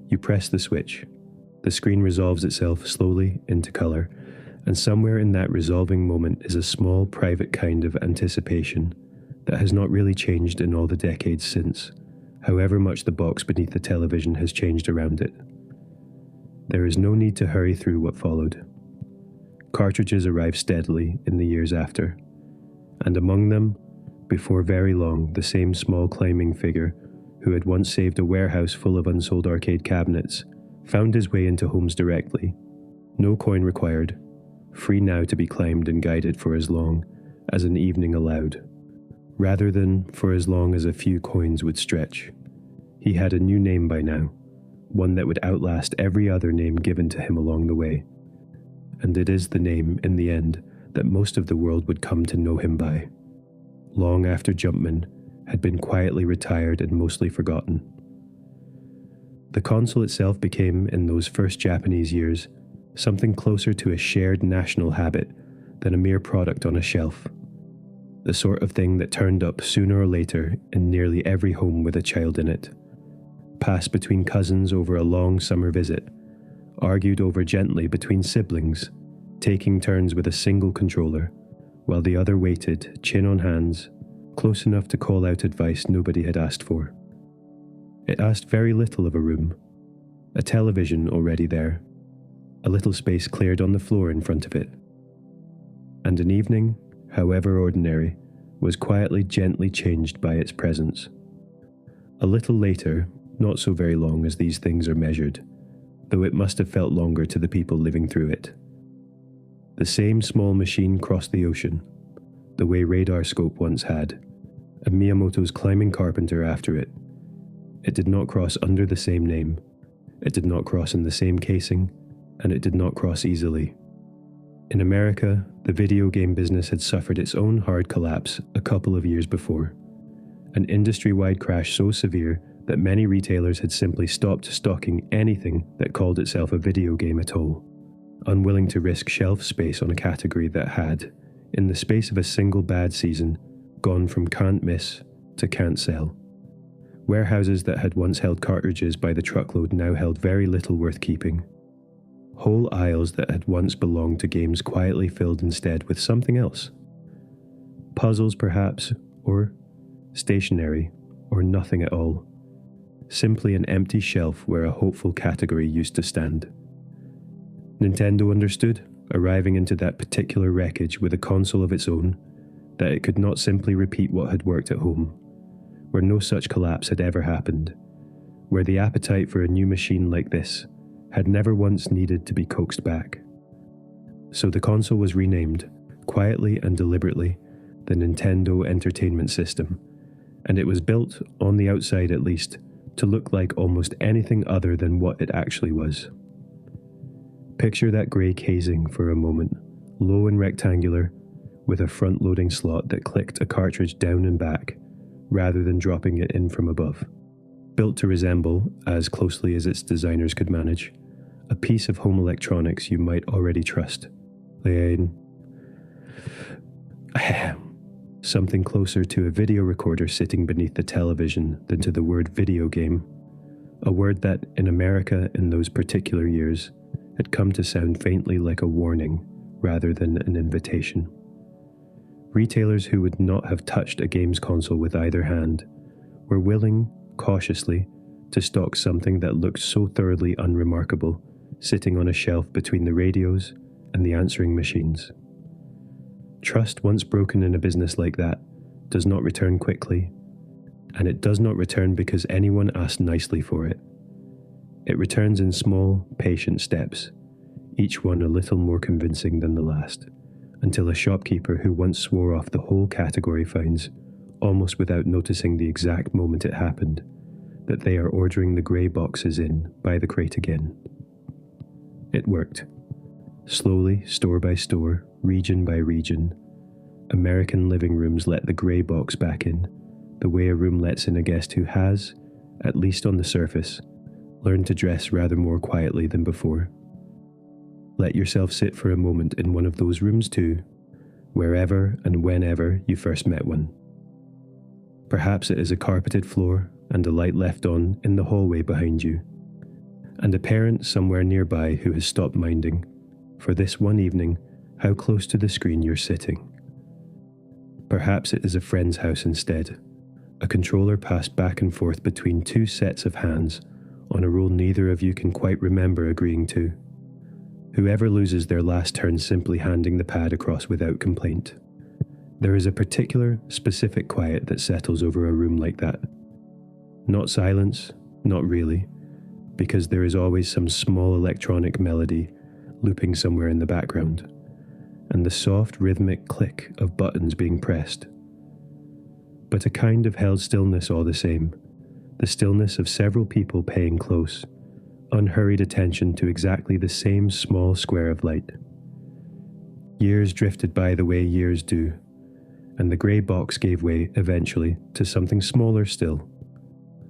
You press the switch. The screen resolves itself slowly into color, and somewhere in that resolving moment is a small private kind of anticipation that has not really changed in all the decades since, however much the box beneath the television has changed around it. There is no need to hurry through what followed. Cartridges arrived steadily in the years after, and among them, before very long, the same small climbing figure who had once saved a warehouse full of unsold arcade cabinets found his way into homes directly. No coin required, free now to be climbed and guided for as long as an evening allowed, rather than for as long as a few coins would stretch. He had a new name by now, one that would outlast every other name given to him along the way. And it is the name, in the end, that most of the world would come to know him by, long after Jumpman had been quietly retired and mostly forgotten. The console itself became, in those first Japanese years, something closer to a shared national habit than a mere product on a shelf. The sort of thing that turned up sooner or later in nearly every home with a child in it, passed between cousins over a long summer visit, argued over gently between siblings, taking turns with a single controller, while the other waited, chin on hands, close enough to call out advice nobody had asked for. It asked very little of a room, a television already there, a little space cleared on the floor in front of it. And an evening, however ordinary, was quietly, gently changed by its presence. A little later, not so very long as these things are measured, though it must have felt longer to the people living through it. The same small machine crossed the ocean, the way radar scope once had, and Miyamoto's climbing carpenter after it. It did not cross under the same name, it did not cross in the same casing, and it did not cross easily. In America, the video game business had suffered its own hard collapse a couple of years before, an industry-wide crash so severe that many retailers had simply stopped stocking anything that called itself a video game at all, unwilling to risk shelf space on a category that had, in the space of a single bad season, gone from can't miss to can't sell. Warehouses that had once held cartridges by the truckload now held very little worth keeping. Whole aisles that had once belonged to games quietly filled instead with something else. Puzzles perhaps, or stationery, or nothing at all. Simply an empty shelf where a hopeful category used to stand. Nintendo understood, arriving into that particular wreckage with a console of its own, that it could not simply repeat what had worked at home, where no such collapse had ever happened, where the appetite for a new machine like this had never once needed to be coaxed back. So the console was renamed, quietly and deliberately, the Nintendo Entertainment System, and it was built, on the outside at least, to look like almost anything other than what it actually was. Picture that grey casing for a moment, low and rectangular, with a front-loading slot that clicked a cartridge down and back, rather than dropping it in from above. built to resemble, as closely as its designers could manage, a piece of home electronics you might already trust. Something closer to a video recorder sitting beneath the television than to the word video game, a word that, in America in those particular years, had come to sound faintly like a warning rather than an invitation. Retailers who would not have touched a games console with either hand were willing, cautiously, to stock something that looked so thoroughly unremarkable, sitting on a shelf between the radios and the answering machines. Trust once broken in a business like that does not return quickly, and it does not return because anyone asked nicely for it. It returns in small, patient steps, each one a little more convincing than the last, until a shopkeeper who once swore off the whole category finds, almost without noticing the exact moment it happened, that they are ordering the grey boxes in by the crate again. It worked. Slowly, store by store, region by region, American living rooms let the grey box back in, the way a room lets in a guest who has, at least on the surface, learned to dress rather more quietly than before. Let yourself sit for a moment in one of those rooms too, wherever and whenever you first met one. Perhaps it is a carpeted floor and a light left on in the hallway behind you, and a parent somewhere nearby who has stopped minding, for this one evening, how close to the screen you're sitting. Perhaps it is a friend's house instead, a controller passed back and forth between two sets of hands on a rule neither of you can quite remember agreeing to. Whoever loses their last turn simply handing the pad across without complaint. There is a particular, specific quiet that settles over a room like that. Not silence, not really, because there is always some small electronic melody looping somewhere in the background, and the soft rhythmic click of buttons being pressed. But a kind of held stillness all the same, the stillness of several people paying close, unhurried attention to exactly the same small square of light. Years drifted by the way years do, and the grey box gave way, eventually, to something smaller still.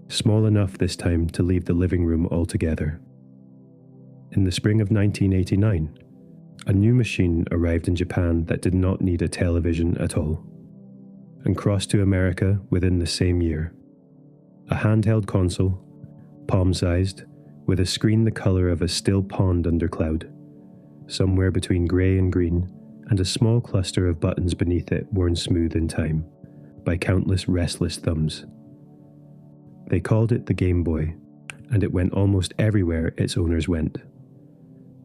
Small enough this time to leave the living room altogether. In the spring of 1989, a new machine arrived in Japan that did not need a television at all, and crossed to America within the same year. A handheld console, palm-sized, with a screen the colour of a still pond under cloud, somewhere between grey and green, and a small cluster of buttons beneath it worn smooth in time, by countless restless thumbs. They called it the Game Boy, and it went almost everywhere its owners went.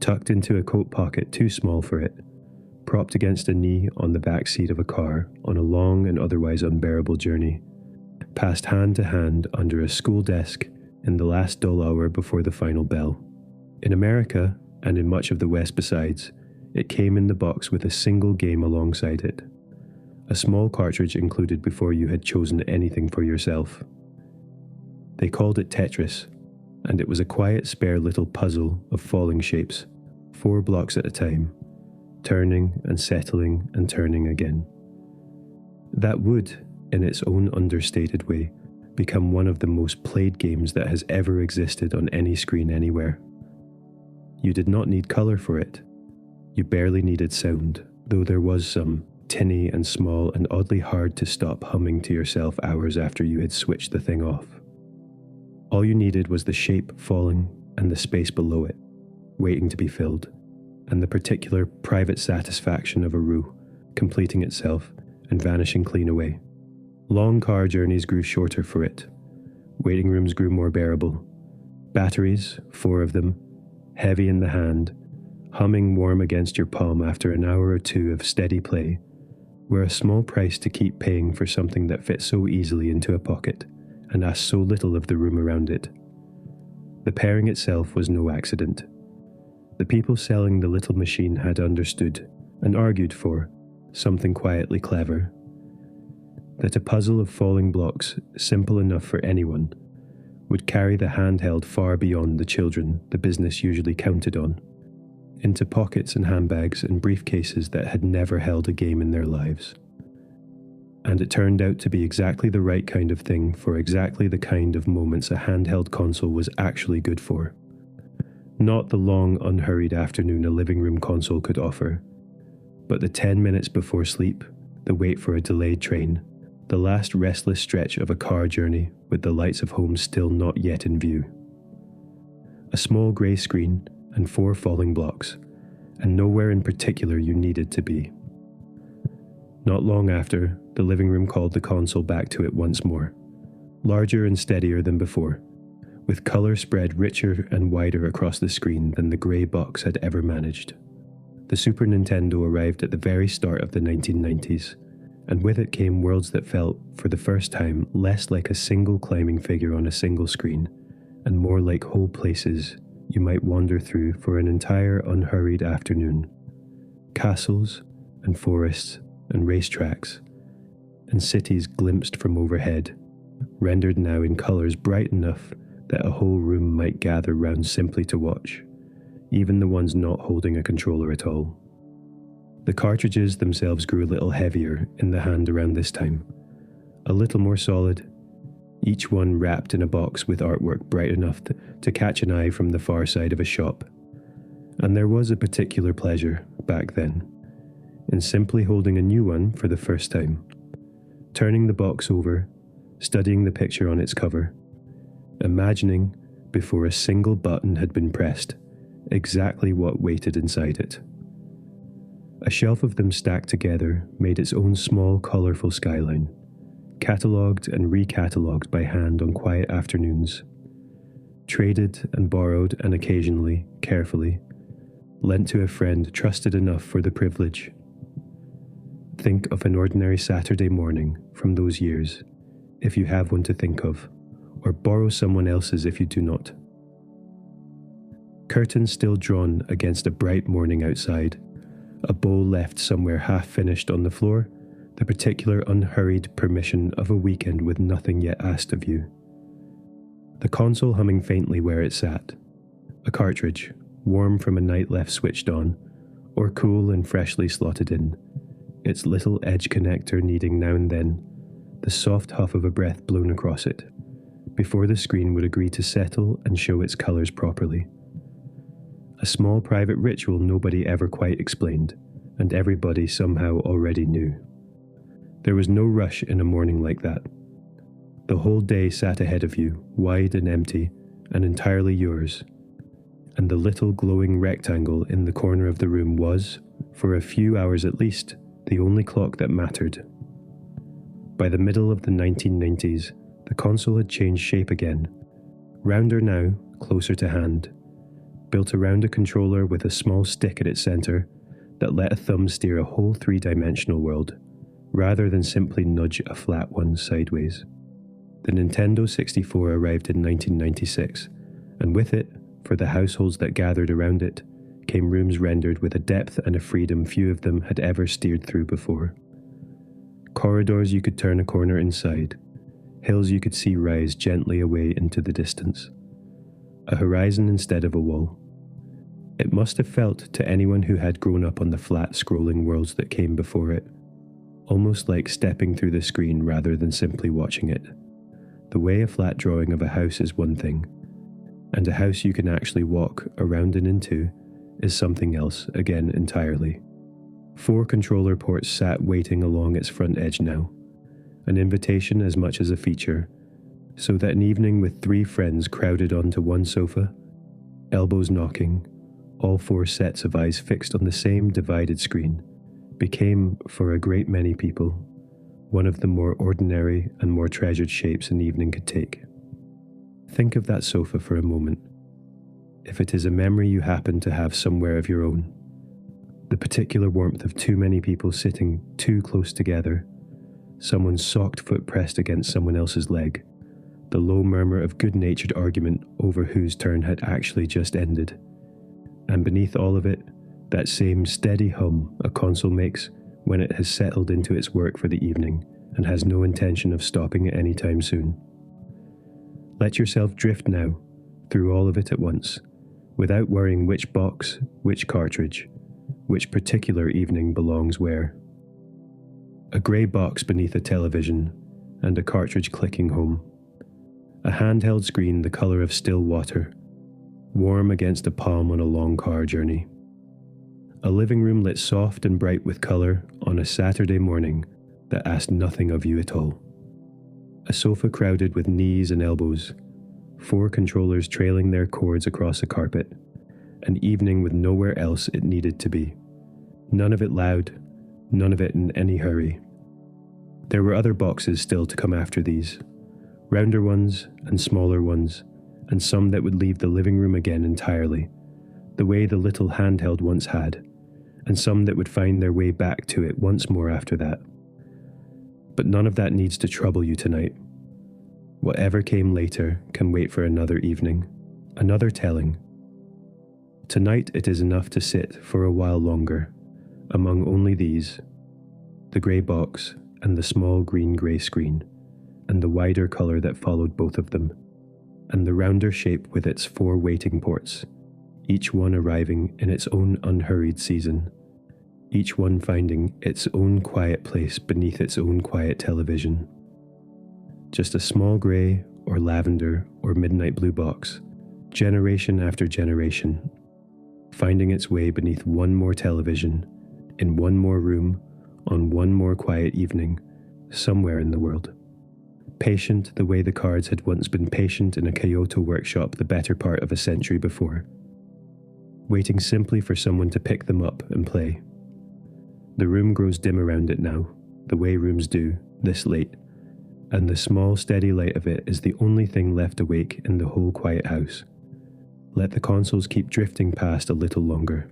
Tucked into a coat pocket too small for it, propped against a knee on the back seat of a car on a long and otherwise unbearable journey, passed hand to hand under a school desk in the last dull hour before the final bell. In America, and in much of the West besides, it came in the box with a single game alongside it, a small cartridge included before you had chosen anything for yourself. They called it Tetris, and it was a quiet, spare little puzzle of falling shapes, 4 blocks at a time, turning and settling and turning again. That would, in its own understated way, become one of the most played games that has ever existed on any screen anywhere. You did not need colour for it. You barely needed sound, though there was some, tinny and small and oddly hard to stop humming to yourself hours after you had switched the thing off. All you needed was the shape falling and the space below it, waiting to be filled, and the particular private satisfaction of a roue, completing itself and vanishing clean away. Long car journeys grew shorter for it. Waiting rooms grew more bearable. Batteries, 4 of them, heavy in the hand, humming warm against your palm after an hour or 2 of steady play, were a small price to keep paying for something that fit so easily into a pocket and asked so little of the room around it. The pairing itself was no accident. The people selling the little machine had understood, and argued for, something quietly clever. That a puzzle of falling blocks, simple enough for anyone, would carry the handheld far beyond the children the business usually counted on, into pockets and handbags and briefcases that had never held a game in their lives. And it turned out to be exactly the right kind of thing for exactly the kind of moments a handheld console was actually good for. Not the long, unhurried afternoon a living room console could offer, but the 10 minutes before sleep, the wait for a delayed train, the last restless stretch of a car journey with the lights of home still not yet in view. A small grey screen and 4 falling blocks, and nowhere in particular you needed to be. Not long after, the living room called the console back to it once more, larger and steadier than before, with colour spread richer and wider across the screen than the grey box had ever managed. The Super Nintendo arrived at the very start of the 1990s, and with it came worlds that felt, for the first time, less like a single climbing figure on a single screen, and more like whole places you might wander through for an entire unhurried afternoon. Castles and forests and racetracks, and cities glimpsed from overhead, rendered now in colours bright enough that a whole room might gather round simply to watch, even the ones not holding a controller at all. The cartridges themselves grew a little heavier in the hand around this time, a little more solid, each one wrapped in a box with artwork bright enough to catch an eye from the far side of a shop. And there was a particular pleasure, back then, in simply holding a new one for the first time, turning the box over, studying the picture on its cover, imagining, before a single button had been pressed, exactly what waited inside it. A shelf of them stacked together made its own small, colourful skyline, catalogued and recatalogued by hand on quiet afternoons, traded and borrowed and occasionally, carefully, lent to a friend trusted enough for the privilege. Think of an ordinary Saturday morning from those years, if you have one to think of, or borrow someone else's if you do not. Curtains still drawn against a bright morning outside, a bowl left somewhere half-finished on the floor, the particular unhurried permission of a weekend with nothing yet asked of you. The console humming faintly where it sat, a cartridge, warm from a night left switched on, or cool and freshly slotted in, its little edge connector needing now and then the soft huff of a breath blown across it, before the screen would agree to settle and show its colours properly. A small private ritual nobody ever quite explained, and everybody somehow already knew. There was no rush in a morning like that. The whole day sat ahead of you, wide and empty, and entirely yours, and the little glowing rectangle in the corner of the room was, for a few hours at least, the only clock that mattered. By the middle of the 1990s, the console had changed shape again, rounder now, closer to hand, built around a controller with a small stick at its centre that let a thumb steer a whole three-dimensional world, rather than simply nudge a flat one sideways. The Nintendo 64 arrived in 1996, and with it, for the households that gathered around it, came rooms rendered with a depth and a freedom few of them had ever steered through before. Corridors you could turn a corner inside, hills you could see rise gently away into the distance. A horizon instead of a wall. It must have felt to anyone who had grown up on the flat scrolling worlds that came before it, almost like stepping through the screen rather than simply watching it. The way a flat drawing of a house is one thing, and a house you can actually walk around and into is something else again entirely. 4 controller ports sat waiting along its front edge now, an invitation as much as a feature, so that an evening with 3 friends crowded onto one sofa, elbows knocking, all 4 sets of eyes fixed on the same divided screen, became, for a great many people, one of the more ordinary and more treasured shapes an evening could take. Think of that sofa for a moment. If it is a memory you happen to have somewhere of your own, the particular warmth of too many people sitting too close together, someone's socked foot pressed against someone else's leg, the low murmur of good-natured argument over whose turn had actually just ended, and beneath all of it, that same steady hum a console makes when it has settled into its work for the evening and has no intention of stopping it anytime soon. Let yourself drift now, through all of it at once, without worrying which box, which cartridge, which particular evening belongs where. A grey box beneath a television, and a cartridge clicking home. A handheld screen the colour of still water, warm against a palm on a long car journey. A living room lit soft and bright with colour on a Saturday morning that asked nothing of you at all. A sofa crowded with knees and elbows, 4 controllers trailing their cords across a carpet, an evening with nowhere else it needed to be. None of it loud, none of it in any hurry. There were other boxes still to come after these, rounder ones and smaller ones, and some that would leave the living room again entirely, the way the little handheld once had, and some that would find their way back to it once more after that. But none of that needs to trouble you tonight. Whatever came later can wait for another evening, another telling. Tonight it is enough to sit for a while longer, among only these, the grey box and the small green-grey screen, and the wider colour that followed both of them, and the rounder shape with its 4 waiting ports, each one arriving in its own unhurried season, each one finding its own quiet place beneath its own quiet television. Just a small grey or lavender or midnight blue box, generation after generation, finding its way beneath one more television, in one more room, on one more quiet evening, somewhere in the world. Patient the way the cards had once been patient in a Kyoto workshop the better part of a century before, waiting simply for someone to pick them up and play. The room grows dim around it now, the way rooms do, this late, and the small steady light of it is the only thing left awake in the whole quiet house. Let the consoles keep drifting past a little longer,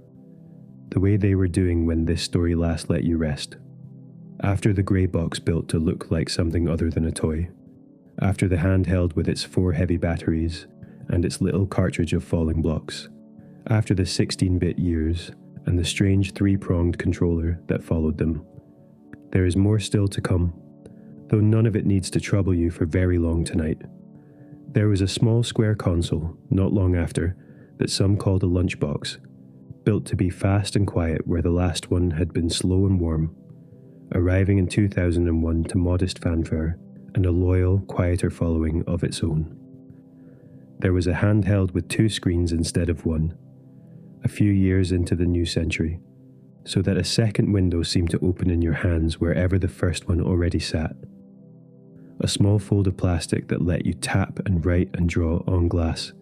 the way they were doing when this story last let you rest. After the grey box built to look like something other than a toy, after the handheld with its 4 heavy batteries and its little cartridge of falling blocks, after the 16-bit years and the strange 3-pronged controller that followed them. There is more still to come, though none of it needs to trouble you for very long tonight. There was a small square console, not long after, that some called a lunchbox, built to be fast and quiet where the last one had been slow and warm, arriving in 2001 to modest fanfare and a loyal, quieter following of its own. There was a handheld with 2 screens instead of 1, a few years into the new century, so that a second window seemed to open in your hands wherever the first one already sat. A small fold of plastic that let you tap and write and draw on glass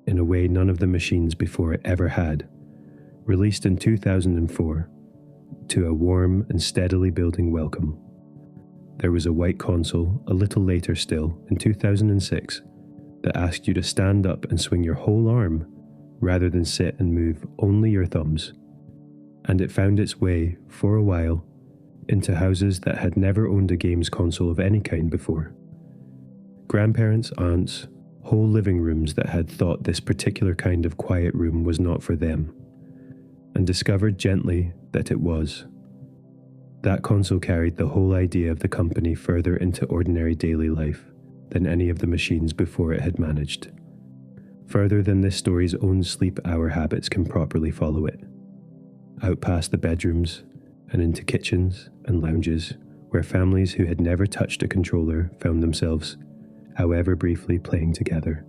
in a way none of the machines before it ever had, released in 2004, to a warm and steadily building welcome. There was a white console a little later still, in 2006, that asked you to stand up and swing your whole arm rather than sit and move only your thumbs. And it found its way, for a while, into houses that had never owned a games console of any kind before. Grandparents, aunts, whole living rooms that had thought this particular kind of quiet room was not for them, and discovered gently that it was. That console carried the whole idea of the company further into ordinary daily life than any of the machines before it had managed, further than this story's own sleep hour habits can properly follow it, out past the bedrooms and into kitchens and lounges where families who had never touched a controller found themselves, however briefly, playing together.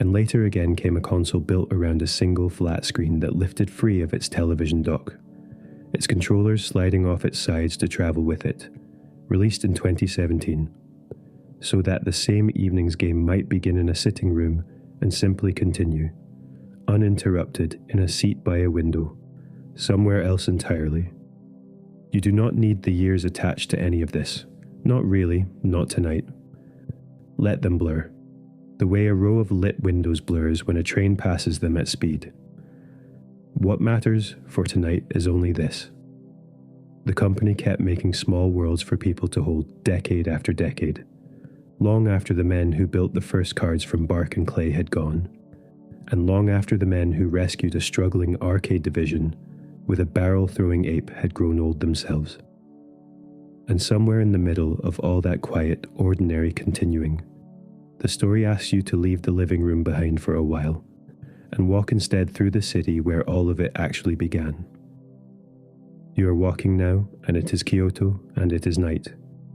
And later again came a console built around a single flat screen that lifted free of its television dock, its controllers sliding off its sides to travel with it, released in 2017, so that the same evening's game might begin in a sitting room and simply continue, uninterrupted in a seat by a window, somewhere else entirely. You do not need the years attached to any of this. Not really, not tonight. Let them blur, the way a row of lit windows blurs when a train passes them at speed. What matters for tonight is only this. The company kept making small worlds for people to hold decade after decade, long after the men who built the first cards from bark and clay had gone, and long after the men who rescued a struggling arcade division with a barrel-throwing ape had grown old themselves. And somewhere in the middle of all that quiet, ordinary continuing, the story asks you to leave the living room behind for a while and walk instead through the city where all of it actually began. You are walking now, and it is Kyoto, and it is night,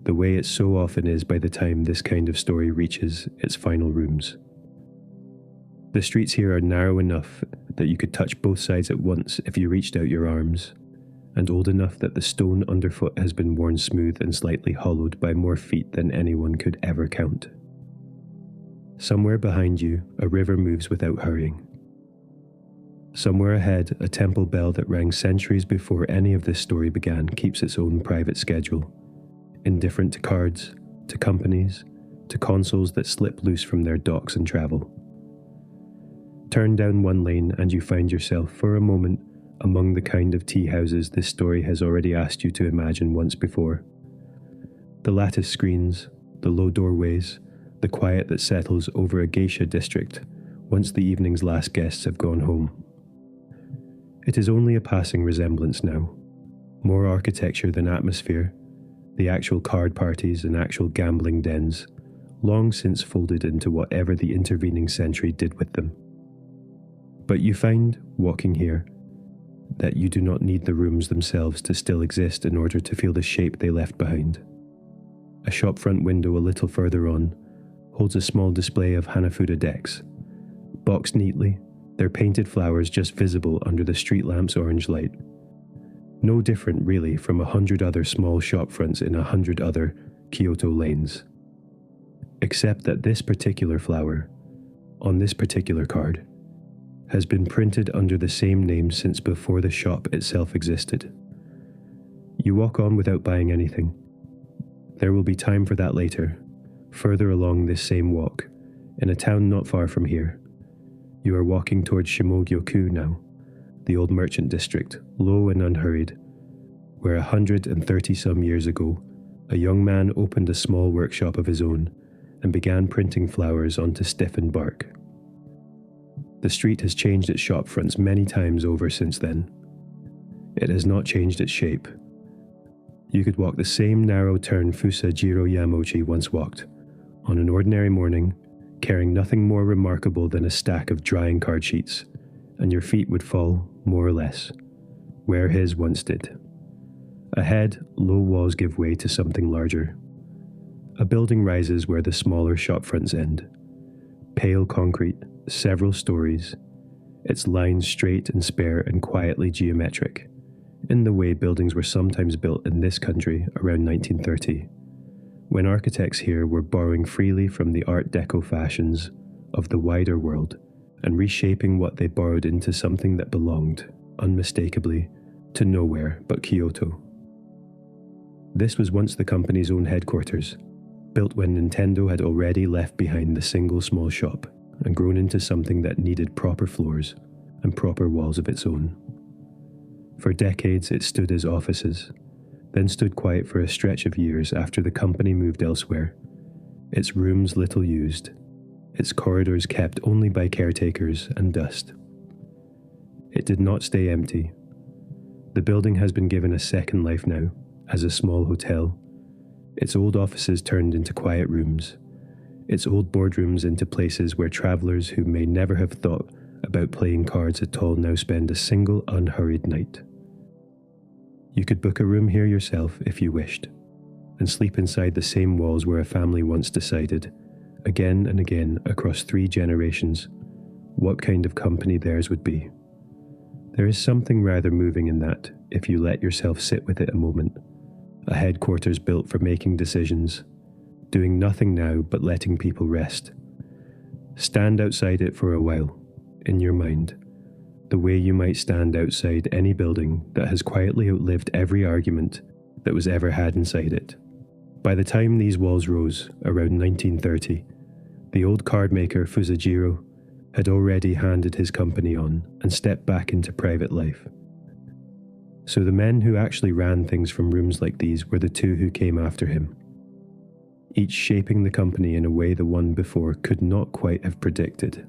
the way it so often is by the time this kind of story reaches its final rooms. The streets here are narrow enough that you could touch both sides at once if you reached out your arms, and old enough that the stone underfoot has been worn smooth and slightly hollowed by more feet than anyone could ever count. Somewhere behind you, a river moves without hurrying. Somewhere ahead, a temple bell that rang centuries before any of this story began keeps its own private schedule, indifferent to cards, to companies, to consoles that slip loose from their docks and travel. Turn down one lane and you find yourself, for a moment, among the kind of tea houses this story has already asked you to imagine once before. The lattice screens, the low doorways, the quiet that settles over a geisha district once the evening's last guests have gone home. It is only a passing resemblance now, more architecture than atmosphere, the actual card parties and actual gambling dens, long since folded into whatever the intervening century did with them. But you find, walking here, that you do not need the rooms themselves to still exist in order to feel the shape they left behind. A shopfront window a little further on holds a small display of Hanafuda decks, boxed neatly, their painted flowers just visible under the street lamp's orange light. No different, really, from 100 other small shopfronts in 100 other Kyoto lanes. Except that this particular flower, on this particular card, has been printed under the same name since before the shop itself existed. You walk on without buying anything. There will be time for that later, further along this same walk, in a town not far from here. You are walking towards Shimogyō-ku now, the old merchant district, low and unhurried, where 130-some years ago, a young man opened a small workshop of his own and began printing flowers onto stiffened bark. The street has changed its shop fronts many times over since then. It has not changed its shape. You could walk the same narrow turn Fusajiro Yamochi once walked, on an ordinary morning, carrying nothing more remarkable than a stack of drying card sheets, and your feet would fall, more or less, where his once did. Ahead, low walls give way to something larger. A building rises where the smaller shop fronts end. Pale concrete, several stories, its lines straight and spare and quietly geometric, in the way buildings were sometimes built in this country around 1930, when architects here were borrowing freely from the Art Deco fashions of the wider world and reshaping what they borrowed into something that belonged, unmistakably, to nowhere but Kyoto. This was once the company's own headquarters, built when Nintendo had already left behind the single small shop and grown into something that needed proper floors and proper walls of its own. For decades it stood as offices, then stood quiet for a stretch of years after the company moved elsewhere, its rooms little used, its corridors kept only by caretakers and dust. It did not stay empty. The building has been given a second life now, as a small hotel, its old offices turned into quiet rooms, its old boardrooms into places where travellers who may never have thought about playing cards at all now spend a single unhurried night. You could book a room here yourself if you wished, and sleep inside the same walls where a family once decided, again and again across 3 generations, what kind of company theirs would be. There is something rather moving in that, if you let yourself sit with it a moment. A headquarters built for making decisions, doing nothing now but letting people rest. Stand outside it for a while, in your mind, the way you might stand outside any building that has quietly outlived every argument that was ever had inside it. By the time these walls rose, around 1930, the old cardmaker Fusajiro had already handed his company on and stepped back into private life. So the men who actually ran things from rooms like these were the 2 who came after him, each shaping the company in a way the one before could not quite have predicted.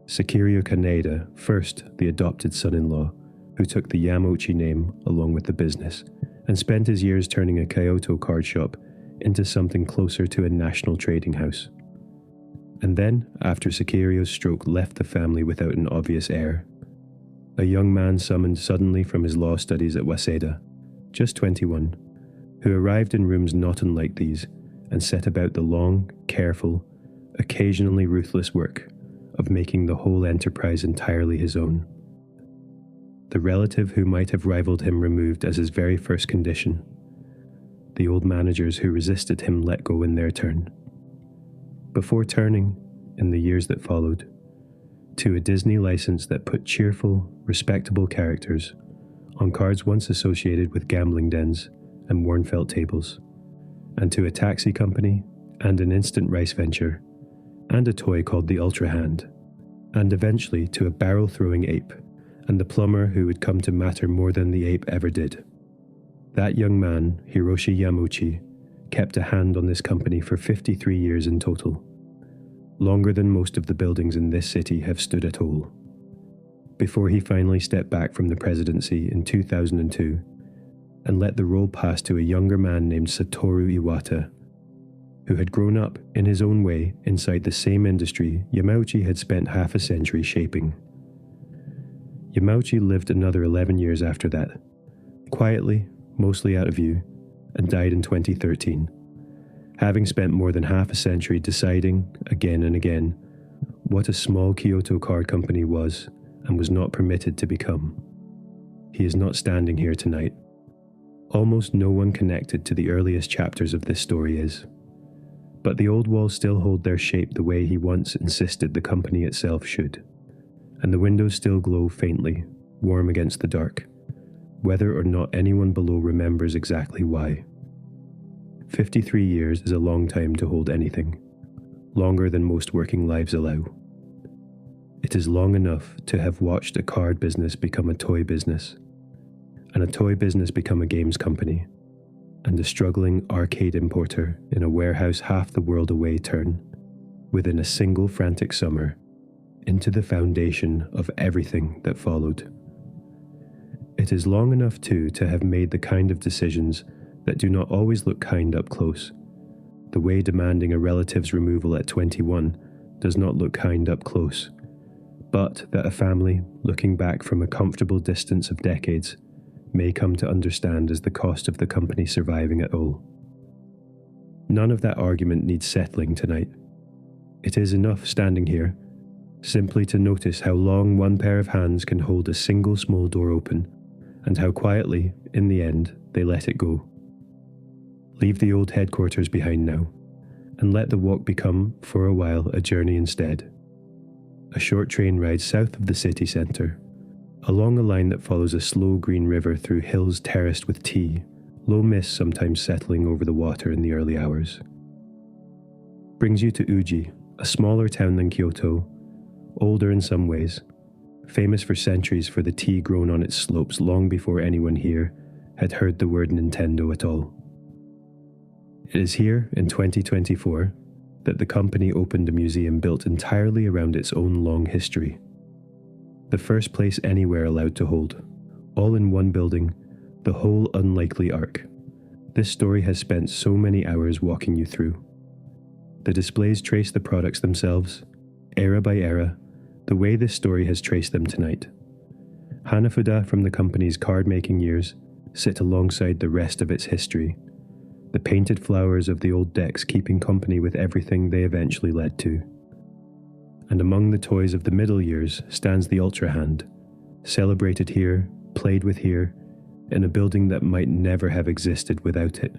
Sakiryo Kaneda, first the adopted son-in-law, who took the Yamochi name along with the business, and spent his years turning a Kyoto card shop into something closer to a national trading house. And then, after Sakiryo's stroke left the family without an obvious heir, a young man summoned suddenly from his law studies at Waseda, just 21, who arrived in rooms not unlike these and set about the long, careful, occasionally ruthless work of making the whole enterprise entirely his own. The relative who might have rivaled him removed as his very first condition. The old managers who resisted him let go in their turn. Before turning, in the years that followed, to a Disney license that put cheerful, respectable characters on cards once associated with gambling dens and worn felt tables, and to a taxi company and an instant rice venture, and a toy called the Ultra Hand, and eventually to a barrel-throwing ape, and the plumber who would come to matter more than the ape ever did. That young man, Hiroshi Yamauchi, kept a hand on this company for 53 years in total, longer than most of the buildings in this city have stood at all, before he finally stepped back from the presidency in 2002 and let the role pass to a younger man named Satoru Iwata, who had grown up in his own way inside the same industry Yamauchi had spent half a century shaping. Yamauchi lived another 11 years after that, quietly, mostly out of view, and died in 2013, having spent more than half a century deciding, again and again, what a small Kyoto card company was and was not permitted to become. He is not standing here tonight. Almost no one connected to the earliest chapters of this story is. But the old walls still hold their shape the way he once insisted the company itself should, and the windows still glow faintly, warm against the dark, whether or not anyone below remembers exactly why. 53 years is a long time to hold anything, longer than most working lives allow. It is long enough to have watched a card business become a toy business, and a toy business become a games company, and a struggling arcade importer in a warehouse half the world away turn, within a single frantic summer, into the foundation of everything that followed. It is long enough too to have made the kind of decisions that do not always look kind up close. The way demanding a relative's removal at 21 does not look kind up close, but that a family, looking back from a comfortable distance of decades, may come to understand as the cost of the company surviving at all. None of that argument needs settling tonight. It is enough standing here, simply to notice how long one pair of hands can hold a single small door open, and how quietly, in the end, they let it go. Leave the old headquarters behind now, and let the walk become, for a while, a journey instead. A short train ride south of the city centre, along a line that follows a slow green river through hills terraced with tea, low mist sometimes settling over the water in the early hours. Brings you to Uji, a smaller town than Kyoto, older in some ways, famous for centuries for the tea grown on its slopes long before anyone here had heard the word Nintendo at all. It is here, in 2024, that the company opened a museum built entirely around its own long history. The first place anywhere allowed to hold, all in one building, the whole unlikely arc. This story has spent so many hours walking you through. The displays trace the products themselves, era by era, the way this story has traced them tonight. Hanafuda from the company's card-making years sit alongside the rest of its history, the painted flowers of the old decks keeping company with everything they eventually led to. And among the toys of the middle years stands the Ultra Hand, celebrated here, played with here, in a building that might never have existed without it.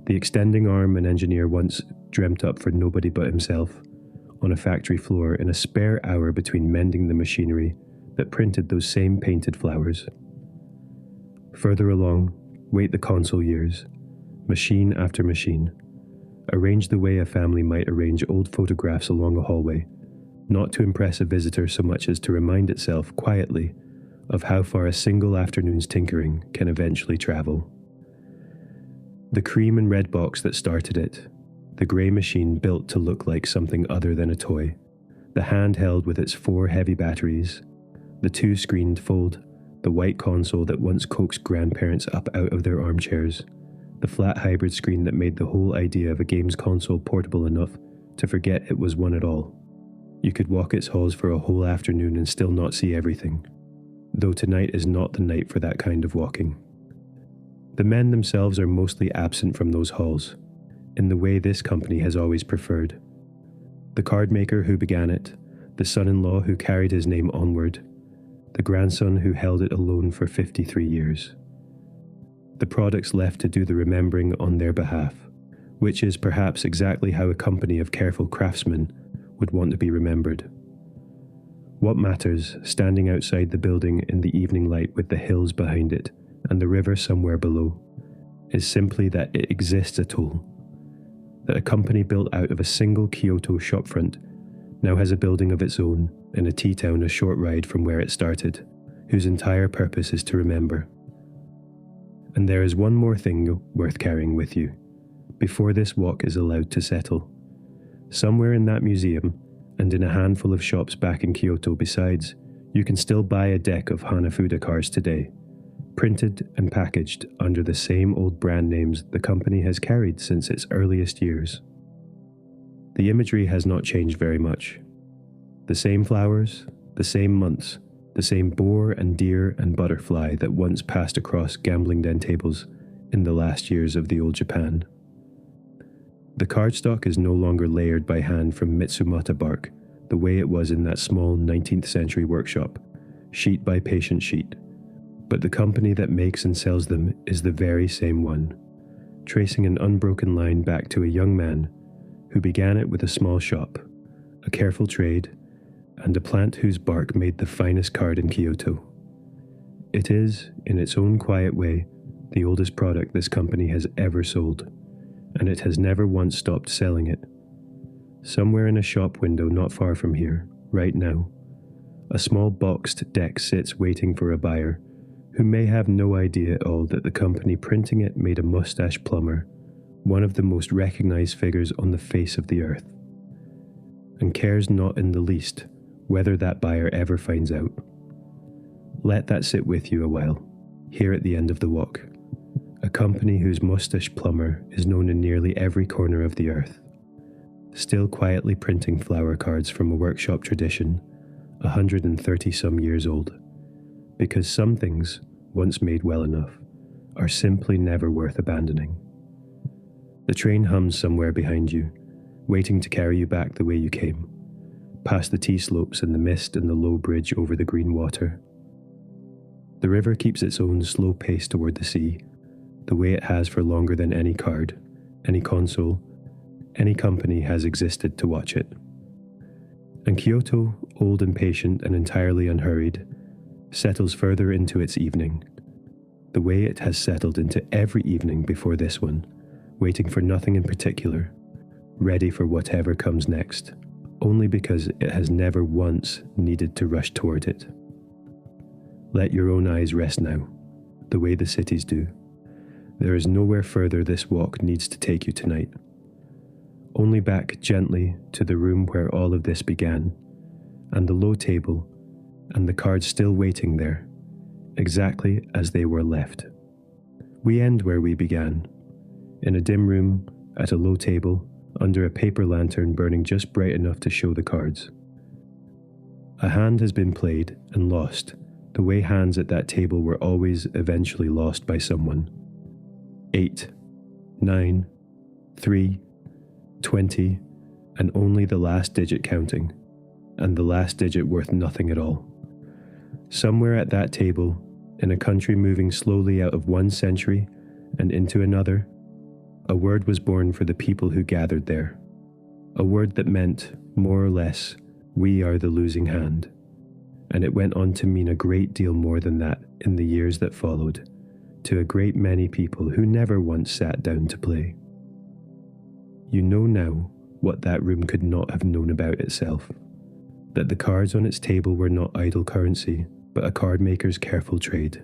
The extending arm an engineer once dreamt up for nobody but himself, on a factory floor in a spare hour between mending the machinery that printed those same painted flowers. Further along, wait the console years, machine after machine, arranged the way a family might arrange old photographs along a hallway, not to impress a visitor so much as to remind itself quietly of how far a single afternoon's tinkering can eventually travel. The cream and red box that started it, the grey machine built to look like something other than a toy, the handheld with its 4 heavy batteries, the 2-screened fold, the white console that once coaxed grandparents up out of their armchairs, the flat hybrid screen that made the whole idea of a games console portable enough to forget it was one at all. You could walk its halls for a whole afternoon and still not see everything, though tonight is not the night for that kind of walking. The men themselves are mostly absent from those halls, in the way this company has always preferred. The cardmaker who began it, the son-in-law who carried his name onward, the grandson who held it alone for 53 years. The products left to do the remembering on their behalf, which is perhaps exactly how a company of careful craftsmen would want to be remembered. What matters, standing outside the building in the evening light with the hills behind it and the river somewhere below, is simply that it exists at all. That a company built out of a single Kyoto shopfront now has a building of its own in a tea town a short ride from where it started, whose entire purpose is to remember. And there is one more thing worth carrying with you, before this walk is allowed to settle. Somewhere in that museum, and in a handful of shops back in Kyoto besides, you can still buy a deck of Hanafuda cars today, printed and packaged under the same old brand names the company has carried since its earliest years. The imagery has not changed very much. The same flowers, the same months, the same boar and deer and butterfly that once passed across gambling den tables in the last years of the old Japan. The cardstock is no longer layered by hand from Mitsumata bark, the way it was in that small 19th century workshop, sheet by patient sheet, but the company that makes and sells them is the very same one, tracing an unbroken line back to a young man who began it with a small shop, a careful trade, and a plant whose bark made the finest card in Kyoto. It is, in its own quiet way, the oldest product this company has ever sold, and it has never once stopped selling it. Somewhere in a shop window not far from here, right now, a small boxed deck sits waiting for a buyer who may have no idea at all that the company printing it made a mustache plumber, one of the most recognized figures on the face of the earth, and cares not in the least whether that buyer ever finds out. Let that sit with you a while, here at the end of the walk. A company whose mustache plumber is known in nearly every corner of the earth, still quietly printing flower cards from a workshop tradition, 130 some years old, because some things, once made well enough, are simply never worth abandoning. The train hums somewhere behind you, waiting to carry you back the way you came, past the tea slopes and the mist and the low bridge over the green water. The river keeps its own slow pace toward the sea, the way it has for longer than any card, any console, any company has existed to watch it. And Kyoto, old and patient and entirely unhurried, settles further into its evening, the way it has settled into every evening before this one, waiting for nothing in particular, ready for whatever comes next, only because it has never once needed to rush toward it. Let your own eyes rest now, the way the cities do. There is nowhere further this walk needs to take you tonight. Only back gently to the room where all of this began, and the low table, and the cards still waiting there, exactly as they were left. We end where we began, in a dim room, at a low table, under a paper lantern burning just bright enough to show the cards. A hand has been played and lost, the way hands at that table were always eventually lost by someone. 8, 9, 3, 20, and only the last digit counting, and the last digit worth nothing at all. Somewhere at that table, in a country moving slowly out of one century and into another, a word was born for the people who gathered there. A word that meant, more or less, we are the losing hand. And it went on to mean a great deal more than that in the years that followed, to a great many people who never once sat down to play. You know now what that room could not have known about itself, that the cards on its table were not idle currency, but a card maker's careful trade.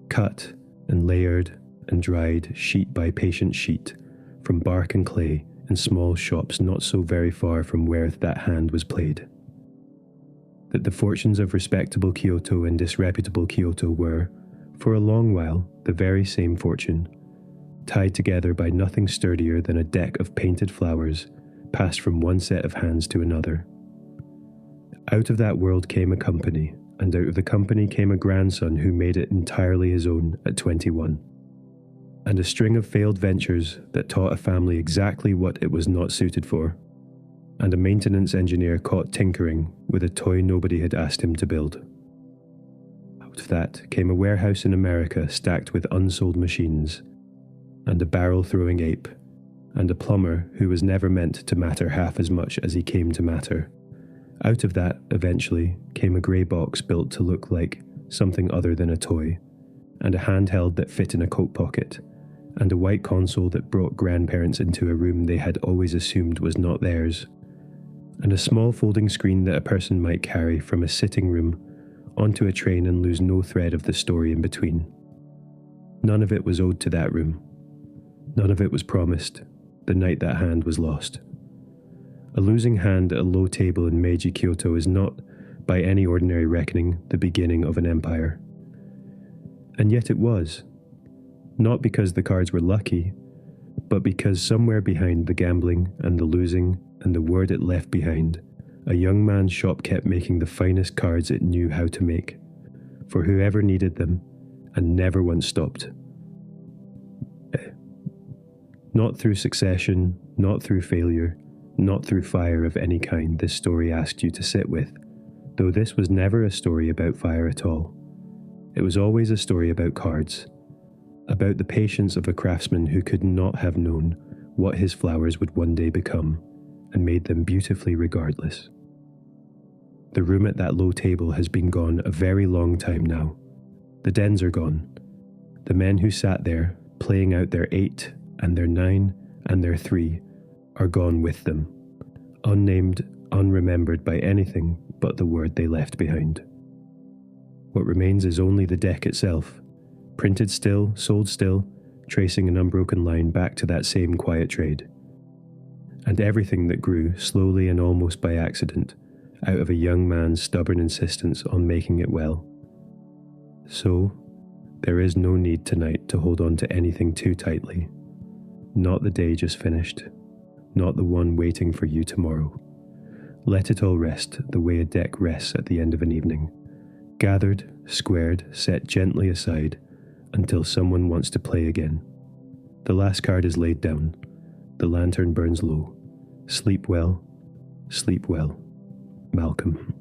Cut and layered and dried sheet by patient sheet, from bark and clay in small shops not so very far from where that hand was played. That the fortunes of respectable Kyoto and disreputable Kyoto were, for a long while, the very same fortune, tied together by nothing sturdier than a deck of painted flowers passed from one set of hands to another. Out of that world came a company, and out of the company came a grandson who made it entirely his own at 21. And a string of failed ventures that taught a family exactly what it was not suited for, and a maintenance engineer caught tinkering with a toy nobody had asked him to build. Out of that came a warehouse in America stacked with unsold machines, and a barrel-throwing ape, and a plumber who was never meant to matter half as much as he came to matter. Out of that, eventually, came a grey box built to look like something other than a toy, and a handheld that fit in a coat pocket, and a white console that brought grandparents into a room they had always assumed was not theirs, and a small folding screen that a person might carry from a sitting room onto a train and lose no thread of the story in between. None of it was owed to that room. None of it was promised the night that hand was lost. A losing hand at a low table in Meiji, Kyoto is not, by any ordinary reckoning, the beginning of an empire. And yet it was. Not because the cards were lucky, but because somewhere behind the gambling and the losing and the word it left behind, a young man's shop kept making the finest cards it knew how to make, for whoever needed them, and never once stopped. Not through succession, not through failure, not through fire of any kind this story asked you to sit with, though this was never a story about fire at all. It was always a story about cards, about the patience of a craftsman who could not have known what his flowers would one day become, and made them beautifully regardless. The room at that low table has been gone a very long time now. The dens are gone. The men who sat there, playing out their 8 and their 9 and their 3, are gone with them, unnamed, unremembered by anything but the word they left behind. What remains is only the deck itself, printed still, sold still, tracing an unbroken line back to that same quiet trade. And everything that grew, slowly and almost by accident, out of a young man's stubborn insistence on making it well. So, there is no need tonight to hold on to anything too tightly. Not the day just finished, not the one waiting for you tomorrow. Let it all rest the way a deck rests at the end of an evening, gathered, squared, set gently aside until someone wants to play again. The last card is laid down, the lantern burns low. Sleep well, Malcolm.